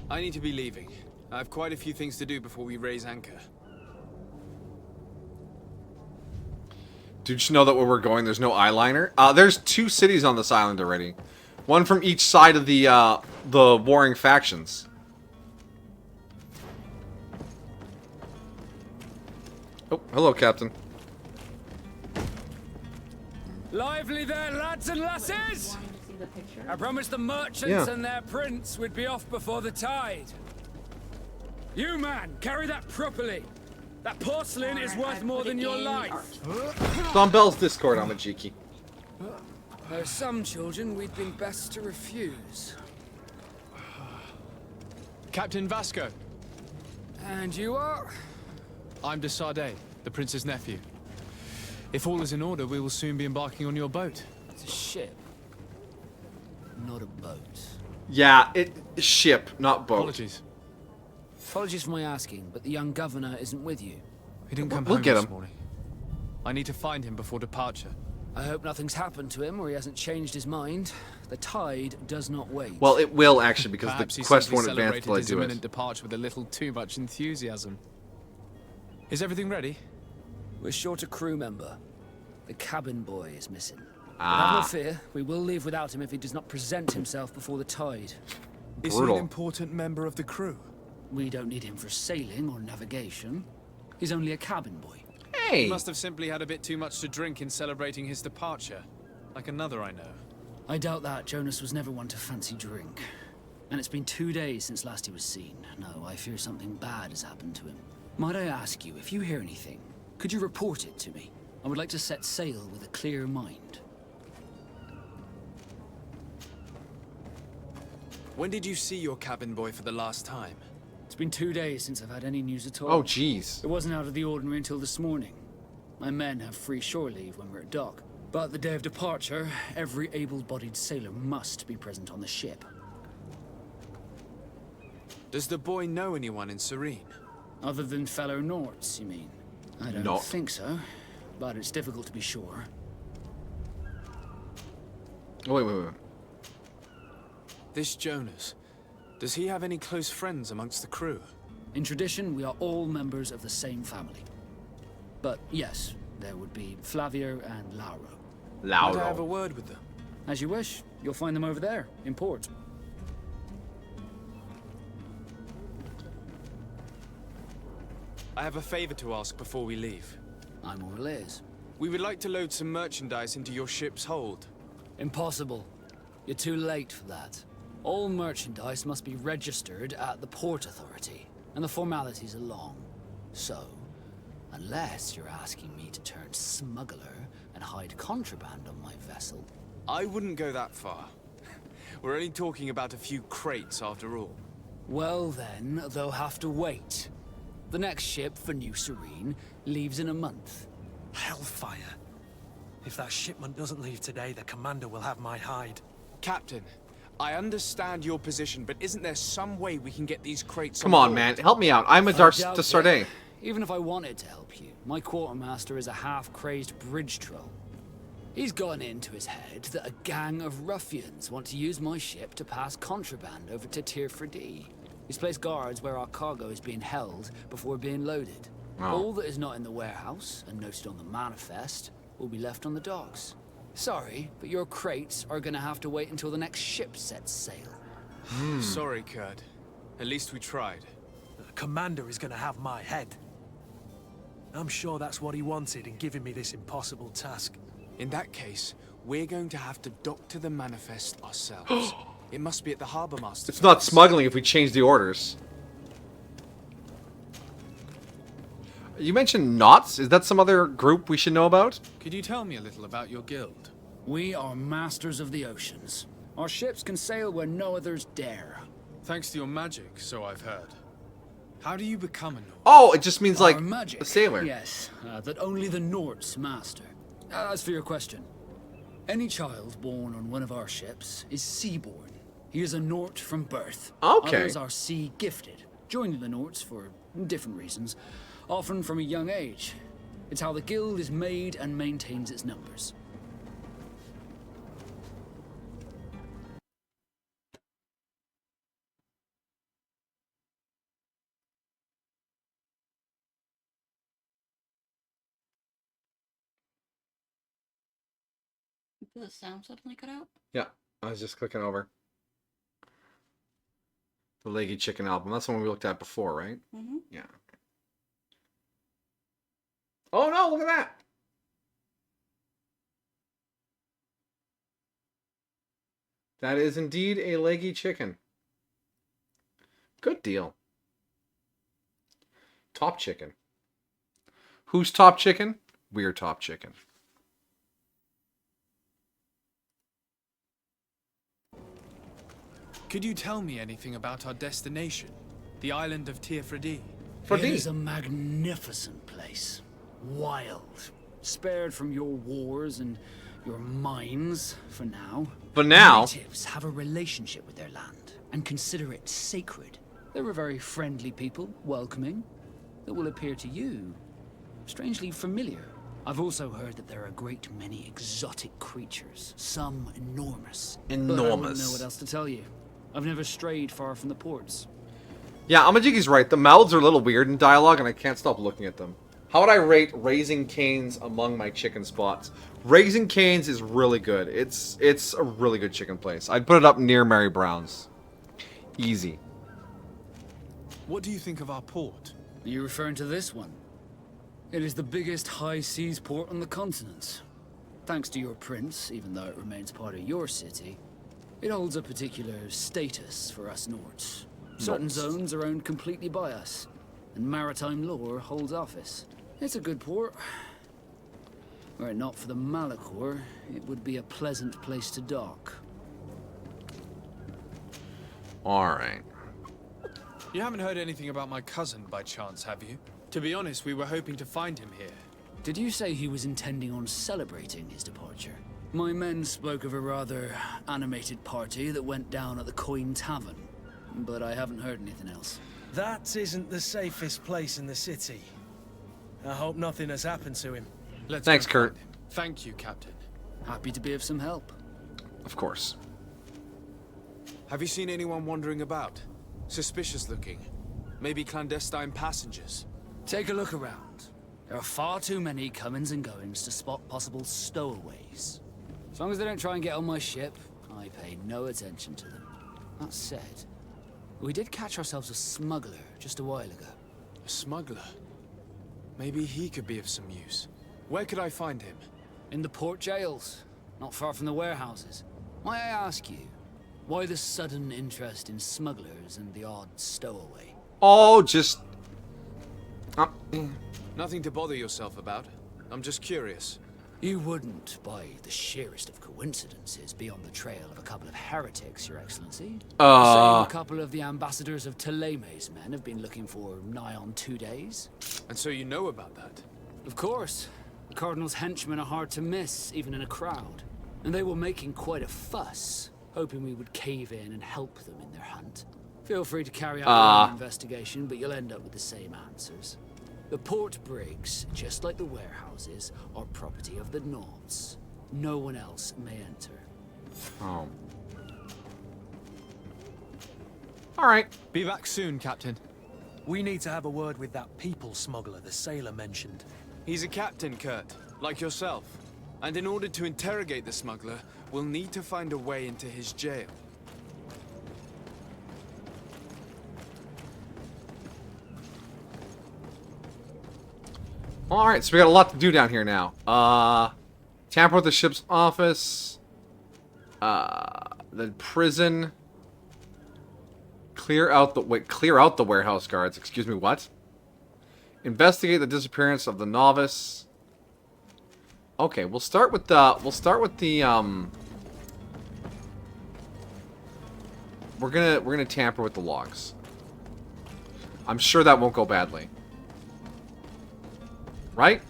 I need to be leaving. I have quite a few things to do before we raise anchor. Did you know that where we're going, there's no eyeliner? There's 2 cities on this island already. One from each side of the warring factions. Oh, hello, Captain. Lively there, lads and lasses! I promised the merchants and their prince we'd be off before the tide. You, man, carry that properly. That porcelain is worth more than your life. It's on Bell's Discord, Amajiki. There are some children we'd been best to refuse. Captain Vasco. And you are? I'm de Sardet, the prince's nephew. If all is in order, we will soon be embarking on your boat. It's a ship. not a boat. Yeah, ship, not boat. Apologies. Apologies for my asking, but the young governor isn't with you. He didn't come We'll home get this him. morning. I need to find him before departure. I hope nothing's happened to him or he hasn't changed his mind. The tide does not wait. Well, it will actually, because Perhaps the he quest simply won't advance celebrated till I his do imminent it. departure with a little too much enthusiasm. Is everything ready? We're short a crew member. The cabin boy is missing. But Ah. have no fear, we will leave without him if he does not present himself before the tide. Is he an important member of the crew? We don't need him for sailing or navigation. He's only a cabin boy. He must have simply had a bit too much to drink in celebrating his departure. Like another I know. I doubt that. Jonas was never one to fancy drink. And it's been 2 days since last he was seen. No, I fear something bad has happened to him. Might I ask you, if you hear anything, could you report it to me? I would like to set sail with a clear mind. When did you see your cabin boy for the last time? It's been 2 days since I've had any news at all. Oh, jeez. It wasn't out of the ordinary until this morning. My men have free shore leave when we're at dock. But the day of departure, every able-bodied sailor must be present on the ship. Does the boy know anyone in Serene? Other than fellow Norts, you mean? I don't No. think so, but it's difficult to be sure. Oh, wait. This Jonas, does he have any close friends amongst the crew? In tradition, we are all members of the same family. But yes, there would be Flavio and Lauro. Might I have a word with them? As you wish. You'll find them over there, in port. I have a favor to ask before we leave. I'm all ears. We would like to load some merchandise into your ship's hold. Impossible. You're too late for that. All merchandise must be registered at the Port Authority, and the formalities are long. So, unless you're asking me to turn smuggler and hide contraband on my vessel... I wouldn't go that far. We're only talking about a few crates after all. Well then, they'll have to wait. The next ship for New Serene leaves in a month. Hellfire. If that shipment doesn't leave today, the commander will have my hide. Captain, I understand your position, but isn't there some way we can get these crates Come on, man. Help me out. I'm a Dar I doubt to Sarday. it. Even if I wanted to help you, my quartermaster is a half-crazed bridge troll. He's gotten into his head that a gang of ruffians want to use my ship to pass contraband over to Tirfredi. He's placed guards where our cargo is being held before being loaded. Oh. All that is not in the warehouse and noted on the manifest will be left on the docks. Sorry, but your crates are gonna have to wait until the next ship sets sail. Sorry, Kurt. At least we tried. The commander is gonna have my head. I'm sure that's what he wanted in giving me this impossible task. In that case, we're going to have to dock to the manifest ourselves. It must be at the Harbour Master's It's not office. smuggling if we change the orders. You mentioned Knots? Is that some other group we should know about? Could you tell me a little about your guild? We are masters of the oceans. Our ships can sail where no others dare. Thanks to your magic, so I've heard. How do you become a Nord? Oh, it just means Our like magic, a sailor. Yes, that only the Norts master. As for your question, any child born on one of our ships is seaborn. He is a Nort from birth. Okay. Others are sea gifted, joining the Norts for different reasons, often from a young age. It's how the guild is made and maintains its numbers. Did the sound suddenly cut out? Yeah, I was just clicking over. The Leggy Chicken album. That's the one we looked at before, right? Mm-hmm. Yeah. Oh no, look at that! That is indeed a Leggy Chicken. Good deal. Top Chicken. Who's Top Chicken? We're Top Chicken. Could you tell me anything about our destination? The island of Tirfredi? It is a magnificent place. Wild. Spared from your wars and your mines, for now. For now. Natives have a relationship with their land and consider it sacred. They're a very friendly people, welcoming, that will appear to you strangely familiar. I've also heard that there are a great many exotic creatures, some enormous. But I wouldn't know what else to tell you. I've never strayed far from the ports. Yeah, Amajigi's right. The mouths are a little weird in dialogue, and I can't stop looking at them. How would I rate Raising Cane's among my chicken spots? Raising Cane's is really good. It's a really good chicken place. I'd put it up near Mary Brown's. Easy. What do you think of our port? Are you referring to this one? It is the biggest high seas port on the continent. Thanks to your prince, even though it remains part of your city, it holds a particular status for us Nords. Certain zones are owned completely by us, and maritime law holds office. It's a good port. Were it not for the Malachor, it would be a pleasant place to dock. Alright. You haven't heard anything about my cousin by chance, have you? To be honest, we were hoping to find him here. Did you say he was intending on celebrating his departure? My men spoke of a rather animated party that went down at the Coin Tavern, but I haven't heard anything else. That isn't the safest place in the city. I hope nothing has happened to him. Thanks, Kurt. Thank you, Captain. Happy to be of some help. Of course. Have you seen anyone wandering about? Suspicious looking. Maybe clandestine passengers. Take a look around. There are far too many comings and goings to spot possible stowaways. As long as they don't try and get on my ship, I pay no attention to them. That said, we did catch ourselves a smuggler just a while ago. A smuggler? Maybe he could be of some use. Where could I find him? In the port jails, not far from the warehouses. May I ask you, why the sudden interest in smugglers and the odd stowaway? Oh, just... Nothing to bother yourself about. I'm just curious. You wouldn't, by the sheerest of coincidences, be on the trail of a couple of heretics, Your Excellency. The same a couple of the ambassadors of Teleme's men have been looking for nigh on 2 days. And so you know about that? Of course. The Cardinal's henchmen are hard to miss, even in a crowd. And they were making quite a fuss, hoping we would cave in and help them in their hunt. Feel free to carry out your own investigation, but you'll end up with the same answers. The port brigs, just like the warehouses, are property of the Nords. No one else may enter. Oh. Alright. Be back soon, Captain. We need to have a word with that people smuggler the sailor mentioned. He's a captain, Kurt, like yourself. And in order to interrogate the smuggler, we'll need to find a way into his jail. Alright, so we got a lot to do down here now. Tamper with the ship's office. The prison. Clear out the warehouse guards. Excuse me, what? Investigate the disappearance of the novice. Okay, we'll start with the we're gonna tamper with the logs. I'm sure that won't go badly. Right?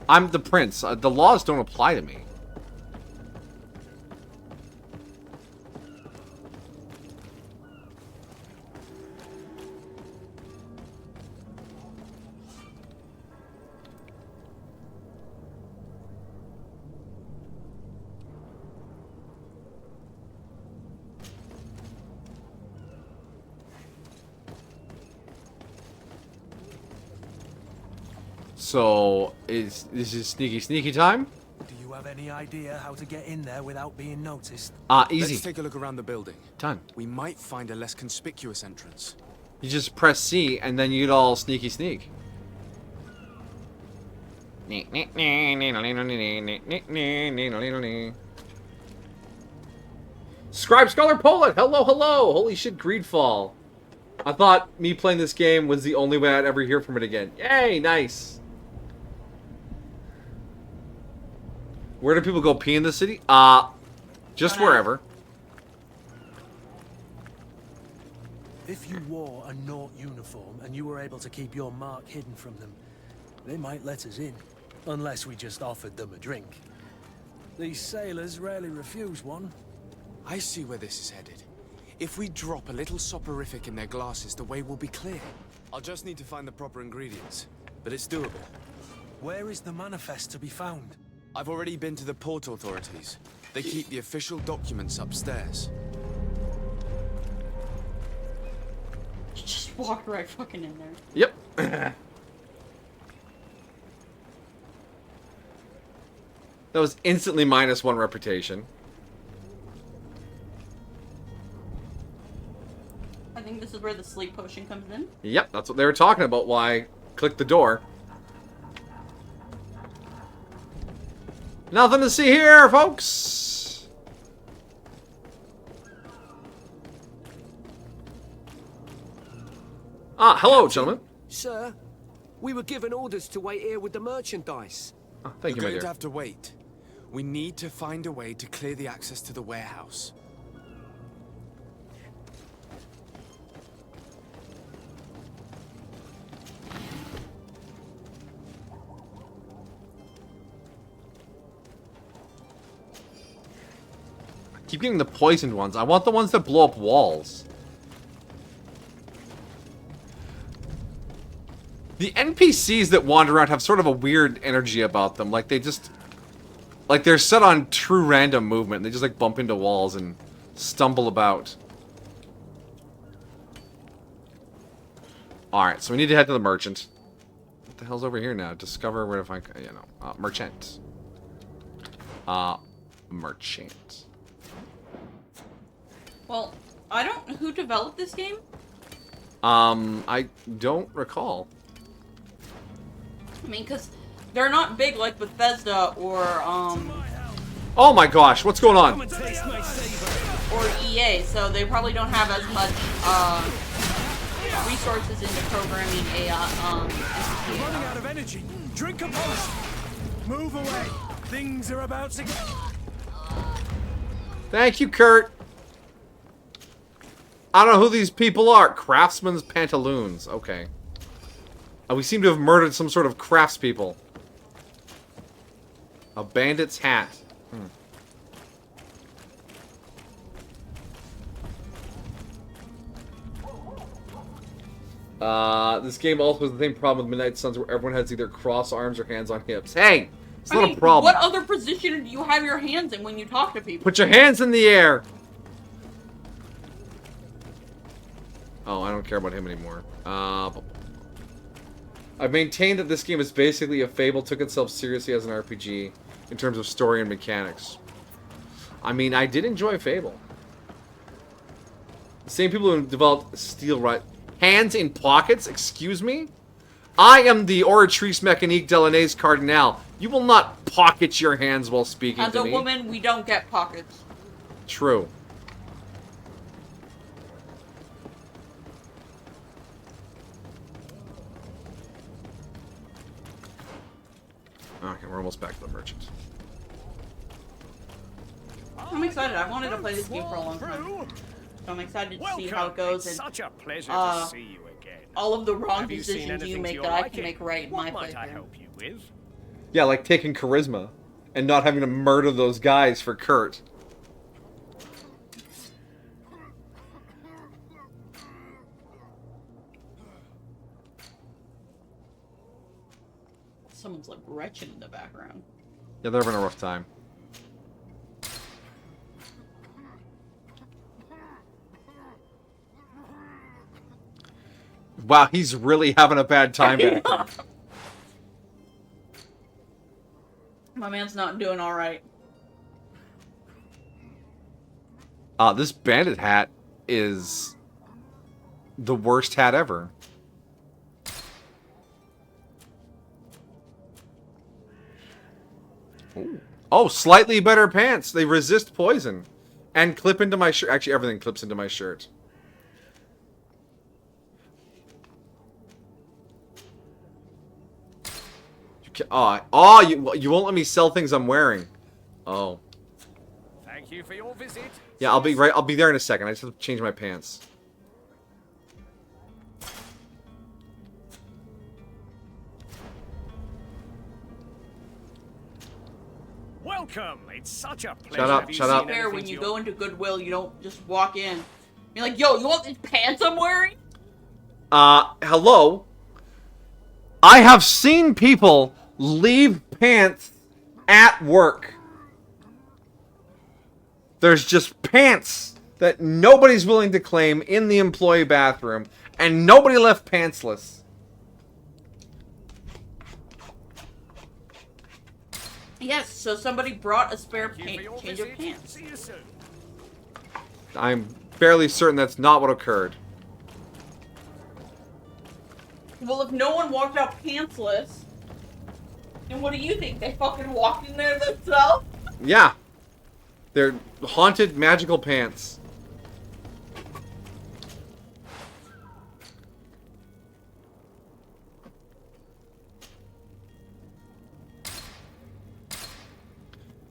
I'm the prince. The laws don't apply to me. So, this is sneaky time? Do you have any idea how to get in there without being noticed? Easy. Let's take a look around the building. Done. We might find a less conspicuous entrance. You just press C, and then you'd all sneak. Scribe Scholar Poland! Hello! Holy shit, Greedfall. I thought me playing this game was the only way I'd ever hear from it again. Yay, nice. Where do people go pee in the city? Just wherever. If you wore a Nort uniform and you were able to keep your mark hidden from them, they might let us in. Unless we just offered them a drink. These sailors rarely refuse one. I see where this is headed. If we drop a little soporific in their glasses, the way will be clear. I'll just need to find the proper ingredients, but it's doable. Where is the manifest to be found? I've already been to the port authorities. They keep the official documents upstairs. Just walked right fucking in there. Yep. That was instantly -1 reputation. I think this is where the sleep potion comes in. Yep, that's what they were talking about. Why I clicked the door. Nothing to see here, folks. Ah, hello, gentlemen. Sir, we were given orders to wait here with the merchandise. Oh, thank you, my You're going dear. to have to wait. We need to find a way to clear the access to the warehouse. Keep getting the poisoned ones. I want the ones that blow up walls. The NPCs that wander around have sort of a weird energy about them. Like they just... Like they're set on true random movement. They just like bump into walls and stumble about. Alright, so we need to head to the merchant. What the hell's over here now? Discover where to find... You know, merchant. Merchant. Well, I don't... Who developed this game? I don't recall. I mean, because they're not big like Bethesda or, Oh my gosh, what's going on? or EA, so they probably don't have as much, resources into programming I'm running out of energy. Drink a potion. Move away. Things are about to get... Thank you, Kurt. I don't know who these people are. Craftsman's pantaloons. Okay. We seem to have murdered some sort of craftspeople. A bandit's hat. This game also has the same problem with Midnight Suns where everyone has either cross arms or hands on hips. Hey! It's not a problem. What other position do you have your hands in when you talk to people? Put your hands in the air! Oh, I don't care about him anymore. I've maintained that this game is basically a Fable took itself seriously as an RPG in terms of story and mechanics. I mean, I did enjoy Fable. The same people who developed Steel Right. Hands in pockets? Excuse me? I am the Oratrice Mécanique Delanaise Cardinal. You will not pocket your hands while speaking As to a me. woman, we don't get pockets. True. Okay, we're almost back to the merchant. I'm excited. I wanted to play this game for a long time. So I'm excited to see how it goes. It's And, such a pleasure to see you again. all of the wrong Have you seen decisions you anything make to that your I liking? can make right in my What might I playthrough. help you with? Yeah, like taking charisma and not having to murder those guys for Kurt. Someone's like retching in the background. Yeah, they're having a rough time. Wow, he's really having a bad time back there. My man's not doing all right. This bandit hat is the worst hat ever. Ooh. Oh, slightly better pants. They resist poison. And clip into my shirt. Actually, everything clips into my shirt. You won't let me sell things I'm wearing. Oh. Thank you for your visit. Yeah, I'll be right. I'll be there in a second. I just have to change my pants. welcome. It's such a pleasure. Shut up, shut up. Fair, when you go into Goodwill, you don't just walk in. You're like, yo, you want these pants I'm wearing? Hello? I have seen people leave pants at work. There's just pants that nobody's willing to claim in the employee bathroom, and nobody left pantsless. Yes, so somebody brought a spare change of pants. See you soon. I'm fairly certain that's not what occurred. Well, if no one walked out pantsless, then what do you think? They fucking walked in there themselves? Yeah. They're haunted magical pants.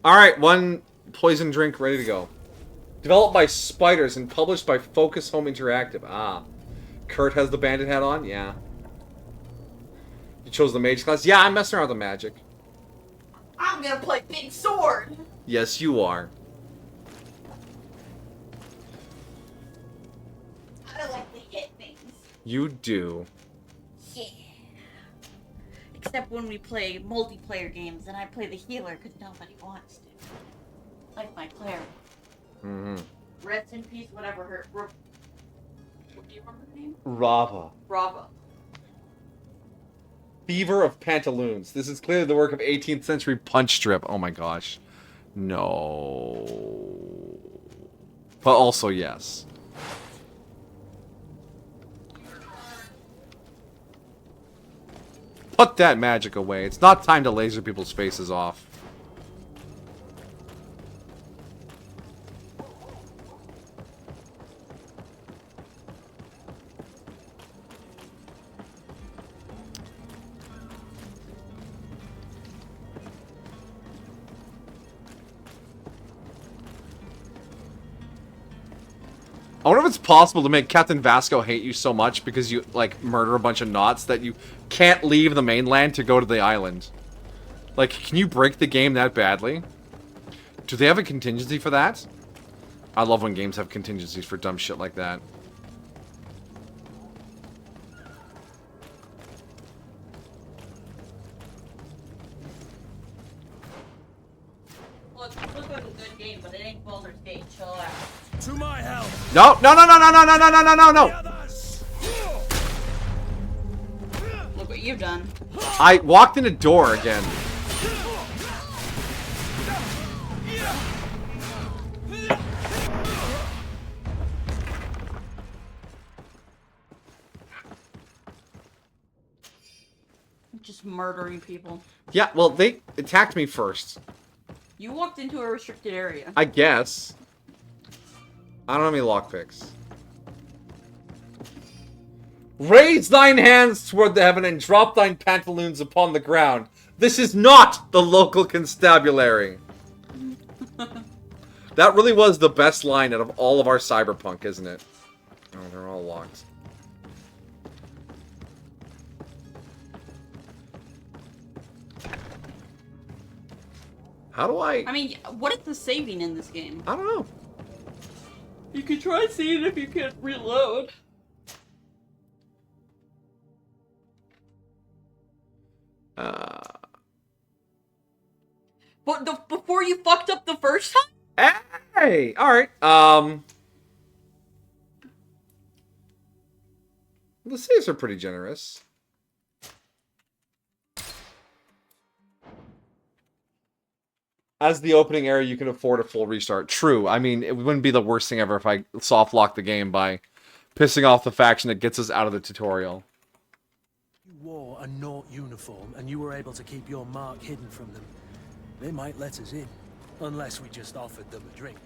Alright, one poison drink ready to go. Developed by Spiders and published by Focus Home Interactive. Ah. Kurt has the bandit hat on? Yeah. You chose the mage class? Yeah, I'm messing around with the magic. I'm gonna play Big Sword! Yes, you are. I like to hit things. You do. Yeah. Except when we play multiplayer games and I play the healer because nobody wants to. Like my Claire. Mm-hmm. Rest in peace, whatever her. What do you remember her name? Rava. Rava. Fever of Pantaloons. This is clearly the work of 18th century punch strip. Oh my gosh. No. But also yes. Put that magic away. It's not time to laser people's faces off. I wonder if it's possible to make Captain Vasco hate you so much because you, like, murder a bunch of knots that you can't leave the mainland to go to the island. Like, can you break the game that badly? Do they have a contingency for that? I love when games have contingencies for dumb shit like that. Look, it looks like a good game, but it ain't Baldur's Gate. Chill out. To my help. No, no, no, no, no, no, no, no, no, no, no, no. Look what you've done. I walked in a door again. Just murdering people. Yeah, well, they attacked me first. You walked into a restricted area. I guess. I don't have any lockpicks. Raise thine hands toward the heaven and drop thine pantaloons upon the ground. This is not the local constabulary. That really was the best line out of all of our cyberpunk, isn't it? Oh, they're all locked. How do I... I mean, what is the saving in this game? I don't know. You could try seeing if you can reload. But before you fucked up the first time? Hey! Alright, the saves are pretty generous. As the opening area, you can afford a full restart. True. I mean, it wouldn't be the worst thing ever if I soft locked the game by pissing off the faction that gets us out of the tutorial. You wore a Naught uniform and you were able to keep your mark hidden from them. They might let us in, unless we just offered them a drink.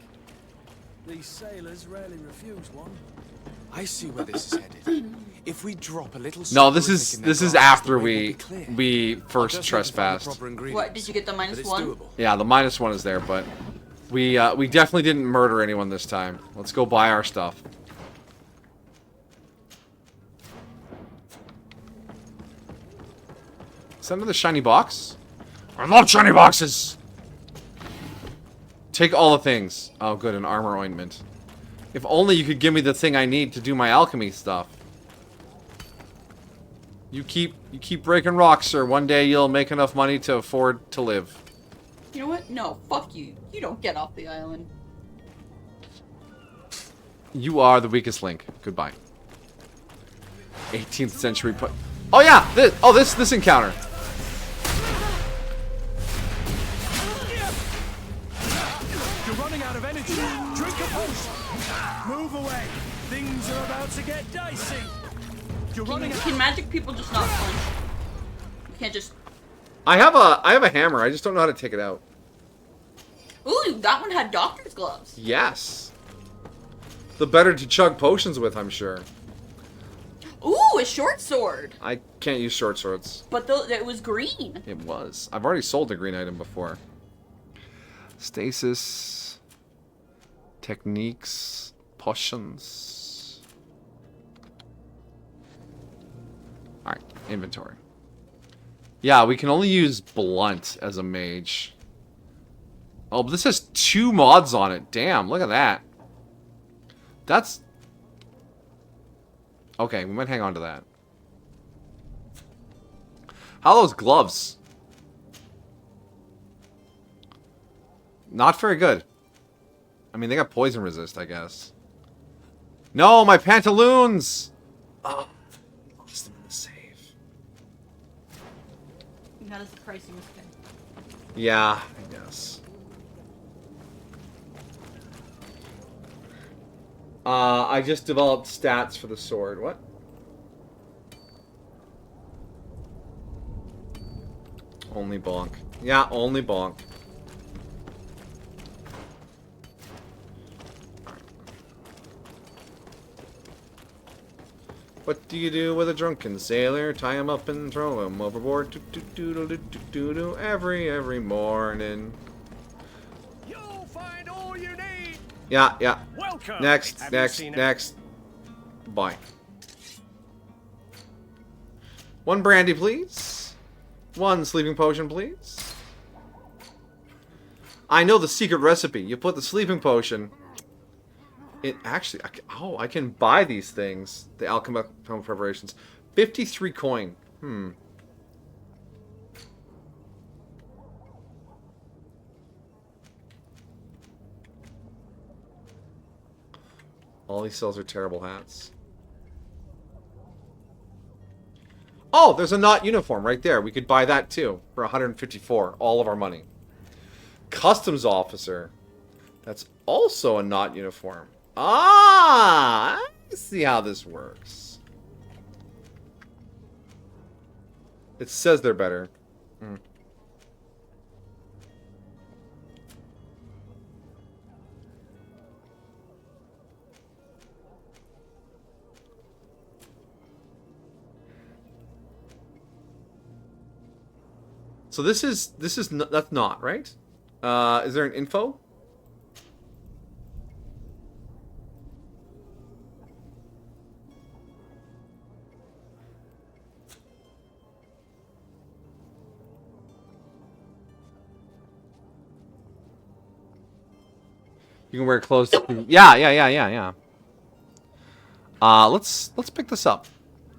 These sailors rarely refuse one. I see where this is headed. If we drop a little... No, this is after we first trespassed. What, did you get the -1? Yeah, the -1 is there, but we definitely didn't murder anyone this time. Let's go buy our stuff. Is that another shiny box? I love shiny boxes! Take all the things. Oh, good, an armor ointment. If only you could give me the thing I need to do my alchemy stuff. You keep breaking rocks, sir. One day you'll make enough money to afford to live. You know what? No, fuck you. You don't get off the island. You are the weakest link. Goodbye. 18th century put. Oh yeah, this encounter. You're running out of energy. Drink a potion. Move away. Things are about to get dicey. You're running out. Can magic people just not punch? You can't just. I have a hammer. I just don't know how to take it out. Ooh, that one had doctor's gloves. Yes. The better to chug potions with, I'm sure. Ooh, a short sword. I can't use short swords. But it was green. It was. I've already sold a green item before. Stasis. Techniques. Potions. Alright, inventory. Yeah, we can only use blunt as a mage. Oh, but this has 2 mods on it. Damn, look at that. That's... Okay, we might hang on to that. How are those gloves? Not very good. I mean, they got poison resist, I guess. No, my pantaloons! Oh, lost them in the save. That is the price you must pay. Yeah, I guess. I just developed stats for the sword. What? Only bonk. Yeah, only bonk. What do you do with a drunken sailor? Tie him up and throw him overboard. Every morning. You'll find all you need. Yeah, yeah. Welcome. Next, Have you next, seen it? next. Bye. 1 brandy, please. 1 sleeping potion, please. I know the secret recipe. You put the sleeping potion. It actually... I can buy these things. The alchemical preparations. 53 coin. All he sells are terrible hats. Oh, there's a knot uniform right there. We could buy that too for 154. All of our money. Customs officer. That's also a knot uniform. Ah! I see how this works. It says they're better. So this is that's not right. Is there an info? You can wear clothes. Yeah. Let's pick this up.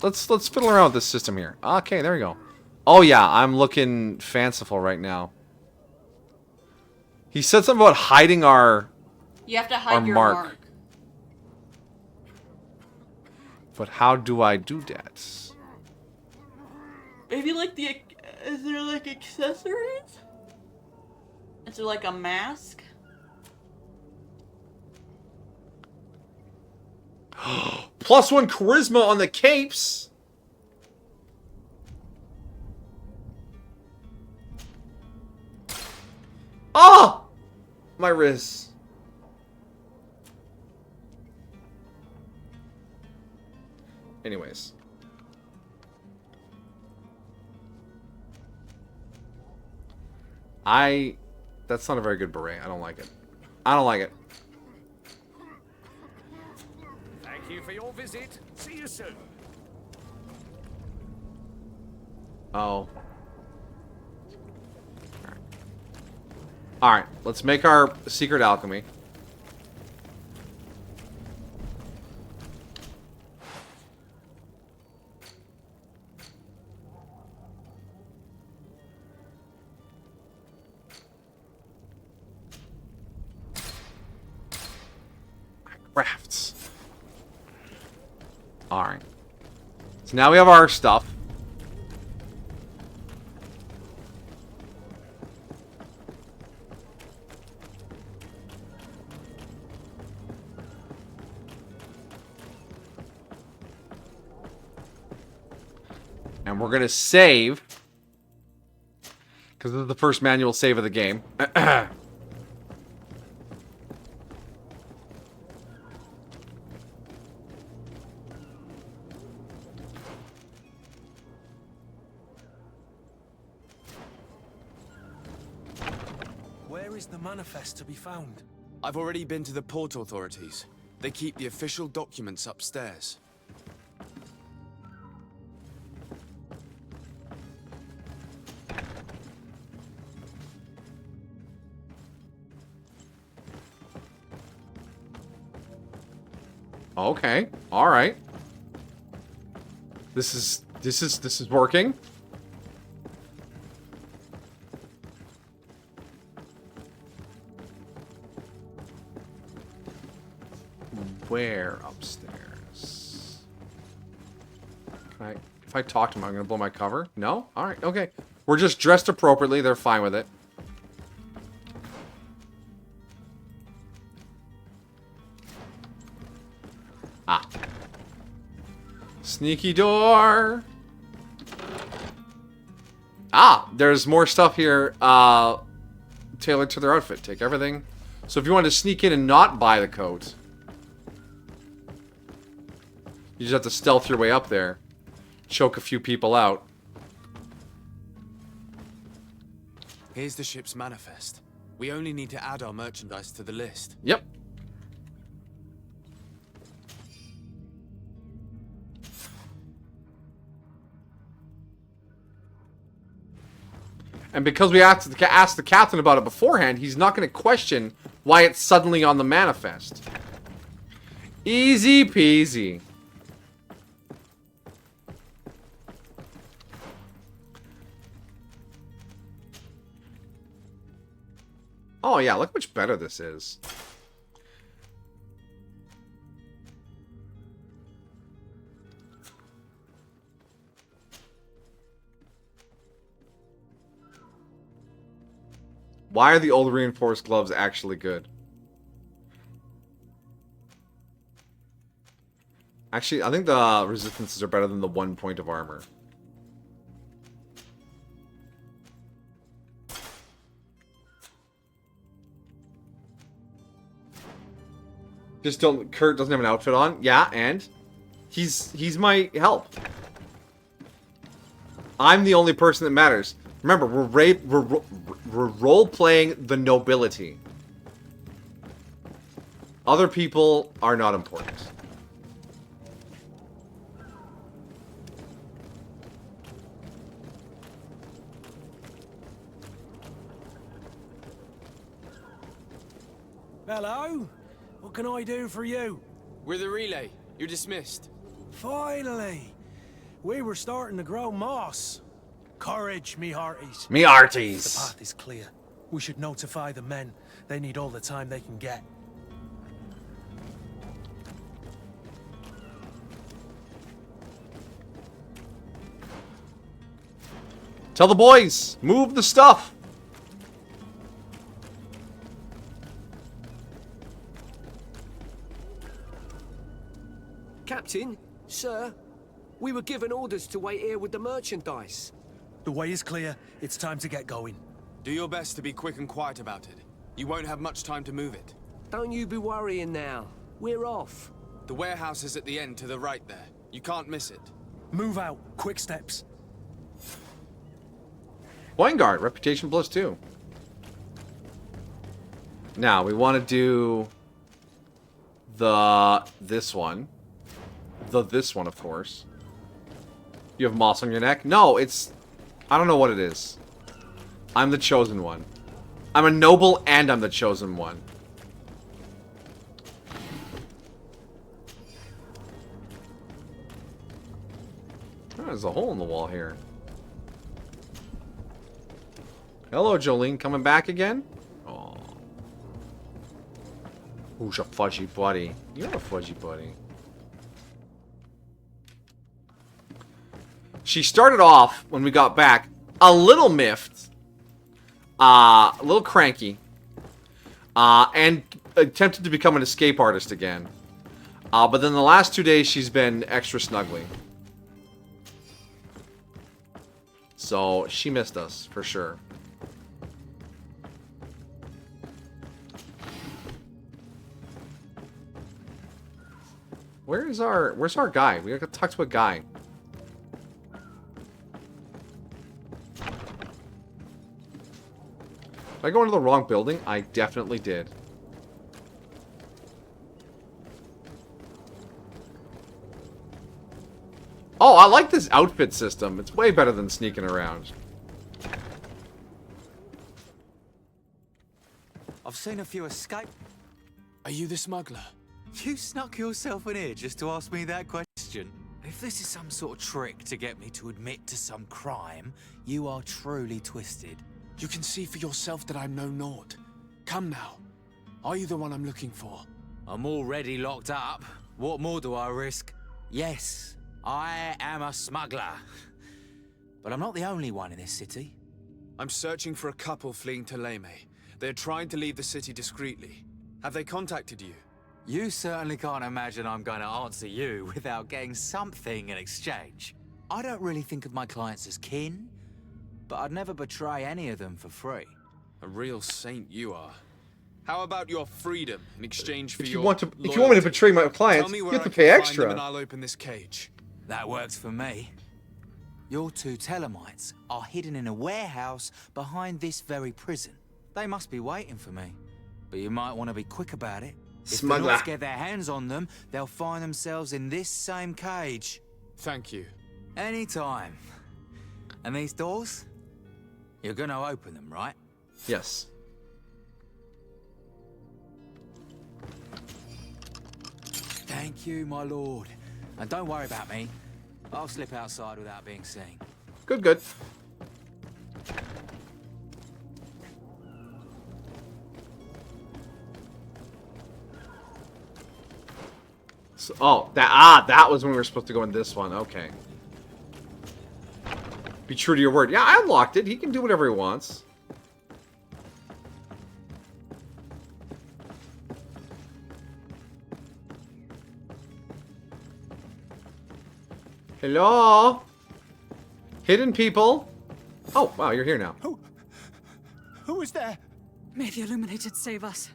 Let's fiddle around with this system here. Okay, there we go. Oh yeah, I'm looking fanciful right now. He said something about hiding our... You have to hide your mark. mark. But how do I do that? Maybe like is there like accessories? Is there like a mask? +1 charisma on the capes. Oh! My wrist. Anyways. That's not a very good beret. I don't like it. I don't like it. Thank you for your visit. See you soon. Oh. Alright, let's make our secret alchemy. Crafts. Alright. So now we have our stuff. And we're gonna save. Because this is the first manual save of the game. Where is the manifest to be found? I've already been to the port authorities. They keep the official documents upstairs. Okay. All right. This is working. Where upstairs? If I talk to them, I'm gonna blow my cover? No? All right. Okay. We're just dressed appropriately. They're fine with it. Ah. Sneaky door. Ah, there's more stuff here tailored to their outfit. Take everything. So if you want to sneak in and not buy the coat, you just have to stealth your way up there. Choke a few people out. Here's the ship's manifest. We only need to add our merchandise to the list. Yep. And because we asked the captain about it beforehand, he's not going to question why it's suddenly on the manifest. Easy peasy. Oh yeah, look how much better this is. Why are the old reinforced gloves actually good? Actually, I think the resistances are better than the 1 point of armor. Just don't. Kurt doesn't have an outfit on. Yeah, and he's my help. I'm the only person that matters. Remember, we're role-playing the nobility. Other people are not important. Hello? What can I do for you? We're the relay. You're dismissed. Finally! We were starting to grow moss. Courage, me hearties. Me hearties. The path is clear. We should notify the men. They need all the time they can get. Tell the boys, move the stuff. Captain, sir, we were given orders to wait here with the merchandise. The way is clear. It's time to get going. Do your best to be quick and quiet about it. You won't have much time to move it. Don't you be worrying now. We're off. The warehouse is at the end to the right there. You can't miss it. Move out. Quick steps. Vanguard, reputation +2. Now, we want to do this one. This one, of course. You have moss on your neck? No, it's... I don't know what it is. I'm the chosen one. I'm a noble and I'm the chosen one. Oh, there's a hole in the wall here. Hello, Jolene. Coming back again? Oh. Who's a fudgy buddy? You're a fudgy buddy. She started off, when we got back, a little miffed. A little cranky. And attempted to become an escape artist again. But then the last 2 days, she's been extra snuggly. So, she missed us, for sure. Where's our guy? We gotta talk to a guy. Did I go into the wrong building? I definitely did. Oh, I like this outfit system. It's way better than sneaking around. I've seen a few escape. Are you the smuggler? You snuck yourself in here just to ask me that question. If this is some sort of trick to get me to admit to some crime, you are truly twisted. You can see for yourself that I'm no naught. Come now. Are you the one I'm looking for? I'm already locked up. What more do I risk? Yes, I am a smuggler. But I'm not the only one in this city. I'm searching for a couple fleeing to Leme. They're trying to leave the city discreetly. Have they contacted you? You certainly can't imagine I'm going to answer you without getting something in exchange. I don't really think of my clients as kin, but I'd never betray any of them for free. A real saint you are. How about your freedom in exchange for If your you want me to betray my clients, you have to pay extra. And I'll open this cage. That works for me. Your two Telemites are hidden in a warehouse behind this very prison. They must be waiting for me, but you might want to be quick about it. If the Nords get their hands on them, they'll find themselves in this same cage. Thank you. Anytime. And these doors? You're gonna open them, right? Yes. Thank you, my lord. And don't worry about me. I'll slip outside without being seen. Good, good. So, oh, that was when we were supposed to go in this one. Okay. Be true to your word. Yeah, I unlocked it. He can do whatever he wants. Hello? Hidden people? Oh, wow, you're here now. Who is there? May the Illuminated save us.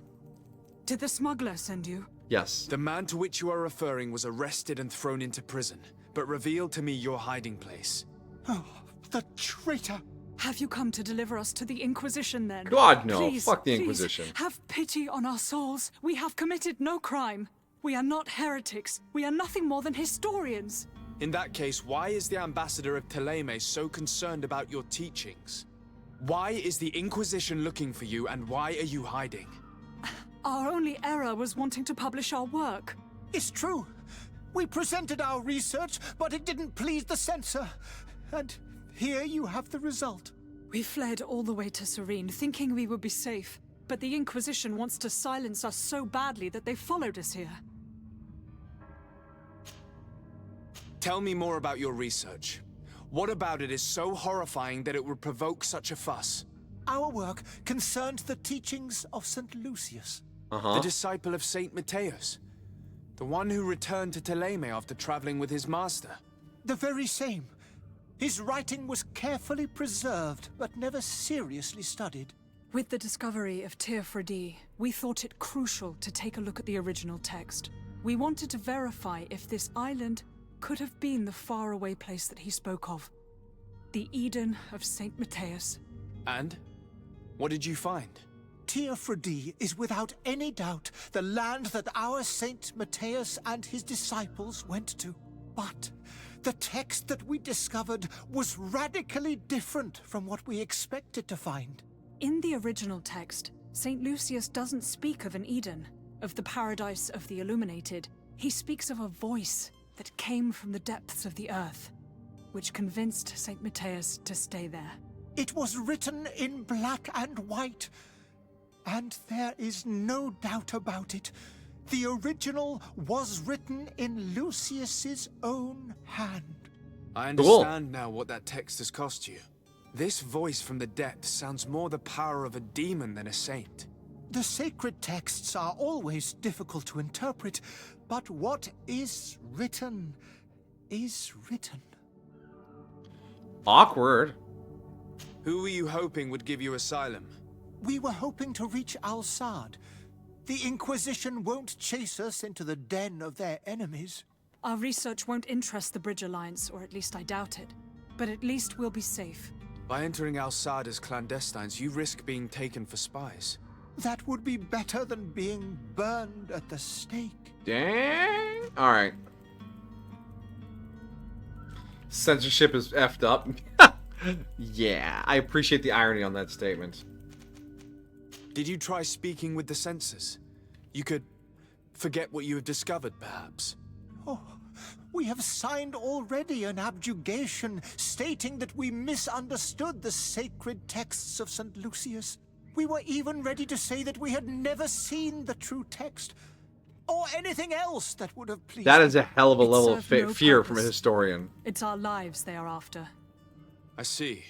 Did the smuggler send you? Yes. The man to which you are referring was arrested and thrown into prison, but revealed to me your hiding place. Oh, the traitor! Have you come to deliver us to the Inquisition, then? God, no. Please, fuck the please, Inquisition. have pity on our souls. We have committed no crime. We are not heretics. We are nothing more than historians. In that case, why is the ambassador of Teleme so concerned about your teachings? Why is the Inquisition looking for you, and why are you hiding? Our only error was wanting to publish our work. It's true. We presented our research, but it didn't please the censor. And here you have the result. We fled all the way to Serene, thinking we would be safe. But the Inquisition wants to silence us so badly that they followed us here. Tell me more about your research. What about it is so horrifying that it would provoke such a fuss? Our work concerned the teachings of St. Lucius. The disciple of Saint Matthias. The one who returned to Teleme after traveling with his master. The very same. His writing was carefully preserved, but never seriously studied. With the discovery of Teofredi, we thought it crucial to take a look at the original text. We wanted to verify if this island could have been the faraway place that he spoke of. The Eden of Saint Matthias. And? What did you find? Teofredi is without any doubt the land that our Saint Matthias and his disciples went to. But the text that we discovered was radically different from what we expected to find. In the original text, St. Lucius doesn't speak of an Eden, of the paradise of the illuminated. He speaks of a voice that came from the depths of the earth, which convinced St. Matthias to stay there. It was written in black and white, and there is no doubt about it. The original was written in Lucius's own hand. I understand now what that text has cost you. This voice from the depths sounds more the power of a demon than a saint. The sacred texts are always difficult to interpret, but what is written is written. Awkward. Who were you hoping would give you asylum? We were hoping to reach Al-Sad. The Inquisition won't chase us into the den of their enemies. Our research won't interest the Bridge Alliance, or at least I doubt it. But at least we'll be safe. By entering Al-Sad as clandestines, you risk being taken for spies. That would be better than being burned at the stake. Dang. Alright. Censorship is effed up. Yeah, I appreciate the irony on that statement. Did you try speaking with the censors? You could forget what you have discovered, perhaps. Oh, we have signed already an abjugation stating that we misunderstood the sacred texts of St. Lucius. We were even ready to say that we had never seen the true text, or anything else that would have pleased. That is a hell of a It level of served no fear from a purpose. historian. It's our lives they are after. I see.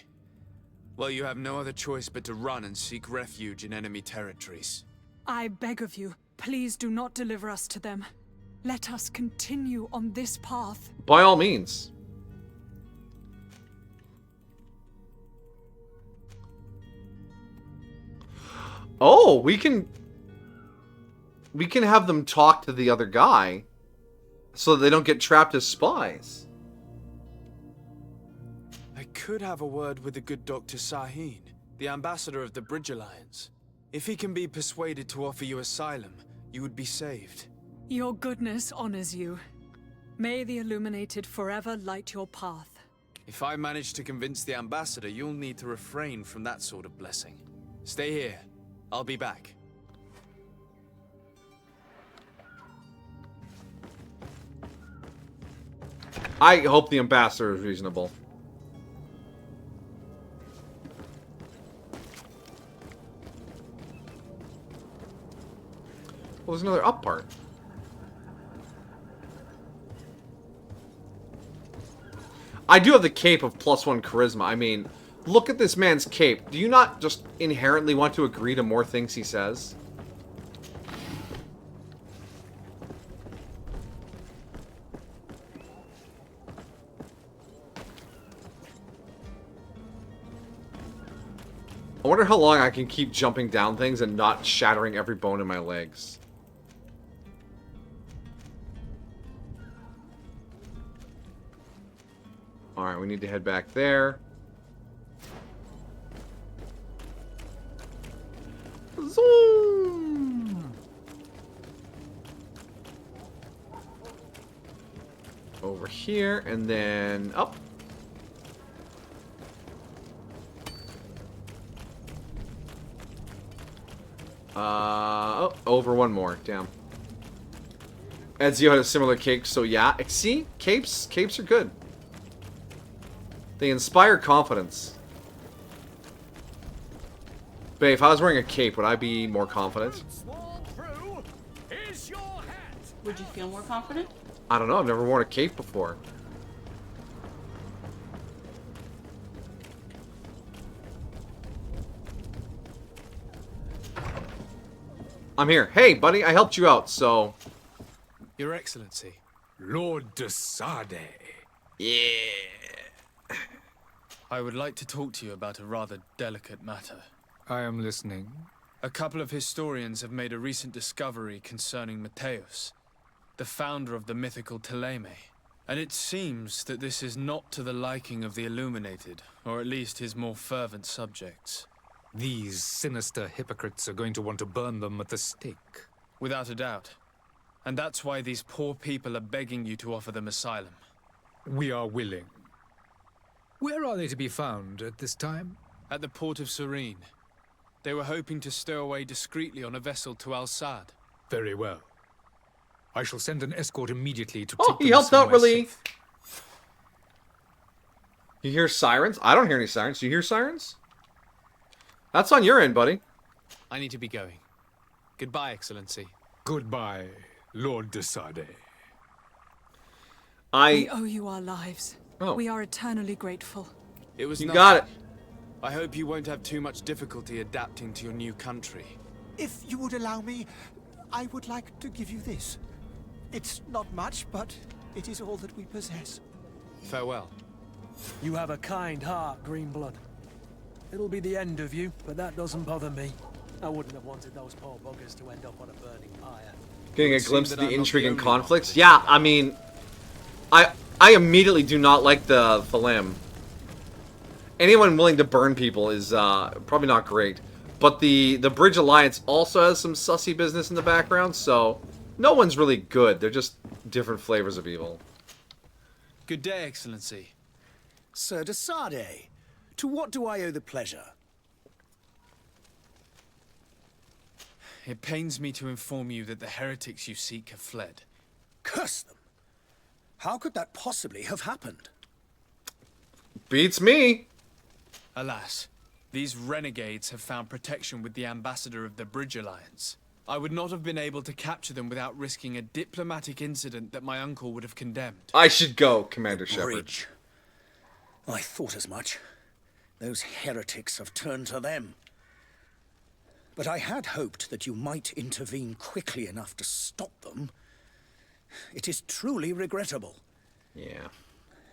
Well, you have no other choice but to run and seek refuge in enemy territories. I beg of you, please do not deliver us to them. Let us continue on this path. By all means. Oh, we can have them talk to the other guy so they don't get trapped as spies. I could have a word with the good Dr. Sahin, the ambassador of the Bridge Alliance. If he can be persuaded to offer you asylum, you would be saved. Your goodness honors you. May the Illuminated forever light your path. If I manage to convince the ambassador, you'll need to refrain from that sort of blessing. Stay here. I'll be back. I hope the ambassador is reasonable. Well, there's another up part. I do have the cape of +1 charisma. I mean, look at this man's cape. Do you not just inherently want to agree to more things he says? I wonder how long I can keep jumping down things and not shattering every bone in my legs. Alright, we need to head back there. Zoom! Over here, and then up. Oh, over one more. Damn. Ezio had a similar cape, so yeah. See? Capes are good. They inspire confidence. Babe, if I was wearing a cape, would I be more confident? Would you feel more confident? I don't know. I've never worn a cape before. I'm here. Hey, buddy, I helped you out, so... Your Excellency. Lord de Sade. Yeah. I would like to talk to you about a rather delicate matter. I am listening. A couple of historians have made a recent discovery concerning Matthäus, the founder of the mythical Teleme. And it seems that this is not to the liking of the Illuminated, or at least his more fervent subjects. These sinister hypocrites are going to want to burn them at the stake. Without a doubt. And that's why these poor people are begging you to offer them asylum. We are willing. Where are they to be found at this time? At the port of Serene. They were hoping to stow away discreetly on a vessel to Al-Sad. Very well. I shall send an escort immediately to Oh, take he them helped out somewhere really. safe. You hear sirens? I don't hear any sirens. Do you hear sirens? That's on your end, buddy. I need to be going. Goodbye, Excellency. Goodbye, Lord de Sade. We owe you our lives. Oh. We are eternally grateful. It was You nothing. got it. I hope you won't have too much difficulty adapting to your new country. If you would allow me, I would like to give you this. It's not much, but it is all that we possess. Farewell. You have a kind heart, Greenblood. It'll be the end of you, but that doesn't bother me. I wouldn't have wanted those poor buggers to end up on a burning pyre. Getting a It would glimpse seem of that the I'm not intrigue and only one conflicts. for Yeah, I mean, I immediately do not like the Thalim. Anyone willing to burn people is probably not great. But the Bridge Alliance also has some sussy business in the background, so no one's really good. They're just different flavors of evil. Good day, Excellency. Sir de Sade, to what do I owe the pleasure? It pains me to inform you that the heretics you seek have fled. Curse them! How could that possibly have happened? Beats me! Alas, these renegades have found protection with the ambassador of the Bridge Alliance. I would not have been able to capture them without risking a diplomatic incident that my uncle would have condemned. I should go, Commander Shepard. Bridge. I thought as much. Those heretics have turned to them. But I had hoped that you might intervene quickly enough to stop them. It is truly regrettable. Yeah.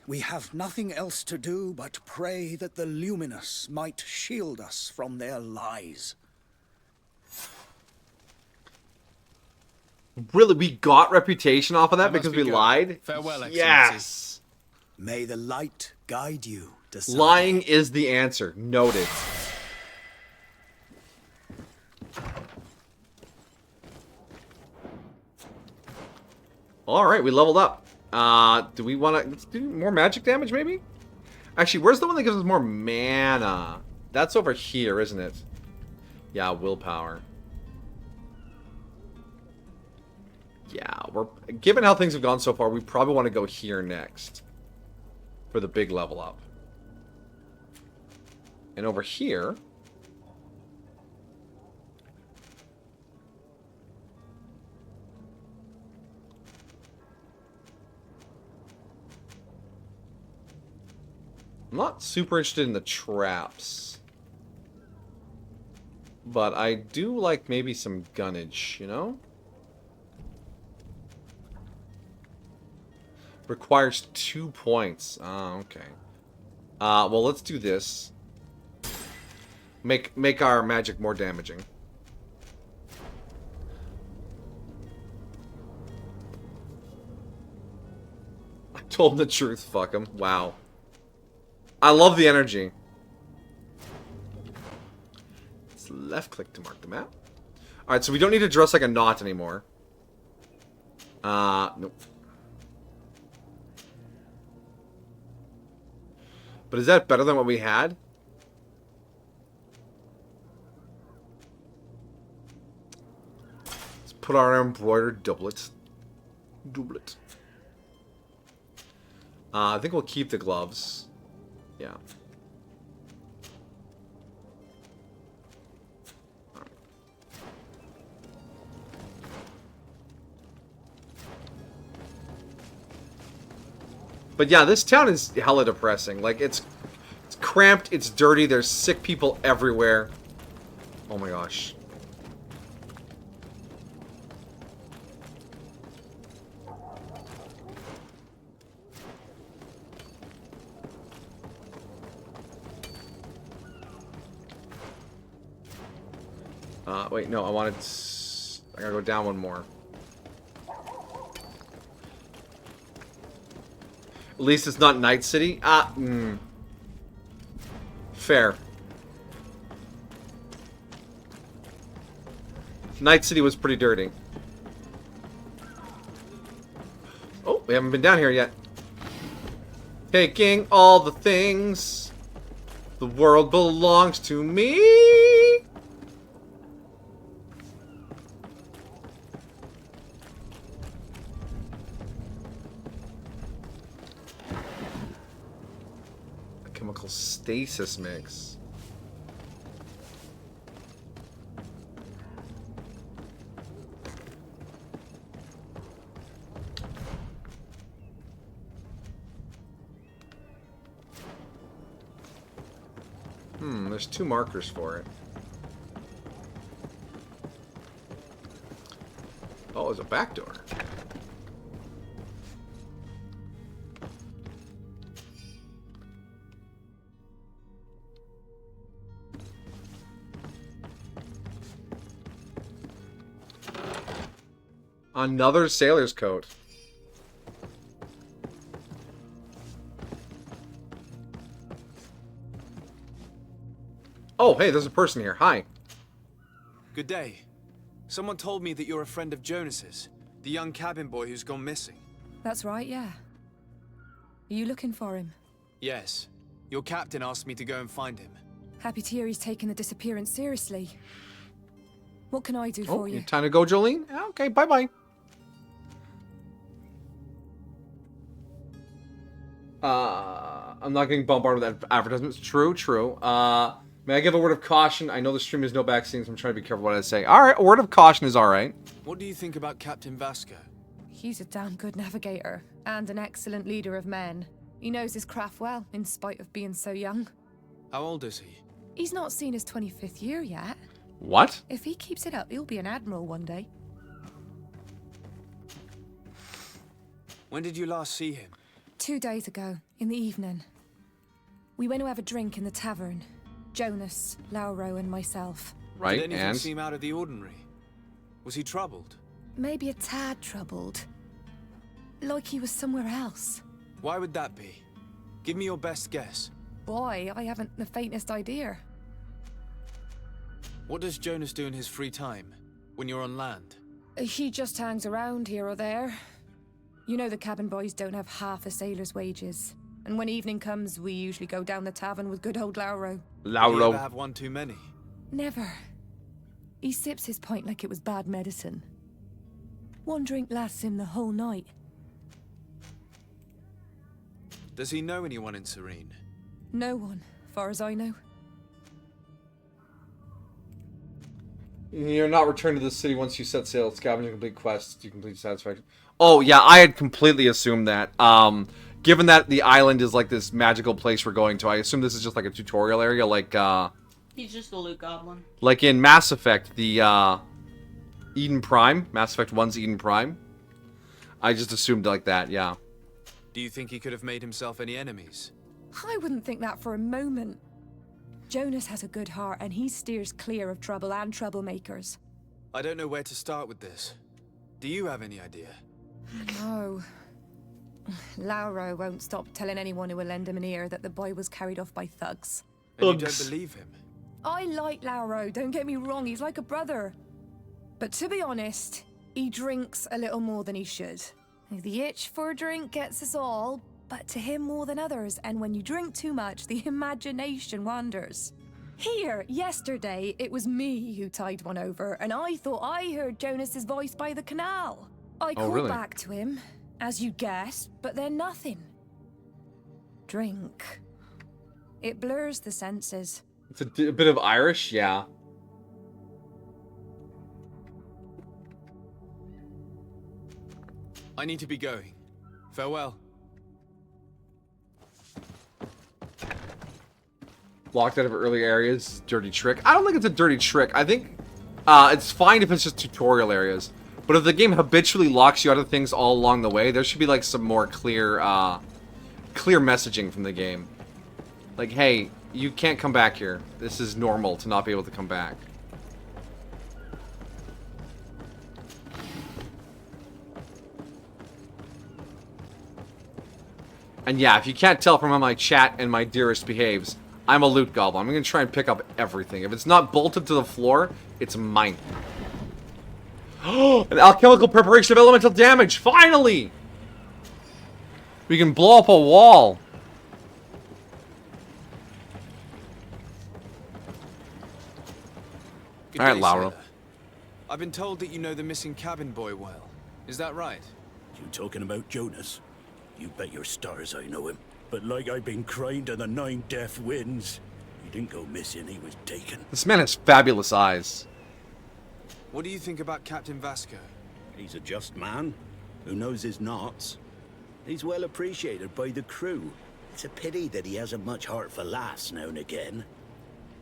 We have nothing else to do but pray that the Luminous might shield us from their lies. Really, we got reputation off of that because we lied? Farewell, Excellency. Yes! May the light guide you, de Sade. Lying is the answer. Noted. Alright, we leveled up. Do we want to... Let's do more magic damage, maybe? Actually, where's the one that gives us more mana? That's over here, isn't it? Yeah, willpower. Yeah, we're... Given how things have gone so far, we probably want to go here next. For the big level up. And over here... I'm not super interested in the traps. But I do like maybe some gunnage, you know? Requires 2 points. Oh, okay. Well, let's do this. Make our magic more damaging. I told him the truth, fuck him. Wow. I love the energy. Let's left click to mark the map. Alright, so we don't need to dress like a knot anymore. Nope. But is that better than what we had? Let's put our embroidered doublet. Doublet. I think we'll keep the gloves. Yeah. But yeah, this town is hella depressing. Like, it's cramped, it's dirty, there's sick people everywhere. Oh my gosh. Wait, no, I wanted... I gotta go down one more. At least it's not Night City. Fair. Night City was pretty dirty. Oh, we haven't been down here yet. Taking all the things. The world belongs to me. Chemical stasis mix. There's 2 markers for it. Oh, there's a back door. Another sailor's coat. Oh, hey, there's a person here. Hi. Good day. Someone told me that you're a friend of Jonas's, the young cabin boy who's gone missing. That's right, yeah. Are you looking for him? Yes. Your captain asked me to go and find him. Happy to hear he's taken the disappearance seriously. What can I do Oh, for you? time to go, Jolene? Okay, bye-bye. I'm not getting bombarded with advertisements. True, true. May I give a word of caution? I know the stream is no back scenes, so I'm trying to be careful what I say. Alright, a word of caution is alright. What do you think about Captain Vasco? He's a damn good navigator, and an excellent leader of men. He knows his craft well, in spite of being so young. How old is he? He's not seen his 25th year yet. What? If he keeps it up, he'll be an admiral one day. When did you last see him? 2 days ago, in the evening. We went to have a drink in the tavern. Jonas, Lauro, and myself. Right, Did anything and? seem out of the ordinary? Was he troubled? Maybe a tad troubled. Like he was somewhere else. Why would that be? Give me your best guess. Boy, I haven't the faintest idea. What does Jonas do in his free time, when you're on land? He just hangs around here or there. You know the cabin boys don't have half a sailor's wages. And when evening comes, we usually go down the tavern with good old Lauro. Did you ever have one too many? Never. He sips his pint like it was bad medicine. One drink lasts him the whole night. Does he know anyone in Serene? No one, far as I know. You're not returned to the city once you set sail. Scavenge and complete quests. You complete satisfaction. Oh, yeah, I had completely assumed that. Given that the island is like this magical place we're going to, I assume this is just like a tutorial area, like, He's just a loot goblin. like in Mass Effect, the, Eden Prime. Mass Effect 1's Eden Prime. I just assumed like that, yeah. Do you think he could have made himself any enemies? I wouldn't think that for a moment. Jonas has a good heart, and he steers clear of trouble and troublemakers. I don't know where to start with this. Do you have any idea? No. Lauro won't stop telling anyone who will lend him an ear that the boy was carried off by thugs. And you don't believe him? I like Lauro, don't get me wrong, he's like a brother. But to be honest, he drinks a little more than he should. The itch for a drink gets us all, but to him more than others, and when you drink too much, the imagination wanders. Here, yesterday, it was me who tied one over, and I thought I heard Jonas's voice by the canal. I called really? back to him, as you guessed, but then nothing. Drink. It blurs the senses. It's a bit of Irish, yeah. I need to be going. Farewell. Locked out of early areas, dirty trick. I don't think it's a dirty trick. I think it's fine if it's just tutorial areas. But if the game habitually locks you out of things all along the way, there should be like some more clear messaging from the game. Like, hey, you can't come back here. This is normal to not be able to come back. And yeah, if you can't tell from how my chat and my dearest behaves, I'm a loot goblin. I'm going to try and pick up everything. If it's not bolted to the floor, it's mine. An alchemical preparation of elemental damage! Finally! We can blow up a wall. Good Alright, day, Lauro. sailor. I've been told that you know the missing cabin boy well. Is that right? You talking about Jonas? You bet your stars I know him. but like I've been crying to the 9 death winds. He didn't go missing, he was taken. This man has fabulous eyes. What do you think about Captain Vasco? He's a just man who knows his knots. He's well appreciated by the crew. It's a pity that he hasn't much heart for laughs now and again.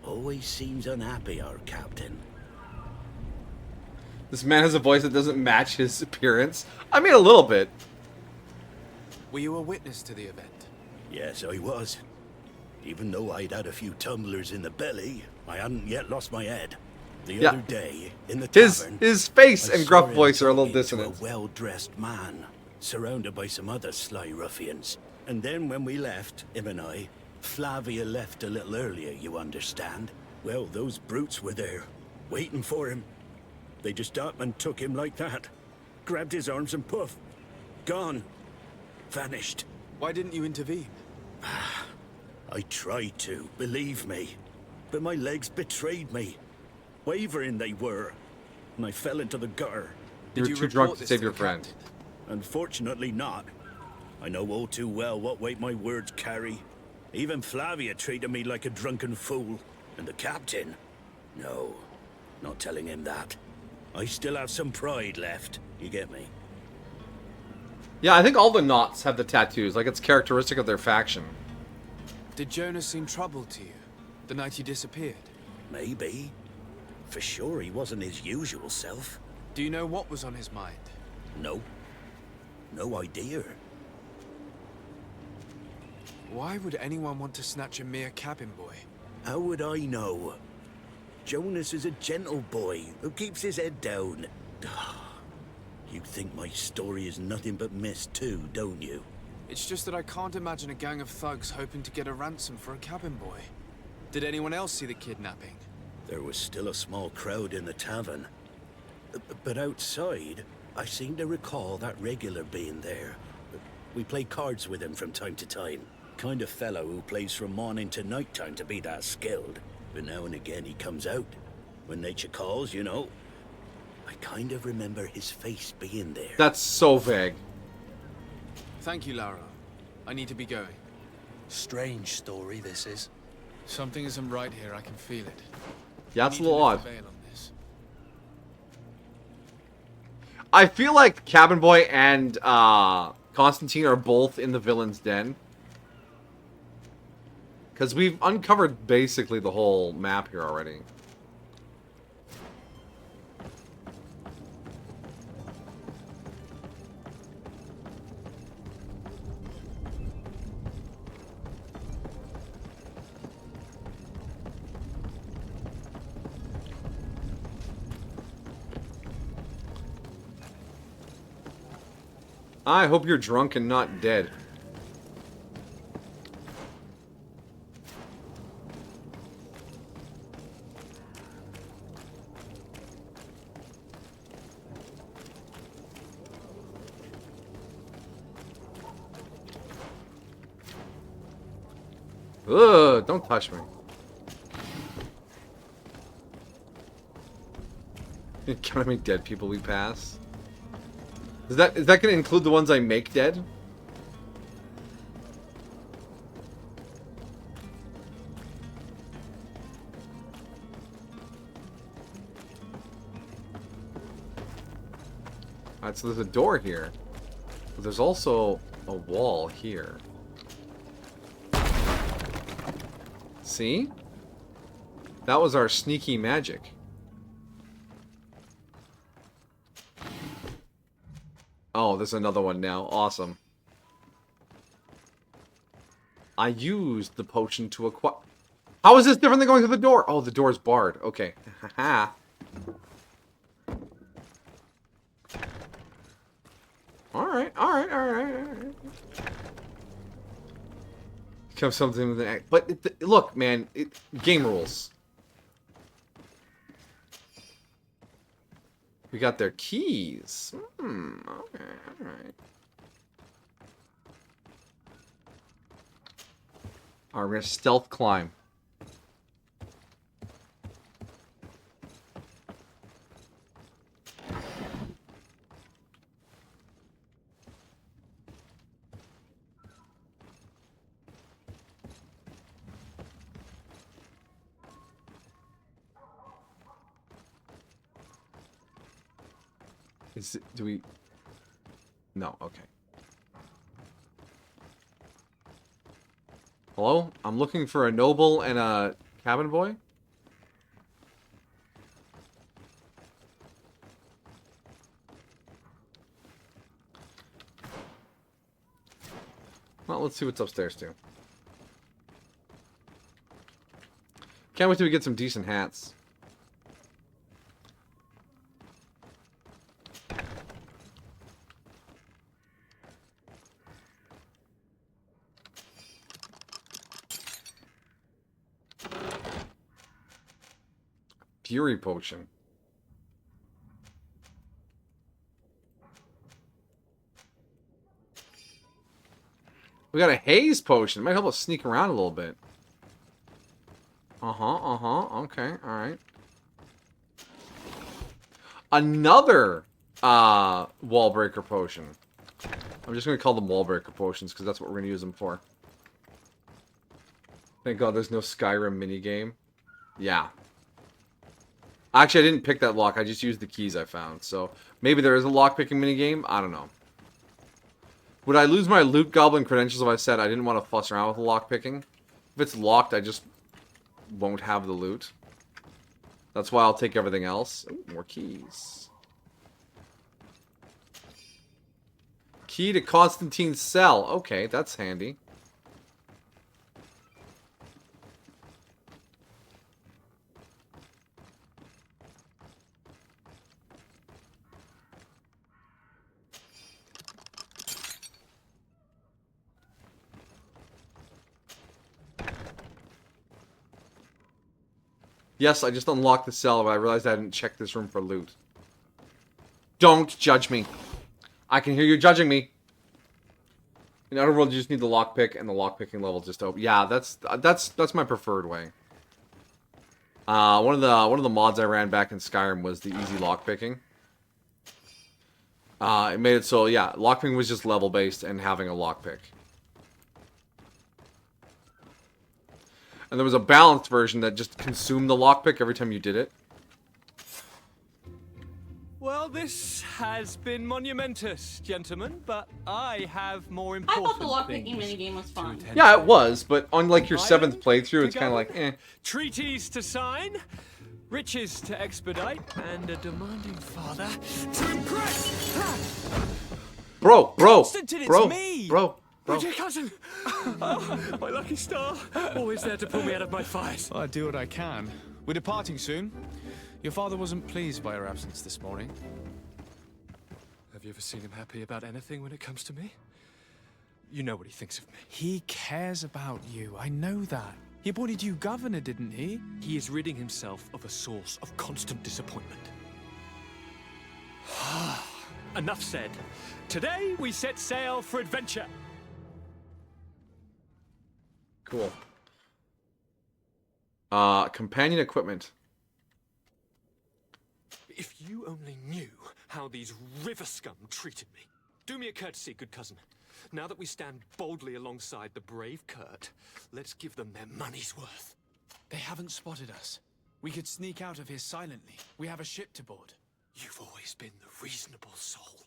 Always seems unhappy, our captain. This man has a voice that doesn't match his appearance. I mean, a little bit. Were you a witness to the event? Yes, I was. Even though I'd had a few tumblers in the belly, I hadn't yet lost my head. The other day, in the tavern, his face I and saw gruff him voice are a little talking to dissonant. A well-dressed man, surrounded by some other sly ruffians. And then when we left, him and I, Flavia left a little earlier, you understand. Well, those brutes were there, waiting for him. They just up and took him like that. Grabbed his arms and poof. Gone. Vanished. Why didn't you intervene? I tried to, believe me. But my legs betrayed me. Wavering they were. And I fell into the gutter. You were too drunk to save your friend. Unfortunately not. I know all too well what weight my words carry. Even Flavia treated me like a drunken fool. And the captain? No, not telling him that. I still have some pride left. You get me? Yeah, I think all the knots have the tattoos. Like, it's characteristic of their faction. Did Jonas seem troubled to you the night he disappeared? Maybe. For sure he wasn't his usual self. Do you know what was on his mind? No. No idea. Why would anyone want to snatch a mere cabin boy? How would I know? Jonas is a gentle boy who keeps his head down. You think my story is nothing but mist too, don't you? It's just that I can't imagine a gang of thugs hoping to get a ransom for a cabin boy. Did anyone else see the kidnapping? There was still a small crowd in the tavern. But outside, I seem to recall that regular being there. We play cards with him from time to time. Kind of fellow who plays from morning to night time to be that skilled. But now and again he comes out. When nature calls, you know. I kind of remember his face being there. That's so vague. Thank you, Lara. I need to be going. Strange story, this is. Something isn't right here, I can feel it. Yeah, it's a We need to little lift odd. the veil on this. I feel like Cabin Boy and Constantine are both in the villain's den. Because we've uncovered basically the whole map here already. I hope you're drunk and not dead. Ugh, don't touch me. How many dead people we pass? Is that gonna include the ones I make dead? Alright, so there's a door here. But there's also a wall here. See? That was our sneaky magic. Oh, there's another one now. Awesome. I used the potion to acquire... How is this different than going through the door? Oh, the door's barred. Okay. Haha. Alright, alright, alright, alright. Comes something with an act. But, look, man. Game rules. We got their keys. Okay, alright. Alright, we're gonna stealth climb. Is it, do we... No, okay. Hello? I'm looking for a noble and a cabin boy? Well, let's see what's upstairs, too. Can't wait till we get some decent hats. Fury potion. We got a haze potion. It might help us sneak around a little bit. Okay, alright. Another wall breaker potion. I'm just gonna call them wall breaker potions because that's what we're gonna use them for. Thank God there's no Skyrim minigame. Yeah. Actually, I didn't pick that lock. I just used the keys I found. So maybe there is a lock-picking minigame. I don't know. Would I lose my loot goblin credentials if I said I didn't want to fuss around with the lock-picking? If it's locked, I just won't have the loot. That's why I'll take everything else. Ooh, more keys. Key to Constantine's cell. Okay, that's handy. Yes, I just unlocked the cell, but I realized I hadn't checked this room for loot. Don't judge me. I can hear you judging me. In other words, you just need the lockpick, and the lockpicking level just open. Yeah, that's my preferred way. One of the mods I ran back in Skyrim was the easy lockpicking. It made it so yeah, lockpicking was just level based and having a lockpick. And there was a balanced version that just consumed the lockpick every time you did it. Well, this has been monumentous, gentlemen, but I have more I important thought the lockpicking minigame was fun. Yeah, it was, but on like your 7th playthrough, it's kind of like, eh. Treaties to sign, riches to expedite, and a demanding father to impress. Bro, Constantine, bro, it's me. bro. My dear cousin! Oh, my lucky star! Always there to pull me out of my fires. Well, I do what I can. We're departing soon. Your father wasn't pleased by your absence this morning. Have you ever seen him happy about anything when it comes to me? You know what he thinks of me. He cares about you. I know that. He appointed you governor, didn't he? He is ridding himself of a source of constant disappointment. Enough said. Today we set sail for adventure. Cool. Companion equipment. If you only knew how these river scum treated me. Do me a courtesy, good cousin. Now that we stand boldly alongside the brave Kurt, let's give them their money's worth. They haven't spotted us. We could sneak out of here silently. We have a ship to board. You've always been the reasonable soul.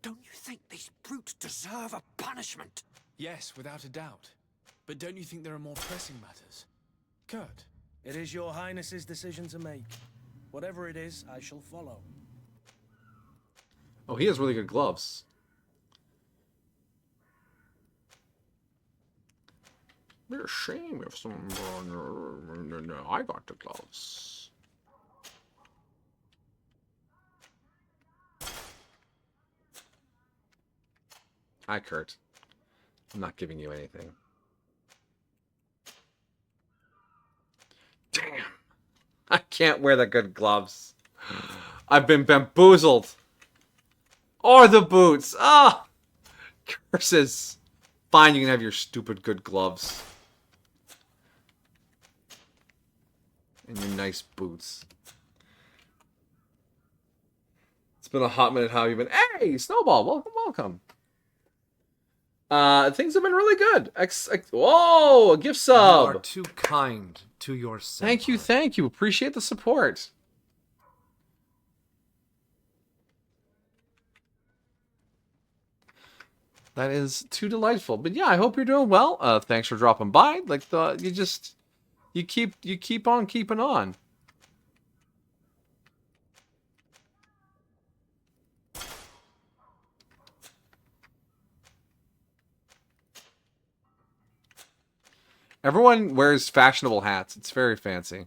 Don't you think these brutes deserve a punishment? Yes, without a doubt. But don't you think there are more pressing matters? Kurt? It is your highness's decision to make. Whatever it is, I shall follow. Oh, he has really good gloves. Be a shame if someone... No, I got the gloves. Hi, Kurt. I'm not giving you anything. Damn. I can't wear the good gloves. I've been bamboozled. Or the boots. Ah! Curses. Fine, you can have your stupid good gloves. And your nice boots. It's been a hot minute. How have you been? Hey, Snowball. Welcome. Things have been really good. Whoa, a gift sub. You are too kind to yourself. Thank you. Appreciate the support. That is too delightful. But yeah, I hope you're doing well. Thanks for dropping by. Like you keep on keeping on. Everyone wears fashionable hats. It's very fancy.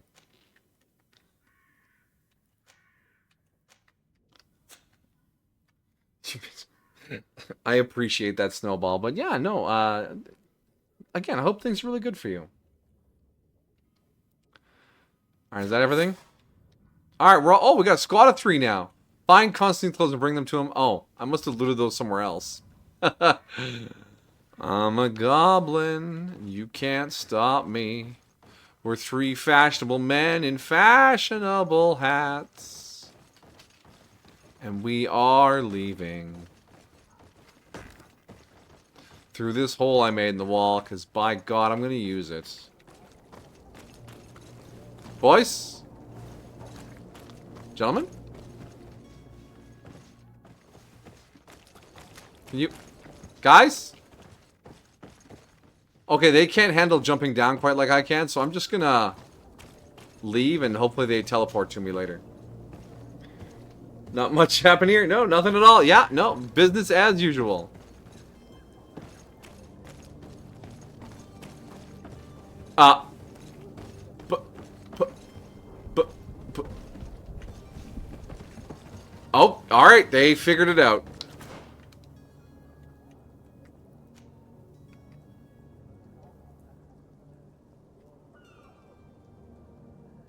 I appreciate that, Snowball. But yeah, no, again, I hope things are really good for you. Alright, is that everything? Alright, we got a squad of 3 now. Find Constantine clothes and bring them to him. Oh, I must have looted those somewhere else. I'm a goblin. You can't stop me. We're 3 fashionable men in fashionable hats. And we are leaving. Through this hole I made in the wall, because by God, I'm going to use it. Boys? Gentlemen? Can you... Guys? Okay, they can't handle jumping down quite like I can, so I'm just gonna leave and hopefully they teleport to me later. Not much happened here? No, nothing at all. Yeah, no, business as usual. Oh, alright, they figured it out.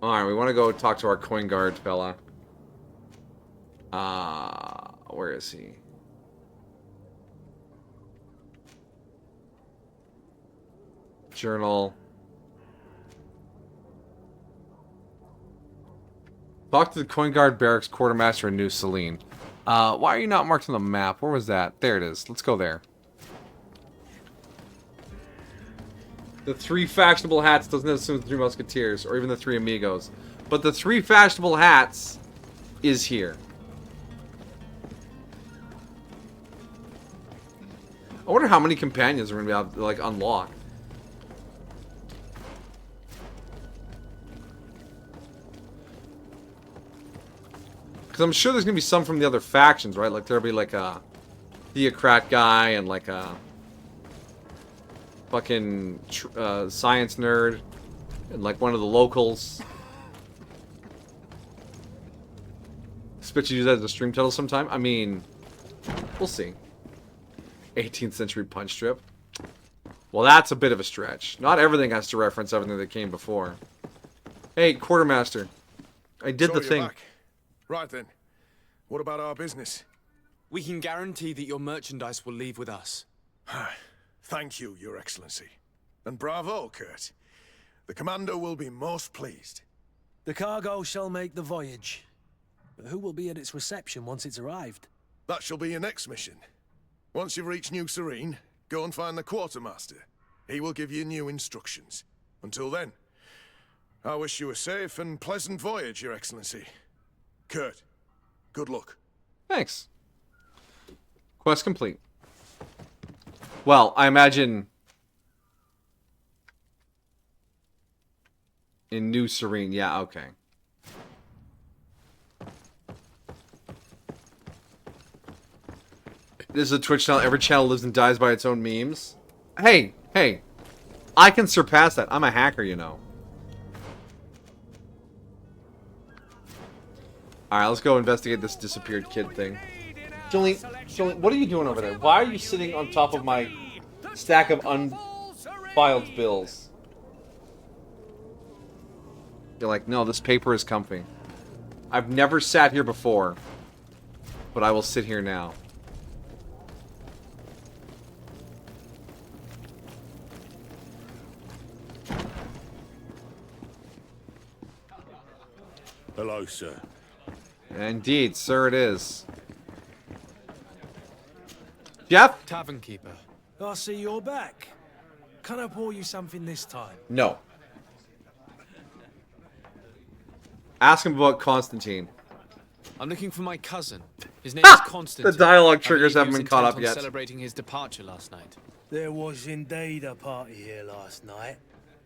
Alright, we want to go talk to our coin guard fella. Where is he? Journal. Talk to the coin guard barracks quartermaster in New Celine. Why are you not marked on the map? Where was that? There it is. Let's go there. The 3 fashionable hats doesn't assume the 3 musketeers or even the 3 amigos. But the 3 fashionable hats is here. I wonder how many companions are going to be able to, like, unlock. Because I'm sure there's going to be some from the other factions, right? Like, there'll be, like, a theocrat guy and, like, a fucking science nerd and, like, one of the locals. Expect you to use that as a stream title sometime? I mean, we'll see. 18th century punch strip. Well, that's a bit of a stretch. Not everything has to reference everything that came before. Hey, quartermaster. I did the thing. Back. Right then. What about our business? We can guarantee that your merchandise will leave with us. Thank you, Your Excellency. And bravo, Kurt. The Commander will be most pleased. The cargo shall make the voyage. But who will be at its reception once it's arrived? That shall be your next mission. Once you've reached New Serene, go and find the quartermaster. He will give you new instructions. Until then, I wish you a safe and pleasant voyage, Your Excellency. Kurt, good luck. Thanks. Quest complete. Well, I imagine in New Serene, yeah, okay. This is a Twitch channel. Every channel lives and dies by its own memes. Hey, hey. I can surpass that. I'm a hacker, you know. Alright, let's go investigate this disappeared kid thing. Jolene, what are you doing over there? Why are you sitting on top of my stack of unfiled bills? You're like, no, this paper is comfy. I've never sat here before, but I will sit here now. Hello, sir. Indeed, sir, it is. Jeff? Tavern keeper. I see you're back. Can I pour you something this time? No. Ask him about Constantine. I'm looking for my cousin. His name is The Constantine. dialogue I triggers believe he haven't was been caught intent up on yet. Celebrating his departure last night. There was indeed a party here last night,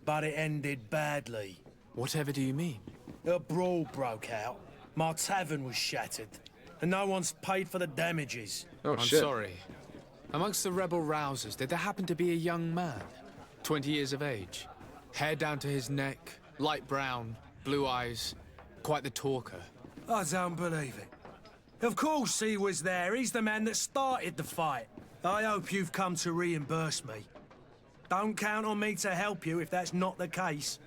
but it ended badly. Whatever do you mean? A brawl broke out. My tavern was shattered, and no one's paid for the damages. Oh, I'm shit. sorry. Amongst the rebel rousers, did there happen to be a young man? 20 years of age. Hair down to his neck, light brown, blue eyes. Quite the talker. I don't believe it. Of course he was there. He's the man that started the fight. I hope you've come to reimburse me. Don't count on me to help you if that's not the case.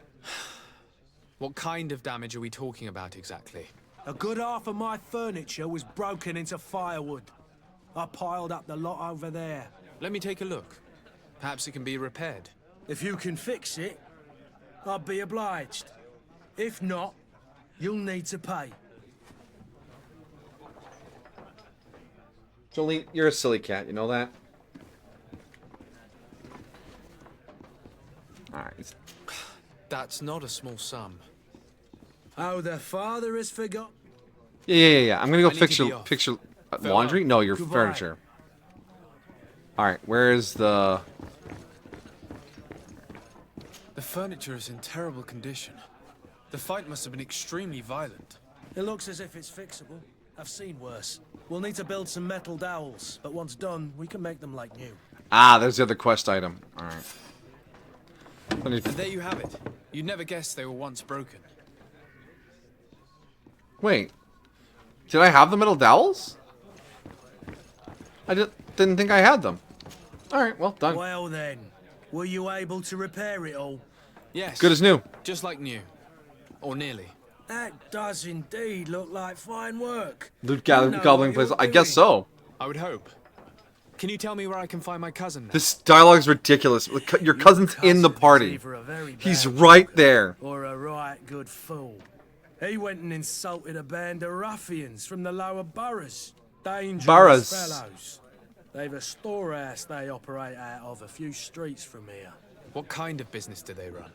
What kind of damage are we talking about exactly? A good half of my furniture was broken into firewood. I piled up the lot over there. Let me take a look. Perhaps it can be repaired. If you can fix it, I'll be obliged. If not, you'll need to pay. Jolene, you're a silly cat, you know that? Alright. That's not a small sum. Oh, the father has forgot. Yeah. I'm gonna go I need fix to be your off. laundry? No, your Goodbye. furniture. Alright, where is the... The furniture is in terrible condition. The fight must have been extremely violent. It looks as if it's fixable. I've seen worse. We'll need to build some metal dowels, but once done, we can make them like new. Ah, there's the other quest item. Alright. And there you have it. You'd never guess they were once broken. Wait. Did I have the metal dowels? I didn't think I had them. Alright, well, done. Well then, were you able to repair it all? Yes. Good as new. Just like new. Or nearly. That does indeed look like fine work. Loot You know gobbling what place. you're I guess doing. so. I would hope. Can you tell me where I can find my cousin now? This dialogue's ridiculous. Your cousin's in the party. Either a very He's bad right joker there. Or a right good fool. He went and insulted a band of ruffians from the lower boroughs. Dangerous Boroughs. fellows. They've a storehouse they operate out of a few streets from here. What kind of business do they run?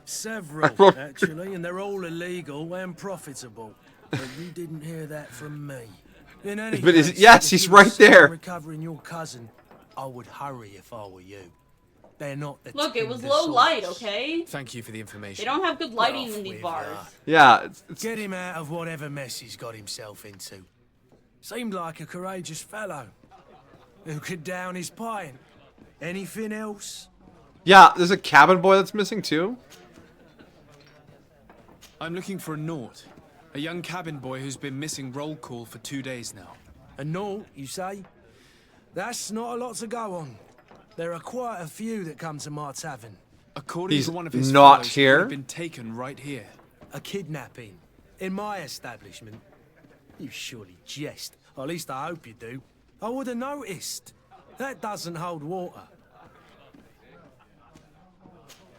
Several, actually, and they're all illegal and profitable. But you didn't hear that from me. In any But case, yes, if he's you were right set on there. Recovering your cousin, I would hurry if I were you. They're not the Look, it was tender low light, sorts. okay? Thank you for the information. They don't have good lighting Off in these with bars. Yeah. Get him out of whatever mess he's got himself into. Seemed like a courageous fellow. Who could down his pint. Anything else? Yeah, there's a cabin boy that's missing too. I'm looking for a Nort. A young cabin boy who's been missing roll call for 2 days now. A Nort, you say? That's not a lot to go on. There are quite a few that come to my tavern. According He's to one of his not fellows, he here? would have been taken right here. A kidnapping. In my establishment. You surely jest. Or at least I hope you do. I would have noticed. That doesn't hold water.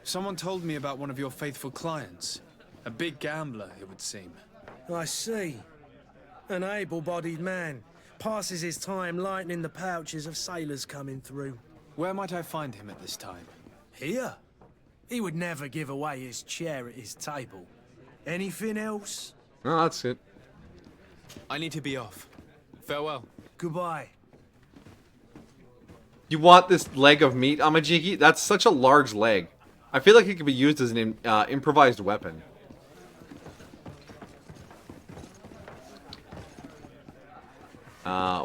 Someone told me about one of your faithful clients. A big gambler, it would seem. I see. An able-bodied man. Passes his time lightening the pouches of sailors coming through. Where might I find him at this time? Here? He would never give away his chair at his table. Anything else? Oh, that's it. I need to be off. Farewell. Goodbye. You want this leg of meat, Amajiki? That's such a large leg. I feel like it could be used as an improvised weapon.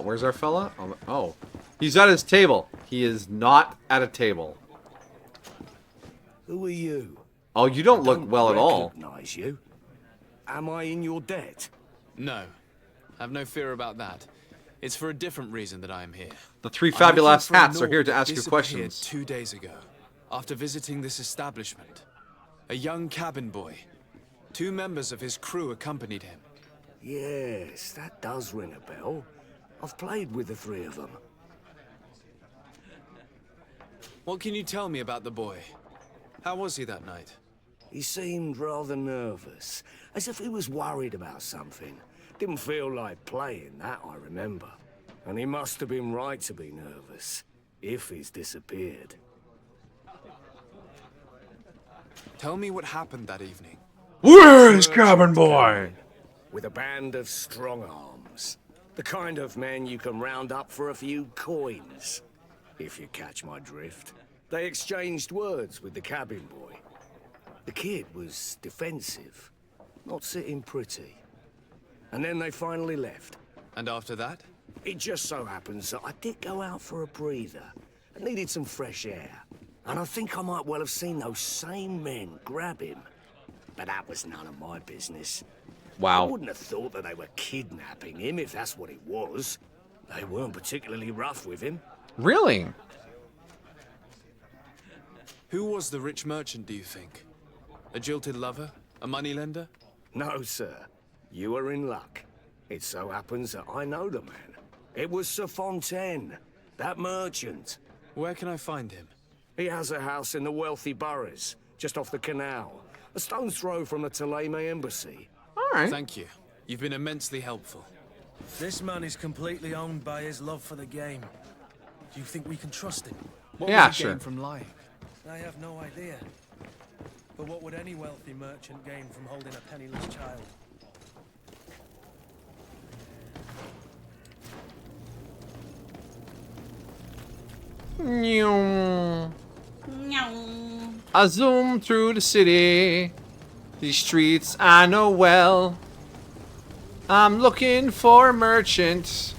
Where's our fella? Oh, he's at his table. He is not at a table. Who are you? Oh, you don't look well at all. Recognize you. Am I in your debt? No. Have no fear about that. It's for a different reason that I am here. The three I'm fabulous looking for a hats are Nord here to that ask you disappeared questions. 2 days ago, after visiting this establishment. A young cabin boy. 2 members of his crew accompanied him. Yes, that does ring a bell. I've played with the 3 of them. What can you tell me about the boy? How was he that night? He seemed rather nervous, as if he was worried about something. Didn't feel like playing, that I remember. And he must have been right to be nervous, if he's disappeared. Tell me what happened that evening. Where is cabin boy? With a band of strong arms. The kind of men you can round up for a few coins, if you catch my drift. They exchanged words with the cabin boy. The kid was defensive, not sitting pretty. And then they finally left. And after that? It just so happens that I did go out for a breather. I needed some fresh air. And I think I might well have seen those same men grab him. But that was none of my business. Wow. I wouldn't have thought that they were kidnapping him if that's what it was. They weren't particularly rough with him. Really? Who was the rich merchant, do you think? A jilted lover? A moneylender? No, sir. You are in luck. It so happens that I know the man. It was Sir Fontaine, that merchant. Where can I find him? He has a house in the wealthy boroughs, just off the canal. A stone's throw from the Thélème embassy. Alright. Thank you. You've been immensely helpful. This man is completely owned by his love for the game. Do you think we can trust him? What Yeah, would he sure. gain from lying? I have no idea. But what would any wealthy merchant gain from holding a penniless child? I zoom through the city. These streets I know well. I'm looking for a merchant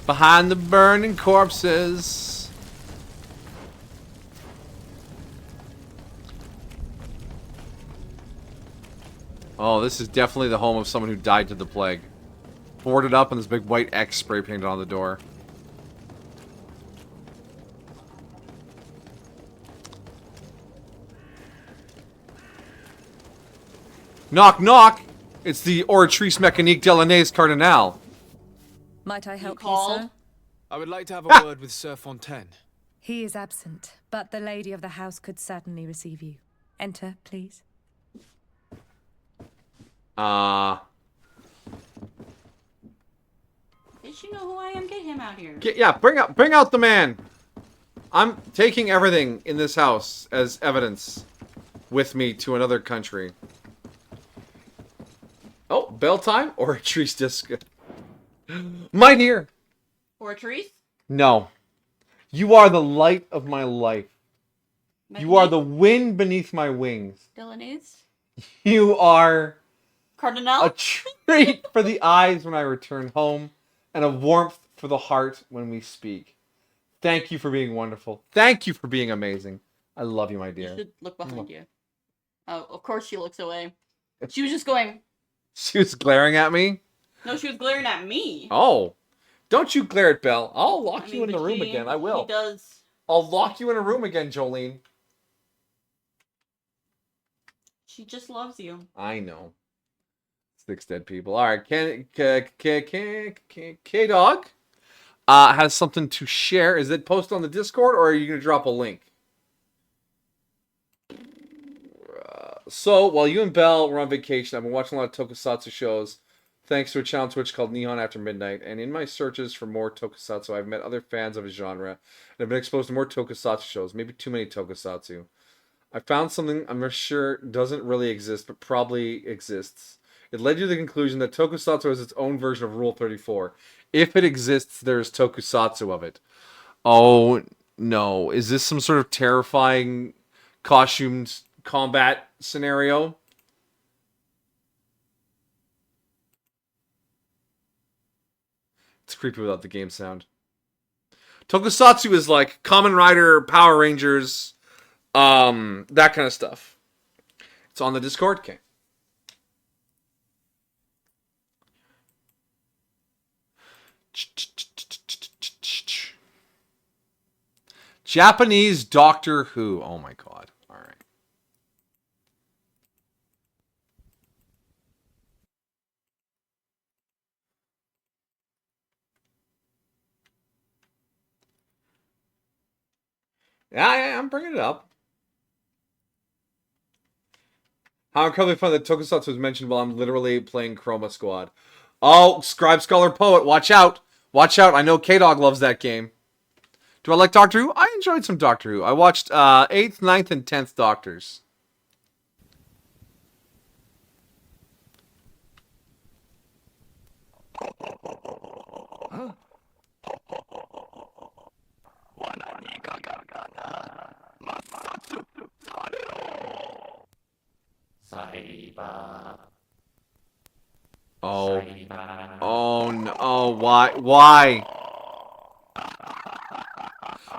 behind the burning corpses. Oh, this is definitely the home of someone who died to the plague. Boarded up and this big white X spray painted on the door. Knock, knock! It's the Oratrice Mécanique Delaunay's Cardinal. Might I help you, called? sir? I would like to have a word with Sir Fontaine. He is absent, but the lady of the house could certainly receive you. Enter, please. Did you know who I am? Get him out here. Yeah, bring out the man. I'm taking everything in this house as evidence with me to another country. Oh, bell time or a tree's disc. Mine here. Or a Therese? No. You are the light of my life. You are the wind beneath my wings. Delaunay's? You are Cardinal? a treat for the eyes when I return home, and a warmth for the heart when we speak. Thank you for being wonderful. Thank you for being amazing. I love you, my dear. You should look behind you. Oh, of course she looks away. She was just going... She was glaring at me? No, she was glaring at me. Oh. Don't you glare at Belle. I'll lock I you mean, in the but room she- again. I will. She does. I'll lock you in a room again, Jolene. She just loves you. I know. 6 dead people. Alright, K-Dog has something to share. Is it posted on the Discord, or are you going to drop a link? So, while you and Belle were on vacation, I've been watching a lot of tokusatsu shows, thanks to a channel on Twitch called Neon After Midnight, and in my searches for more tokusatsu, I've met other fans of a genre, and I've been exposed to more tokusatsu shows, maybe too many tokusatsu. I found something I'm not sure doesn't really exist, but probably exists. It led you to the conclusion that tokusatsu is its own version of Rule 34. If it exists, there's tokusatsu of it. Oh, no. Is this some sort of terrifying costumed combat scenario? It's creepy without the game sound. Tokusatsu is like Kamen Rider, Power Rangers, that kind of stuff. It's on the Discord, okay. Japanese Doctor Who. Oh my god. All right. Yeah, I'm bringing it up. How incredibly fun that Tokusatsu was mentioned while I'm literally playing Chroma Squad. Oh, Scribe, Scholar, Poet, watch out. Watch out, I know K-Dog loves that game. Do I like Doctor Who? I enjoyed some Doctor Who. I watched 8th, 9th, and 10th Doctors. Oh. Oh no. Oh, why? Why?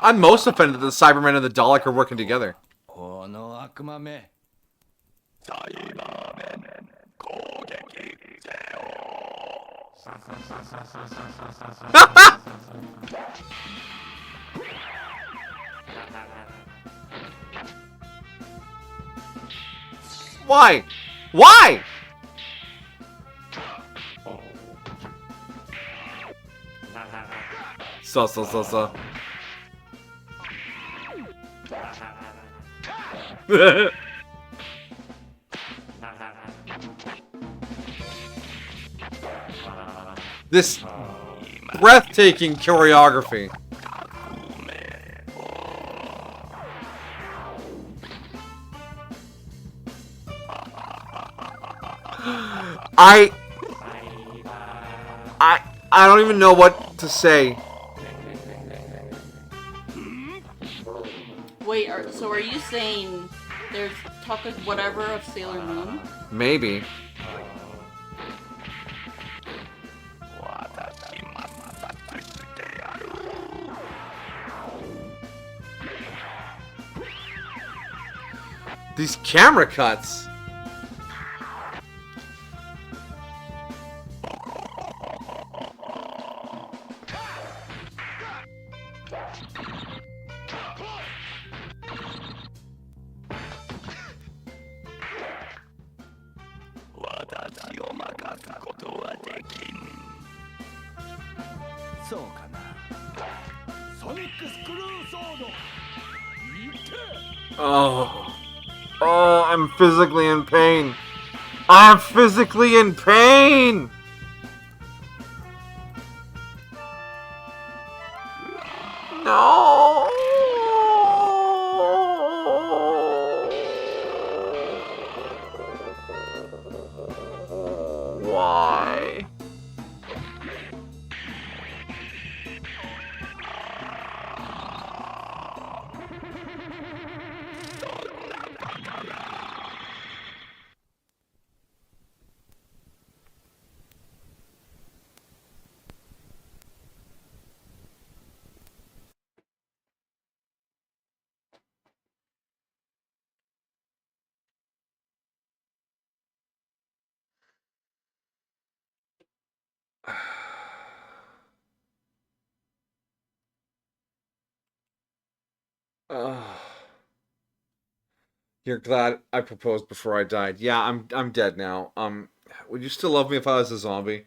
I'm most offended that the Cybermen and the Dalek are working together. Why? Why? So. This breathtaking choreography. I don't even know what to say. Wait, so are you saying there's talk of whatever of Sailor Moon? Maybe. These camera cuts. Oh. Oh, I'm physically in pain. I'm physically in pain! No! Why? You're glad I proposed before I died. Yeah, I'm dead now. Would you still love me if I was a zombie?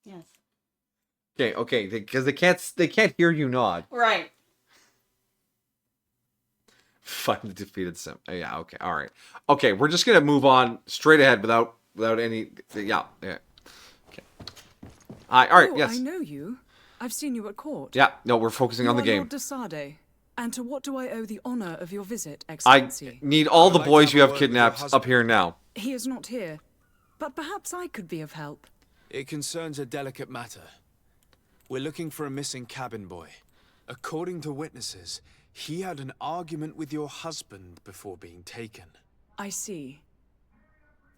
Yes. Okay, because they can't hear you nod. Right. Finally defeated Sim. Yeah, okay, all right. Okay, we're just gonna move on straight ahead without any. Yeah. Okay. All right. Yes. I know you. I've seen you at court. Yeah. No, we're focusing on the game. Lord de Sade. And to what do I owe the honor of your visit, I Excellency? need all the boys you have kidnapped up here now. He is not here, but perhaps I could be of help. It concerns a delicate matter. We're looking for a missing cabin boy. According to witnesses, he had an argument with your husband before being taken. I see.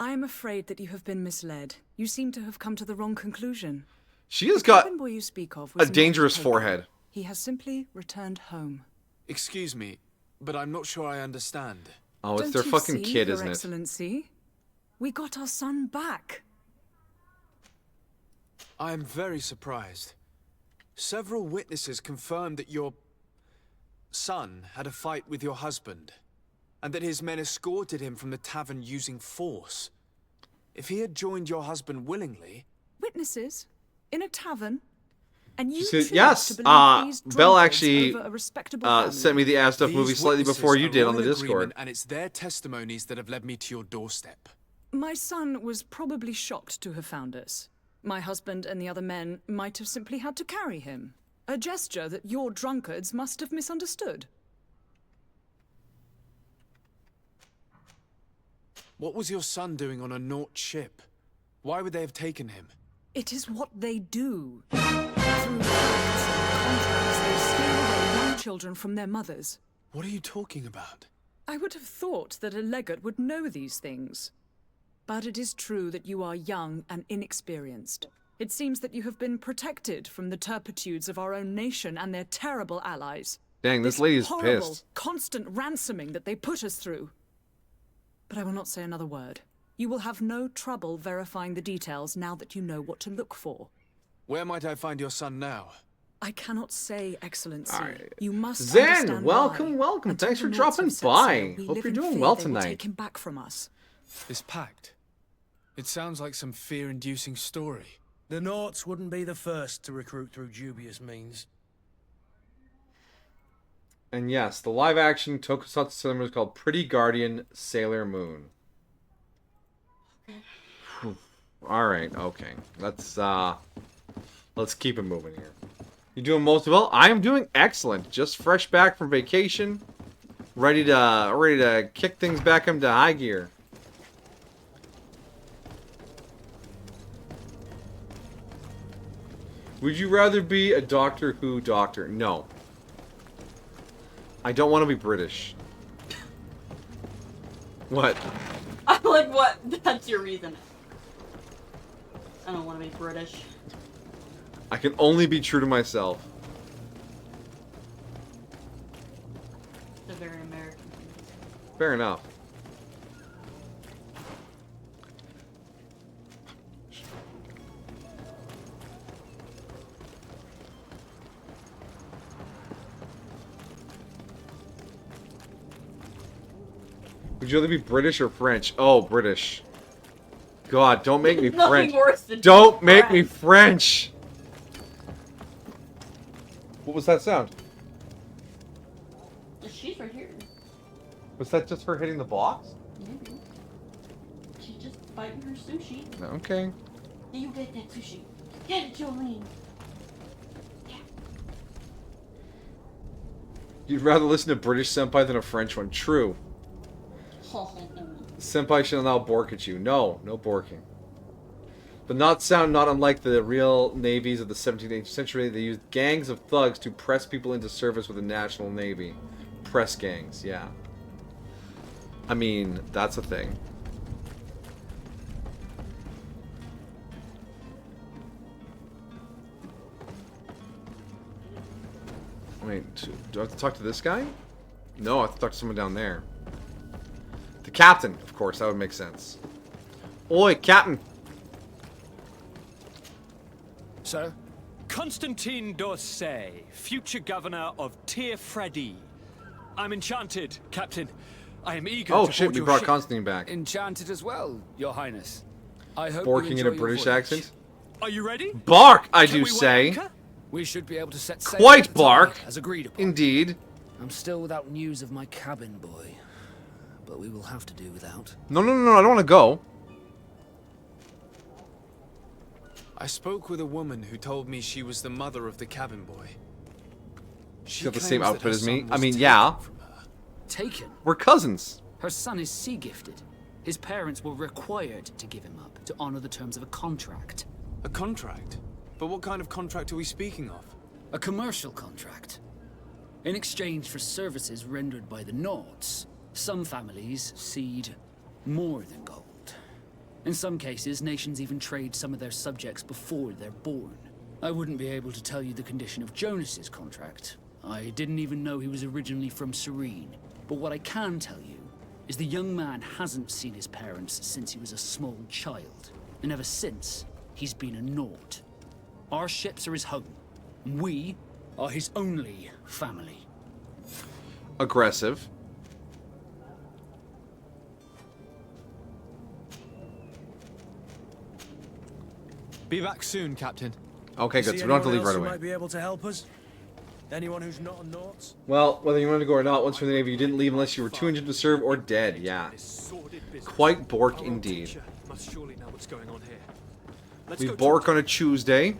I am afraid that you have been misled. You seem to have come to the wrong conclusion. She has got cabin boy you speak of a was dangerous not taken. forehead. He has simply returned home. Excuse me, but I'm not sure I understand. Oh, it's Don't their you fucking see, kid, Your isn't it? Excellency? We got our son back. I am very surprised. Several witnesses confirmed that your son had a fight with your husband, and that his men escorted him from the tavern using force. If he had joined your husband willingly... Witnesses? In a tavern? And you See, choose yes, to believe these Belle drunkards actually over a respectable family? sent me the ass stuff movie These slightly before you witnesses did are on the all in Discord. agreement, and it's their testimonies that have led me to your doorstep. My son was probably shocked to have found us. My husband and the other men might have simply had to carry him. A gesture that your drunkards must have misunderstood. What was your son doing on a Naut ship? Why would they have taken him? It is what they do. Through acts and contracts, they steal away young children from their mothers. What are you talking about? I would have thought that a legate would know these things. But it is true that you are young and inexperienced. It seems that you have been protected from the turpitudes of our own nation and their terrible allies. Dang, this lady is horrible, pissed. constant ransoming that they put us through. But I will not say another word. You will have no trouble verifying the details now that you know what to look for. Where might I find your son now? I cannot say, Excellency. Right. You must Zen, understand welcome, why. welcome. Until Thanks for the Nords dropping have set by. sail, we Hope live you're in doing fear well they will tonight. Take him back from us. This pact. It sounds like some fear-inducing story. The Norts wouldn't be the first to recruit through dubious means. And yes, the live-action tokusatsu cinema is called Pretty Guardian Sailor Moon. All right, okay. Let's keep it moving here. You doing most well? I am doing excellent. Just fresh back from vacation, ready to kick things back into high gear. Would you rather be a Doctor Who doctor? No. I don't want to be British. What? I'm like, what? That's your reason. I don't want to be British. I can only be true to myself. It's a very American thing. Fair enough. Would you rather be British or French? Oh, British. God, don't make me Nothing French. worse than Don't make French. me French. What was that sound? She's right here. Was that just her hitting the box? Maybe. She's just biting her sushi. Okay. You get that sushi. Get it, Jolene. You'd rather listen to British senpai than a French one. True. Senpai should allow bork at you. No, no borking. But not unlike the real navies of the 17th, 18th century. They used gangs of thugs to press people into service with the national navy. Press gangs, yeah. I mean, that's a thing. Wait, do I have to talk to this guy? No, I have to talk to someone down there. The captain, of course, that would make sense. Oi, captain! Sir? Constantine d'Orsay, future governor of Tir-Fredi. I'm enchanted, Captain. I am eager Oh to shit, board we your brought ship. Constantine back. Enchanted as well, Your Highness. I hope Borking you in a enjoy your British voyage. accent? Are you ready? Bark, I Can do we weigh say. anchor? We should be able to set sail Quite at the tide, bark. as agreed upon. Indeed. I'm still without news of my cabin boy, but we will have to do without. No, no, no, no, I don't want to go. I spoke with a woman who told me she was the mother of the cabin boy. She's got the same claims that outfit her as me. son I was mean, taken yeah. from her. Taken? We're cousins. Her son is sea gifted. His parents were required to give him up to honor the terms of a contract. A contract? But what kind of contract are we speaking of? A commercial contract. In exchange for services rendered by the Nords, some families cede more than gold. In some cases, nations even trade some of their subjects before they're born. I wouldn't be able to tell you the condition of Jonas's contract. I didn't even know he was originally from Serene. But what I can tell you is the young man hasn't seen his parents since he was a small child. And ever since, he's been a Nord. Our ships are his home. We are his only family. Aggressive. Be back soon, Captain. Okay, good. See So we don't have to anyone leave right else who away. might be able to help us? Anyone who's not a Nort? Well, whether you wanted to go or not, once you're in the Navy, you didn't leave unless you were too injured to serve or dead. Yeah. Quite bork indeed. Must surely know what's going on here. Let's We go bork on a Tuesday.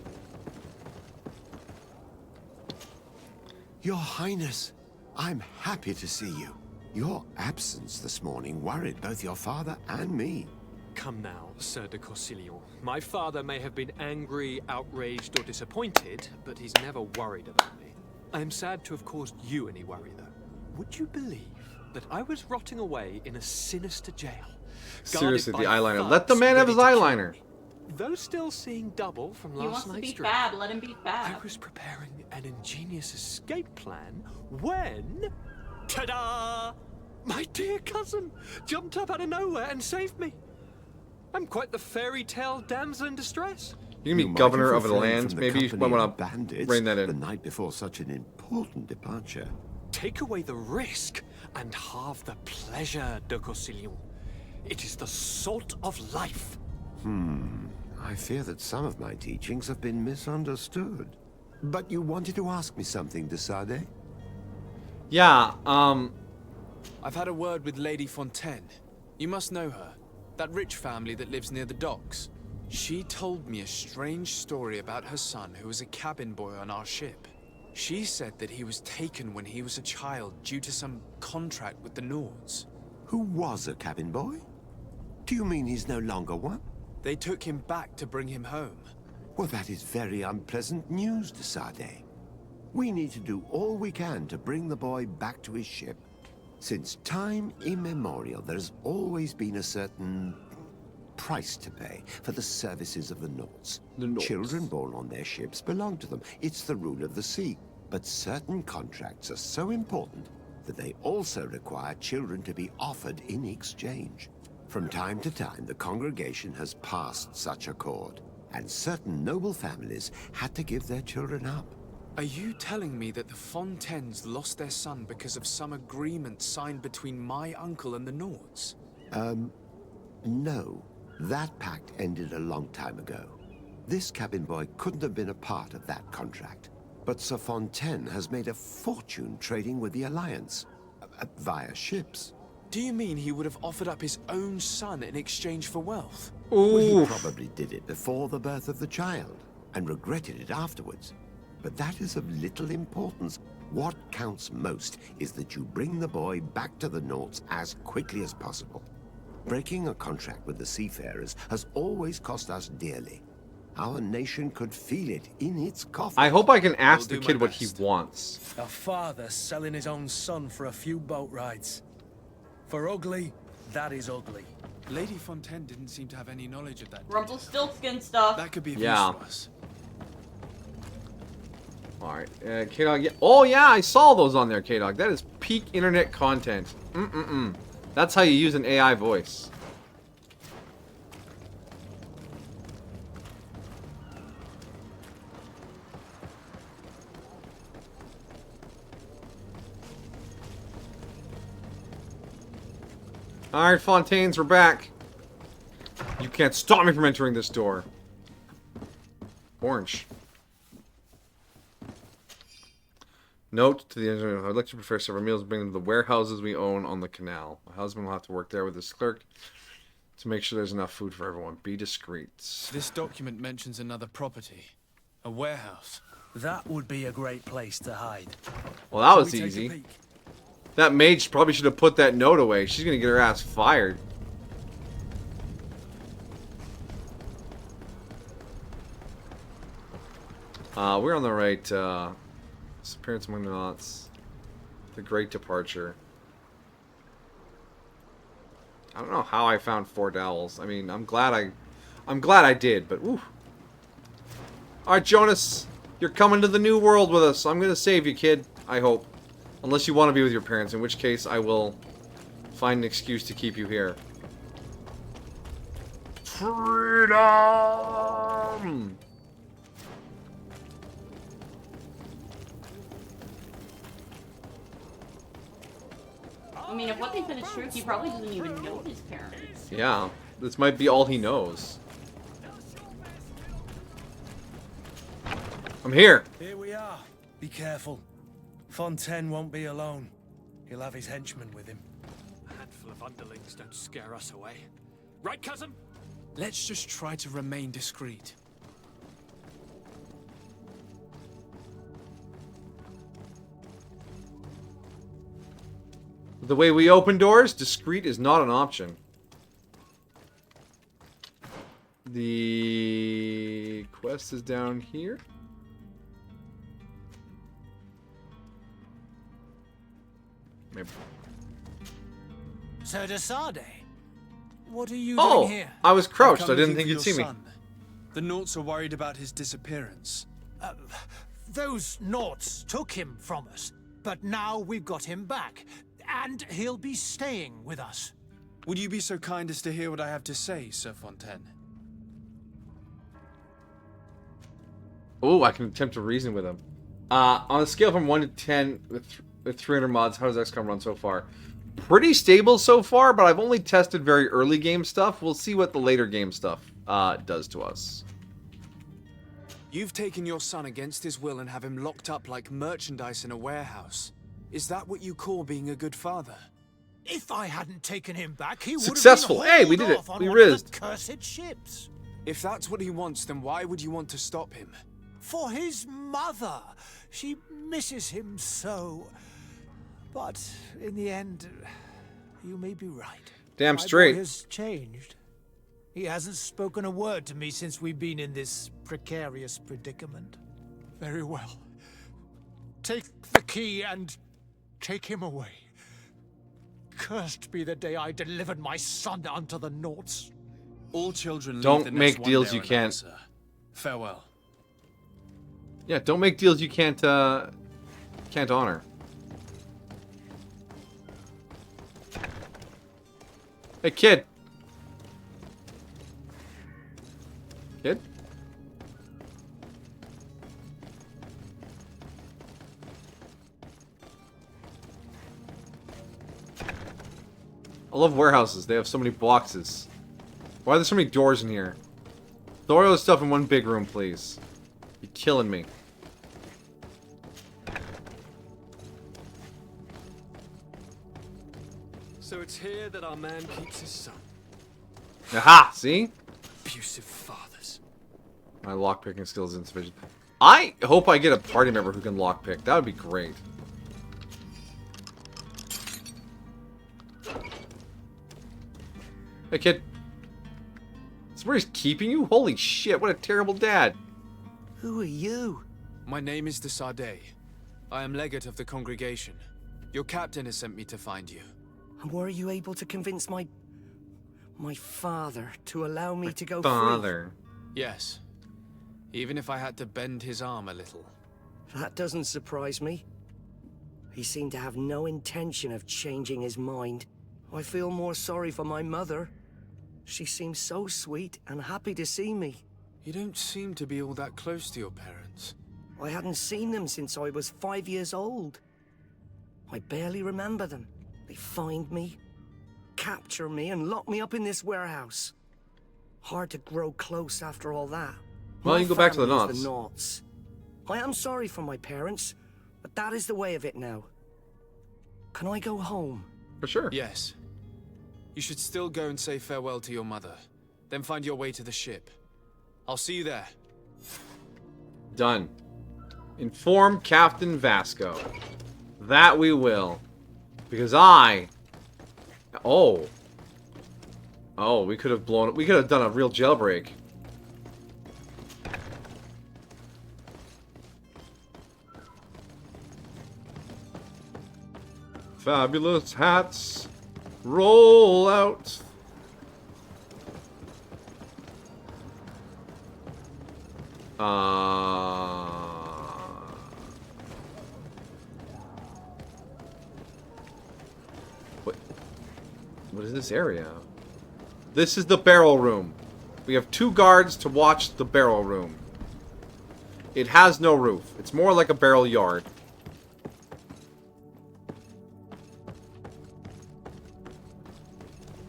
Your Highness, I'm happy to see you. Your absence this morning worried both your father and me. Come now, Sir de Corsilion. My father may have been angry, outraged, or disappointed, but he's never worried about me. I am sad to have caused you any worry, though. Would you believe that I was rotting away in a sinister jail? Seriously, the guarded by eyeliner. Let the thugs man have his ready to kill eyeliner. me. Though still seeing double from He last wants to night's be drink, fab. Let him be fab. I was preparing an ingenious escape plan when... Ta-da! My dear cousin jumped up out of nowhere and saved me. I'm quite the fairy tale damsel in distress. You can be governor of the land. From Maybe you company want of to bandits rein that the in. night before such an important departure. Take away the risk and halve the pleasure, de Corsillon. It is the salt of life. I fear that some of my teachings have been misunderstood. But you wanted to ask me something, de Sade? Yeah, I've had a word with Lady Fontaine. You must know her. That rich family that lives near the docks. She told me a strange story about her son who was a cabin boy on our ship. She said that he was taken when he was a child due to some contract with the Nords. Who was a cabin boy? Do you mean he's no longer one? They took him back to bring him home. Well, that is very unpleasant news, de Sade. We need to do all we can to bring the boy back to his ship. Since time immemorial, there has always been a certain price to pay for the services of the Nords. Children born on their ships belong to them. It's the rule of the sea. But certain contracts are so important that they also require children to be offered in exchange. From time to time, the congregation has passed such accord, and certain noble families had to give their children up. Are you telling me that the Fontaines lost their son because of some agreement signed between my uncle and the Nords? No. That pact ended a long time ago. This cabin boy couldn't have been a part of that contract. But Sir Fontaine has made a fortune trading with the Alliance, via ships. Do you mean he would have offered up his own son in exchange for wealth? Well, he probably did it before the birth of the child, and regretted it afterwards. But that is of little importance. What counts most is that you bring the boy back to the Nords as quickly as possible. Breaking a contract with the seafarers has always cost us dearly. Our nation could feel it in its coffin. I hope I can ask the kid what he wants. A father selling his own son for a few boat rides. For ugly, that is ugly. Lady Fontaine didn't seem to have any knowledge of that. Rumpelstiltskin stuff. That could be of Yeah. use to us. Alright, K-Dog. Yeah. Oh, yeah, I saw those on there, K-Dog. That is peak internet content. That's how you use an AI voice. Alright, Fontaines, we're back. You can't stop me from entering this door. Orange. Note to the engineer, I'd like to prepare several meals and bring them to the warehouses we own on the canal. My husband will have to work there with his clerk to make sure there's enough food for everyone. Be discreet. This document mentions another property. A warehouse. That would be a great place to hide. Well, that Shall was we take a easy. peek? That mage probably should have put that note away. She's gonna get her ass fired. We're on the right, disappearance among the knots. The Great Departure. I don't know how I found 4 dowels. I mean, I'm glad I did, but woo. Alright, Jonas, you're coming to the new world with us. I'm gonna save you, kid. I hope. Unless you want to be with your parents, in which case I will find an excuse to keep you here. Freedom! I mean, if what they said is true, he probably doesn't even know his parents. Yeah, this might be all he knows. I'm here. Here we are. Be careful. Fontaine won't be alone. He'll have his henchmen with him. A handful of underlings don't scare us away. Right, cousin? Let's just try to remain discreet. The way we open doors, discreet is not an option. The quest is down here. Maybe. Sir de Sade, what are you Oh, doing here? I was crouched. I've I come didn't looking think for you'd your see me. son. The Naughts are worried about his disappearance. Those Naughts took him from us, but now we've got him back, and he'll be staying with us. Would you be so kind as to hear what I have to say, Sir Fontaine? Oh, I can attempt to reason with him. On a scale from 1 to 10 with 300 mods, how does XCOM run so far? Pretty stable so far, but I've only tested very early game stuff. We'll see what the later game stuff does to us. You've taken your son against his will and have him locked up like merchandise in a warehouse. Is that what you call being a good father? If I hadn't taken him back, he would Successful. have been Hey, we hauled did it. off on We one of rizzed. the cursed ships. If that's what he wants, then why would you want to stop him? For his mother. She misses him so. But in the end, you may be right. Damn My straight. boy has changed. He hasn't spoken a word to me since we've been in this precarious predicament. Very well. Take the key and take him away. Cursed be the day I delivered my son unto the Naughts. All children Don't leave the make nest one deals day you or can't- another, sir. Farewell. Yeah, don't make deals you can't honor. Hey, kid. Kid? I love warehouses. They have so many boxes. Why are there so many doors in here? Throw all this stuff in one big room, please. You're killing me. So it's here that our man keeps his son. Aha! See? Abusive fathers. My lockpicking skills is insufficient. I hope I get a party member who can lockpick. That would be great. Hey, kid. Somebody's keeping you? Holy shit, what a terrible dad. Who are you? My name is de Sade. I am legate of the congregation. Your captain has sent me to find you. And were you able to convince my father to allow me to go Father. Yes. Even if I had to bend his arm a little. free? That doesn't surprise me. He seemed to have no intention of changing his mind. I feel more sorry for my mother. She seems so sweet and happy to see me. You don't seem to be all that close to your parents. I hadn't seen them since I was 5 years old. I barely remember them. They find me, capture me, and lock me up in this warehouse. Hard to grow close after all that. Well, you can go back to the family is Naughts. the Naughts. I am sorry for my parents, but that is the way of it now. Can I go home? For sure. Yes. You should still go and say farewell to your mother. Then find your way to the ship. I'll see you there. Done. Inform Captain Vasco. That we will. Because I... Oh. Oh, we could have blown... We could have done a real jailbreak. Fabulous hats. Roll out. What is this area? This is the barrel room. We have 2 guards to watch the barrel room. It has no roof. It's more like a barrel yard.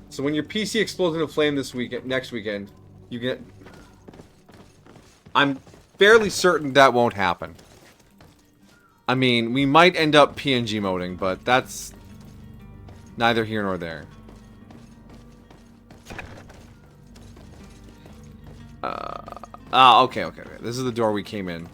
So when your PC explodes into flame next weekend, you get... I'm fairly certain that won't happen. I mean, we might end up PNG moding, but that's neither here nor there. Okay. This is the door we came in.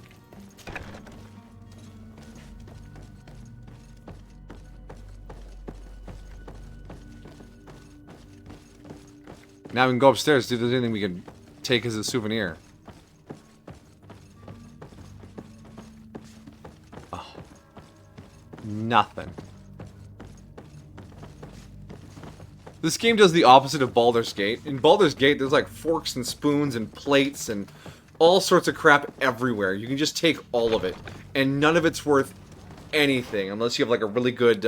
Now we can go upstairs, see if there's anything we can take as a souvenir. Oh. Nothing. This game does the opposite of Baldur's Gate. In Baldur's Gate, there's like forks and spoons and plates and all sorts of crap everywhere. You can just take all of it, and none of it's worth anything unless you have like a really good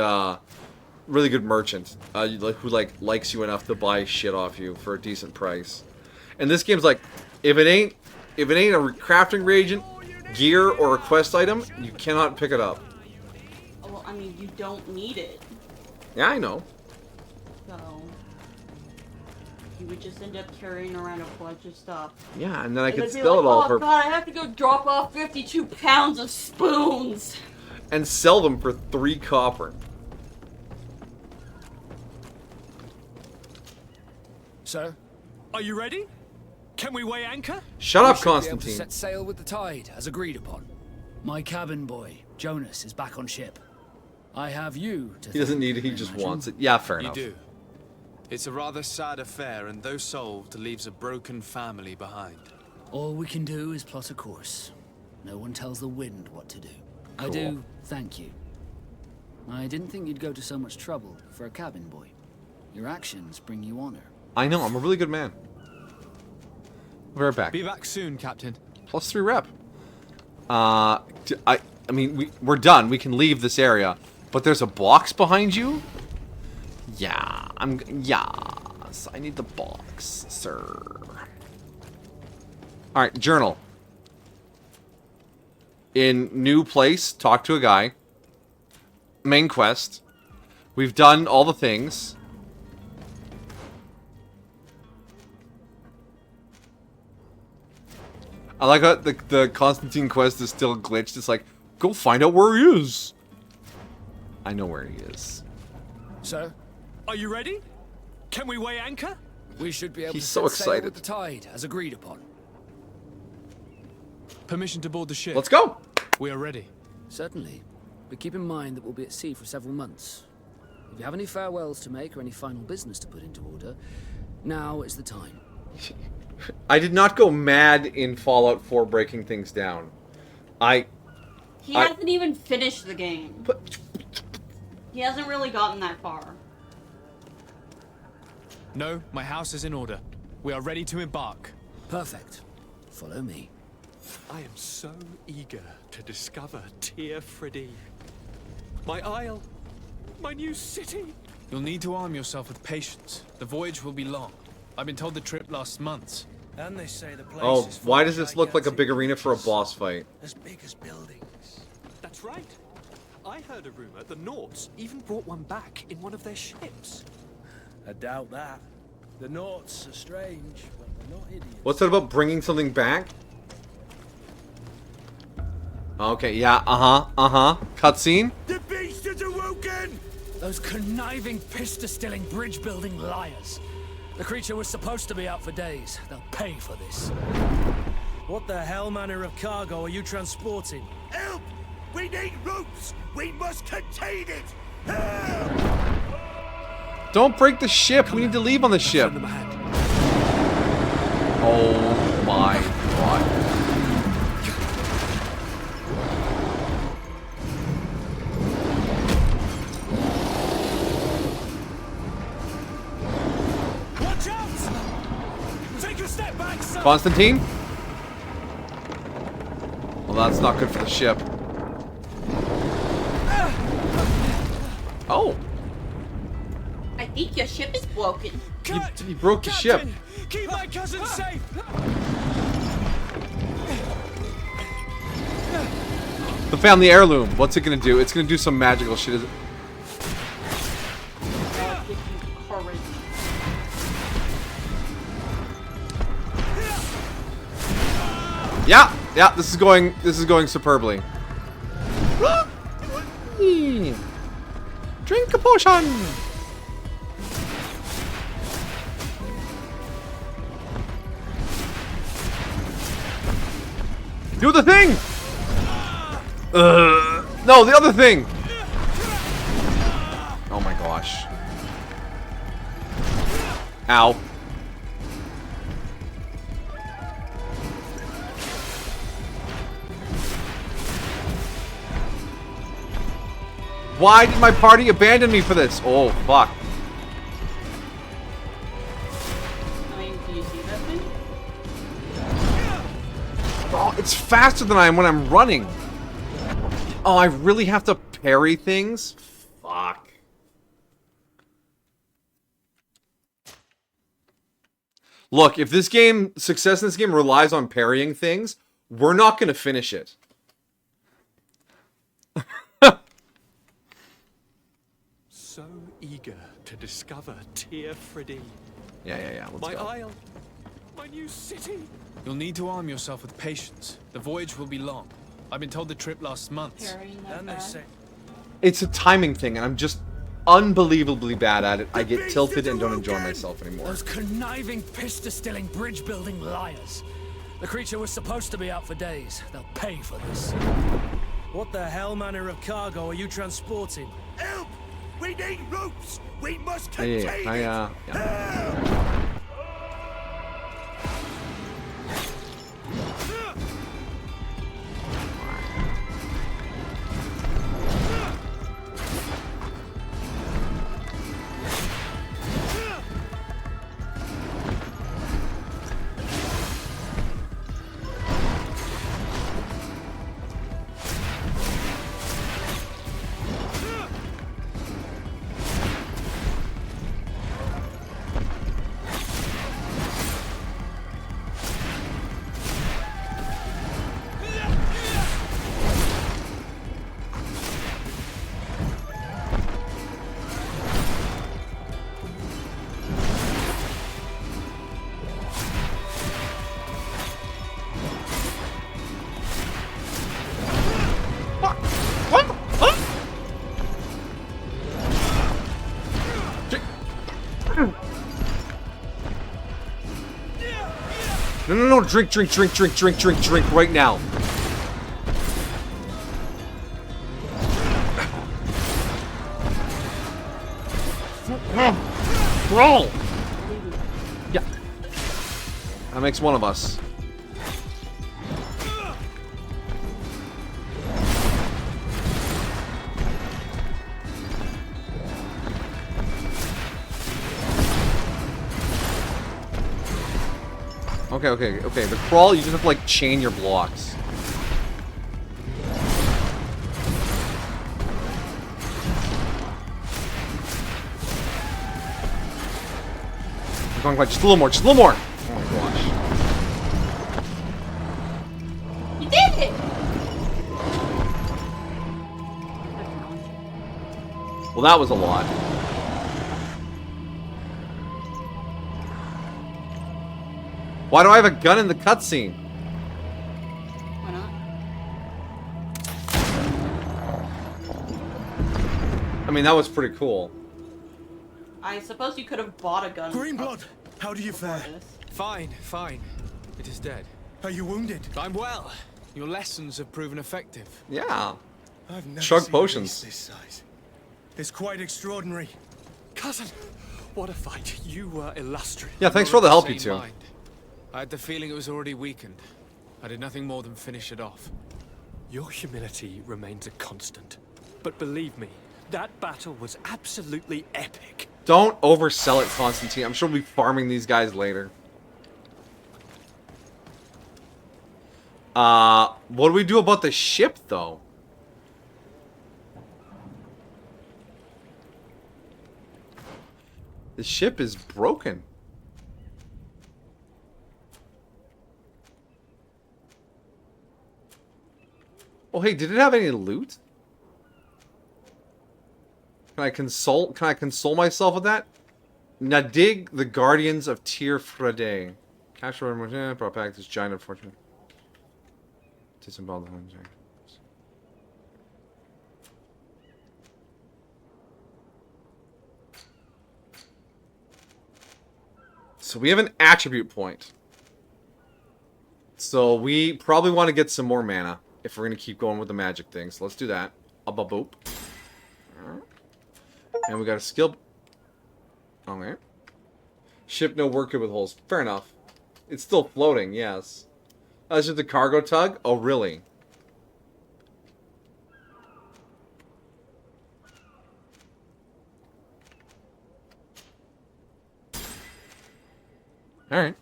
merchant who likes you enough to buy shit off you for a decent price. And this game's like, if it ain't a crafting reagent, gear, or a quest item, you cannot pick it up. Well, I mean, you don't need it. Yeah, I know. So you would just end up carrying around a bunch of stuff. Yeah, and then I could it'd be sell like, it all oh for God, I have to go drop off 52 pounds of spoons. and sell them for 3 copper. So, are you ready? Can we weigh anchor? Shut up, We should be able to Constantine. set sail with the tide, as agreed upon. My cabin boy, Jonas, is back on ship. I have you to He doesn't thank, need it, he I just imagine. wants it. Yeah, fair You enough. do. It's a rather sad affair, and though solved, leaves a broken family behind. All we can do is plot a course. No one tells the wind what to do. I Cool. do thank you. I didn't think you'd go to so much trouble for a cabin boy. Your actions bring you honor. I know, I'm a really good man. We'll be right back. Be back soon, Captain. +3 rep. I mean, we're done. We can leave this area. But there's a box behind you? Yeah, yes. I need the box, sir. Alright, journal. In new place, talk to a guy. Main quest. We've done all the things. I like how the Constantine quest is still glitched. It's like, go find out where he is. I know where he is. So, are you ready? Can we weigh anchor? We should be able He's to so set sail excited. with the tide, as agreed upon. Permission to board the ship. Let's go. We are ready. Certainly. But keep in mind that we'll be at sea for several months. If you have any farewells to make or any final business to put into order, now is the time. I did not go mad in Fallout 4 breaking things down. He hasn't even finished the game. He hasn't really gotten that far. No, my house is in order. We are ready to embark. Perfect. Follow me. I am so eager to discover Tear Freddy. My isle. My new city. You'll need to arm yourself with patience. The voyage will be long. I've been told the trip lasts months. And they say the place Oh, is full why of does this look like a big arena for a boss fight? as big as buildings. That's right. I heard a rumor the Nords even brought one back in one of their ships. I doubt that. The Norts are strange, but they're not idiots. What's that about bringing something back? Okay, yeah, Cutscene? The beast is awoken! Those conniving, piss-distilling, bridge-building liars. The creature was supposed to be out for days. They'll pay for this. What the hell manner of cargo are you transporting? Help! We need ropes! We must contain it! Help! Don't break the ship. We need to leave on the ship. Oh my god. Watch out! Take a step back, son! Constantine? Well, that's not good for the ship. Oh. I think your ship is broken. You broke the ship. Keep my cousin safe! The family heirloom. What's it gonna do? It's gonna do some magical shit. Is it? Courage. Yeah, yeah. This is going superbly. Drink a potion. Do the thing. No, the other thing. Oh my gosh. Ow. Why did my party abandon me for this? Oh, fuck. It's faster than I am when I'm running. Oh, I really have to parry things? Fuck. Look, if this game, success in this game relies on parrying things, we're not going to finish it. So eager to discover Tear Freddy. Yeah. Let's My go. isle. My new city. You'll need to arm yourself with patience. The voyage will be long. I've been told the trip lasts months. And they say It's a timing thing, and I'm just unbelievably bad at it. I get tilted and don't enjoy myself anymore. Those conniving, piss-distilling, bridge-building liars. The creature was supposed to be out for days. They'll pay for this. what the hell manner of cargo are you transporting? Help! We need ropes! We must Yeah. No, drink right now. Roll! Yeah. That makes one of us. Okay. The crawl, you just have to, like, chain your blocks. I'm going back just a little more, Oh my gosh. You did it! Well, that was a lot. Why do I have a gun in the cutscene? Why not? I mean, that was pretty cool. I suppose you could have bought a gun. Greenblood, how do you fare? Fine. It is dead. Are you wounded? I'm well. Your lessons have proven effective. Yeah. I've never Chug seen potions. a beast this size. It's quite extraordinary. Cousin, what a fight. You were illustrious. Yeah, thanks You're for the of help, you same two. mind. I had the feeling it was already weakened. I did nothing more than finish it off. Your humility remains a constant. But believe me, that battle was absolutely epic. Don't oversell it, Constantine. I'm sure we'll be farming these guys later. What do we do about the ship, though? The ship is broken. Oh, hey, did it have any loot? Can I console myself with that? Nadig, the Guardians of Tear Freddy. Capture brought back this giant unfortunate. Disembowel the hunter. So we have an attribute point. So we probably want to get some more mana if we're going to keep going with the magic thing. So let's do that. Boop. And we got a skill. Okay. Ship no worker with holes. Fair enough. It's still floating, yes. That's just a cargo tug? Oh, really? Alright.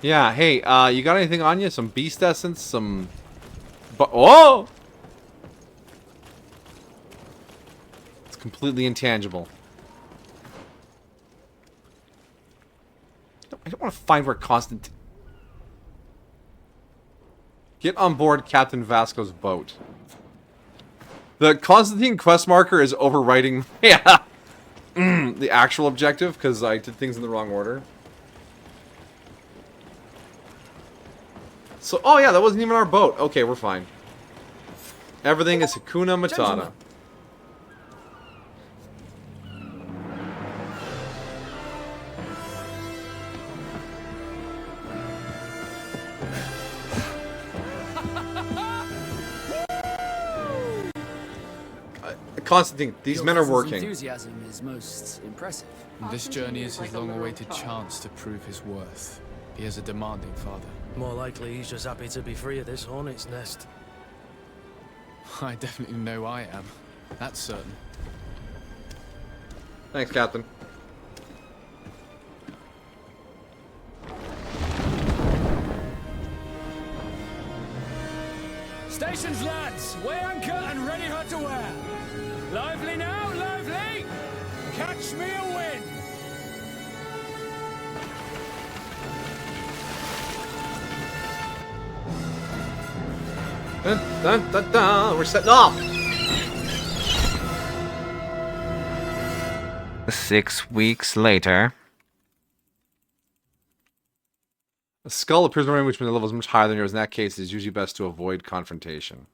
Yeah, hey, you got anything on you? Some beast essence? Some... Oh! It's completely intangible. I don't want to find where Constantine... Get on board Captain Vasco's boat. The Constantine quest marker is overwriting... Yeah! The actual objective, because I did things in the wrong order. So, oh yeah, that wasn't even our boat. Okay, we're fine. Everything is Hakuna Matata. Constantine, these men are working. Enthusiasm is most impressive. This journey is his long-awaited chance to prove his worth. He has a demanding father. More likely he's just happy to be free of this hornet's nest. I definitely know I am. That's certain. Thanks, Captain. Stations, lads! Weigh anchor and ready her to wear. Lively now, lively! Catch me a wind! Dun, dun, dun, dun. We're setting off! 6 weeks later. A skull appears in a which when the level is much higher than yours. In that case, it is usually best to avoid confrontation.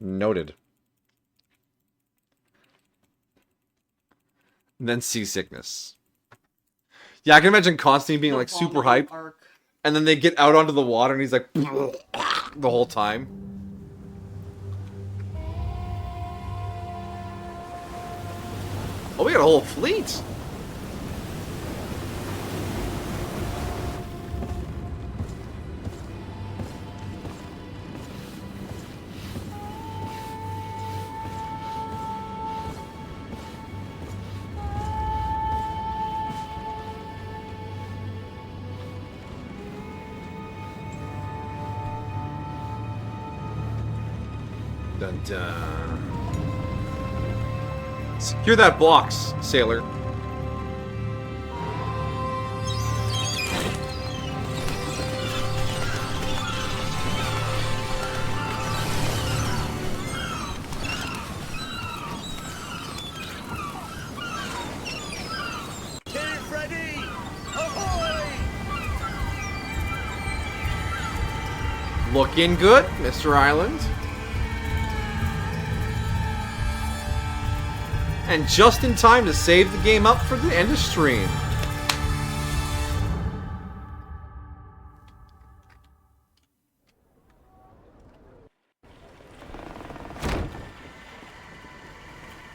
Noted. And then seasickness. Yeah, I can imagine Constantine being like super hyped. And then they get out onto the water and he's like the whole time. Oh, we got a whole fleet. Dun dun. Secure that box, sailor. Get it ready! Ahoy! Looking good, Mr. Island. And just in time to save the game up for the end of stream.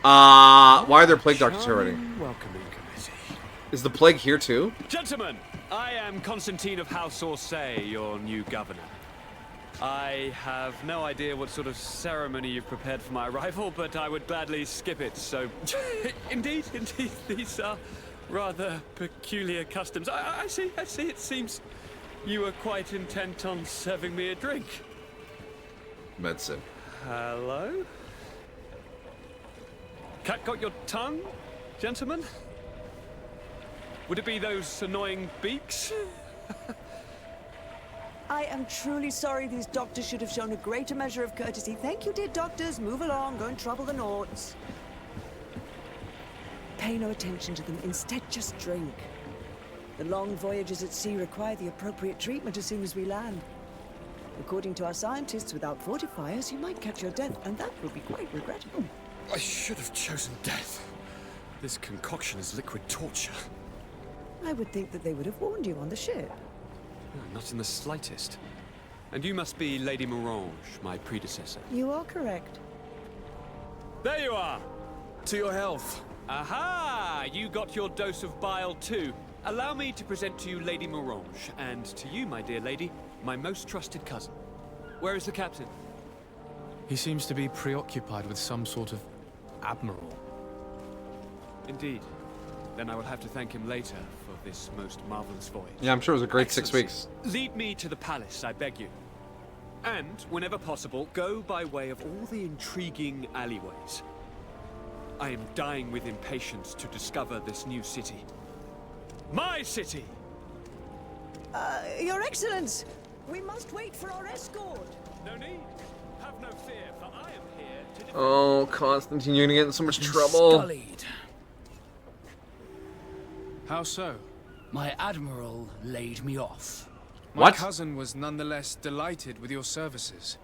Why are there plague doctors here already? Welcoming committee. Is the plague here too? Gentlemen, I am Constantine of House Orsay, your new governor. I have no idea what sort of ceremony you've prepared for my arrival, but I would gladly skip it, so... Indeed, these are rather peculiar customs. I see, it seems you were quite intent on serving me a drink. Medicine. Hello? Cat got your tongue, gentlemen? Would it be those annoying beaks? I am truly sorry. These doctors should have shown a greater measure of courtesy. Thank you, dear doctors. Move along. Go and trouble the Nords. Pay no attention to them. Instead, just drink. The long voyages at sea require the appropriate treatment as soon as we land. According to our scientists, without fortifiers, you might catch your death, and that would be quite regrettable. I should have chosen death. This concoction is liquid torture. I would think that they would have warned you on the ship. Not in the slightest. And you must be Lady Morange, my predecessor. You are correct. There you are! To your health. Aha! You got your dose of bile too. Allow me to present to you Lady Morange, and to you, my dear lady, my most trusted cousin. Where is the captain? He seems to be preoccupied with some sort of admiral. Indeed. Then I will have to thank him later for this most marvelous voyage. Yeah, I'm sure it was a great Excellency, 6 weeks. Lead me to the palace, I beg you. And, whenever possible, go by way of all the intriguing alleyways. I am dying with impatience to discover this new city. My city! Your Excellence, we must wait for our escort. No need. Have no fear, for I am here to... Oh, Constantine, you're gonna get in so much trouble. Scullied. How so? My admiral laid me off. My cousin was nonetheless delighted with your services.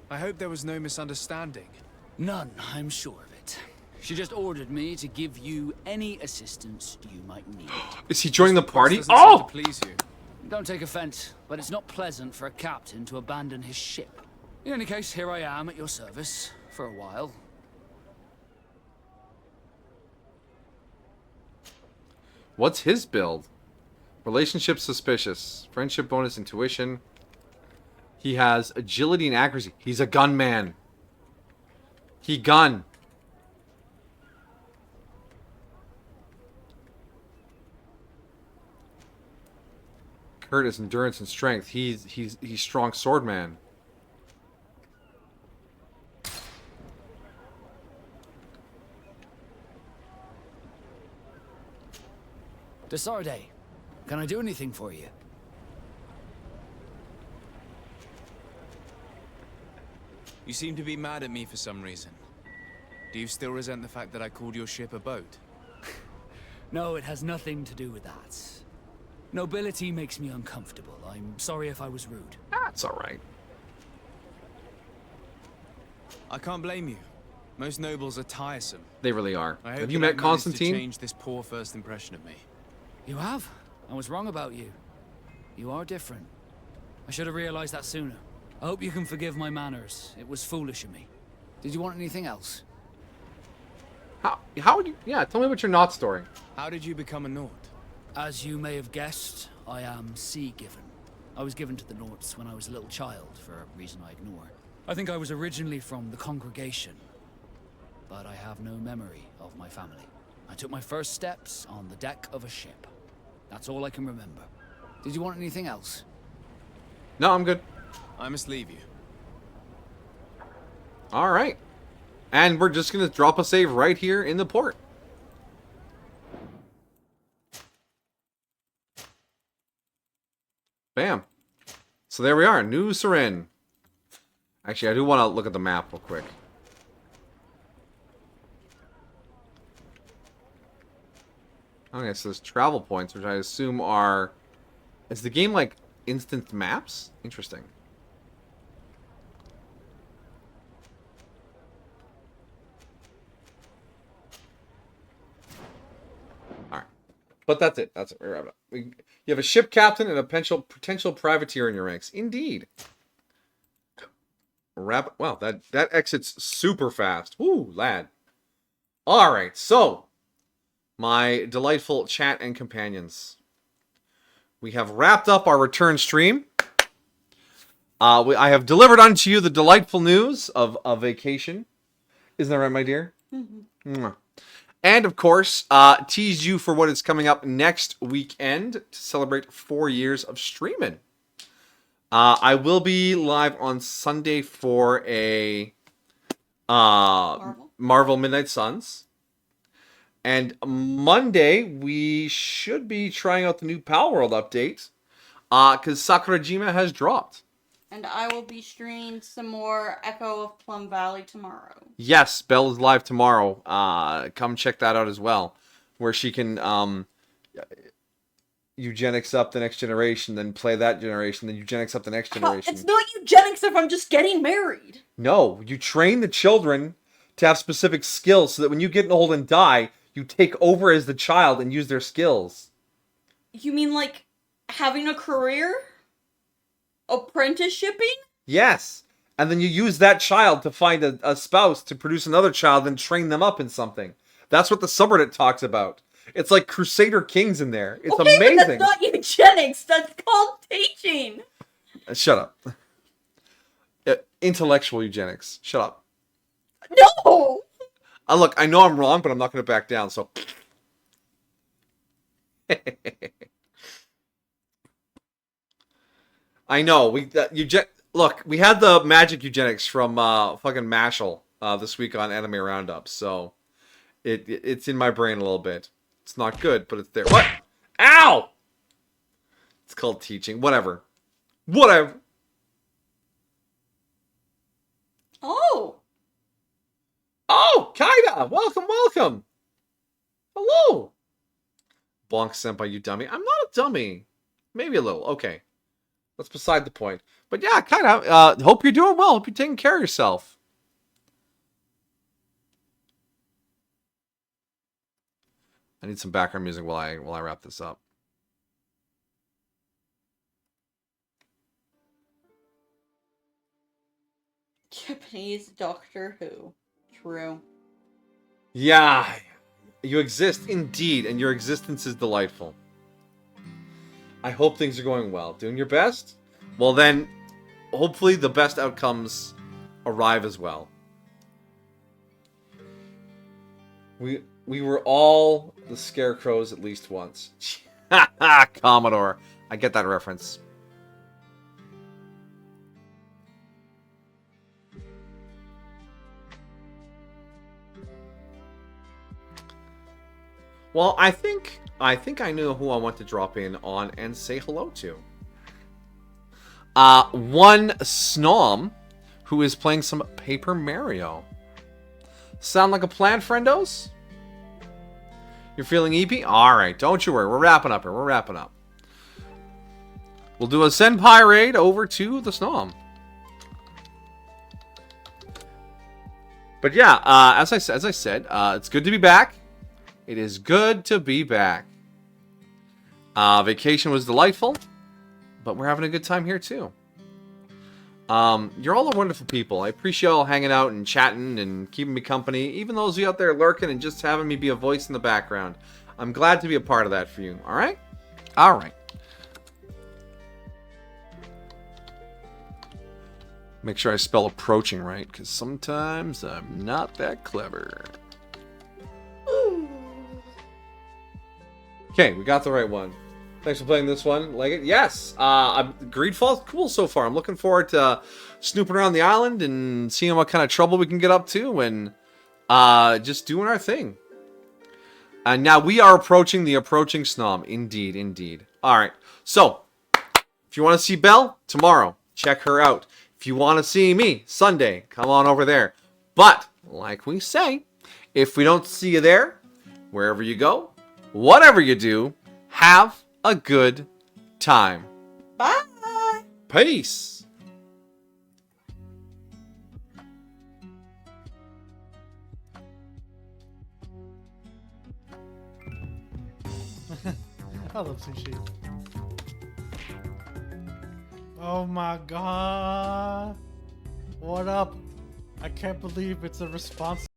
I hope there was no misunderstanding. None, I'm sure of it. She just ordered me to give you any assistance you might need. Is he joining the party? Doesn't seem Oh! to please you. Don't take offense, but it's not pleasant for a captain to abandon his ship. In any case, here I am at your service for a while. What's his build? Relationship suspicious. Friendship bonus intuition. He has agility and accuracy. He's a gunman. He gun. Curtis, endurance and strength. He's strong swordman. Desarde, can I do anything for you? You seem to be mad at me for some reason. Do you still resent the fact that I called your ship a boat? No, it has nothing to do with that. Nobility makes me uncomfortable. I'm sorry if I was rude. That's alright. I can't blame you. Most nobles are tiresome. They really are. I hope Have you that met I've managed Constantine? to change this poor first impression of me. You have? I was wrong about you. You are different. I should have realized that sooner. I hope you can forgive my manners. It was foolish of me. Did you want anything else? How would you... Yeah, tell me about your Nort story. How did you become a Nort? As you may have guessed, I am sea-given. I was given to the Norts when I was a little child, for a reason I ignore. I think I was originally from the congregation, but I have no memory of my family. I took my first steps on the deck of a ship. That's all I can remember. Did you want anything else? No, I'm good. I must leave you. Alright. And we're just going to drop a save right here in the port. Bam. So there we are. New Surin. Actually, I do want to look at the map real quick. Okay, so there's travel points, which I assume are... Is the game like instant maps? Interesting. Alright. But that's it. That's it. We're wrapping up. You have a ship captain and a potential privateer in your ranks. Indeed. Wow, that exits super fast. Woo, lad. Alright, so... My delightful chat and companions. We have wrapped up our return stream. I have delivered unto you the delightful news of a vacation. Isn't that right, my dear? Mm-hmm. And, of course, tease you for what is coming up next weekend to celebrate 4 years of streaming. I will be live on Sunday for a Marvel Midnight Suns. And Monday, we should be trying out the new Pal World update. Because Sakurajima has dropped. And I will be streaming some more Echo of Plum Valley tomorrow. Yes, Belle is live tomorrow. Come check that out as well. Where she can eugenics up the next generation, then play that generation, then eugenics up the next generation. It's not eugenics if I'm just getting married. No, you train the children to have specific skills so that when you get old and die, you take over as the child and use their skills. You mean like having a career? Apprenticeshipping? Yes. And then you use that child to find a spouse to produce another child and train them up in something. That's what the subreddit talks about. It's like Crusader Kings in there. It's okay, amazing. But that's not eugenics. That's called teaching. Shut up. Intellectual eugenics. Shut up. No! Look, I know I'm wrong, but I'm not going to back down, so... I know. Look, we had the magic eugenics from fucking Mashal this week on Anime Roundup, so it's in my brain a little bit. It's not good, but it's there. What? Ow! It's called teaching. Whatever. Whatever. Oh. Oh, Kaida! Welcome, welcome. Hello. Bonk senpai, you dummy. I'm not a dummy. Maybe a little. Okay. That's beside the point. But yeah, kind of. Hope you're doing well. Hope you're taking care of yourself. I need some background music while I wrap this up. Japanese Doctor Who. True. Yeah. You exist indeed, and your existence is delightful. I hope things are going well. Doing your best? Well then, hopefully the best outcomes arrive as well. We were all the scarecrows at least once. Commodore. I get that reference. Well, I think I know who I want to drop in on and say hello to. One Snom, who is playing some Paper Mario. Sound like a plan, friendos? You're feeling EP? Alright, don't you worry. We're wrapping up here. We're wrapping up. We'll do a Senpai raid over to the Snom. But yeah, as I said, it's good to be back. It is good to be back. Vacation was delightful, but we're having a good time here too. You're all wonderful people. I appreciate y'all hanging out and chatting and keeping me company. Even those of you out there lurking and just having me be a voice in the background. I'm glad to be a part of that for you. All right? All right. Make sure I spell approaching right, because sometimes I'm not that clever. Okay, we got the right one. Thanks for playing this one. Like it? Yes! Greedfall's cool so far. I'm looking forward to snooping around the island and seeing what kind of trouble we can get up to and just doing our thing. And now we are approaching the approaching Snom. Indeed, indeed. Alright, so, if you want to see Belle, tomorrow, check her out. If you want to see me, Sunday, come on over there. But, like we say, if we don't see you there, wherever you go, whatever you do, have a good time. Bye. Peace. I love sushi. Oh my god. What up? I can't believe it's a response.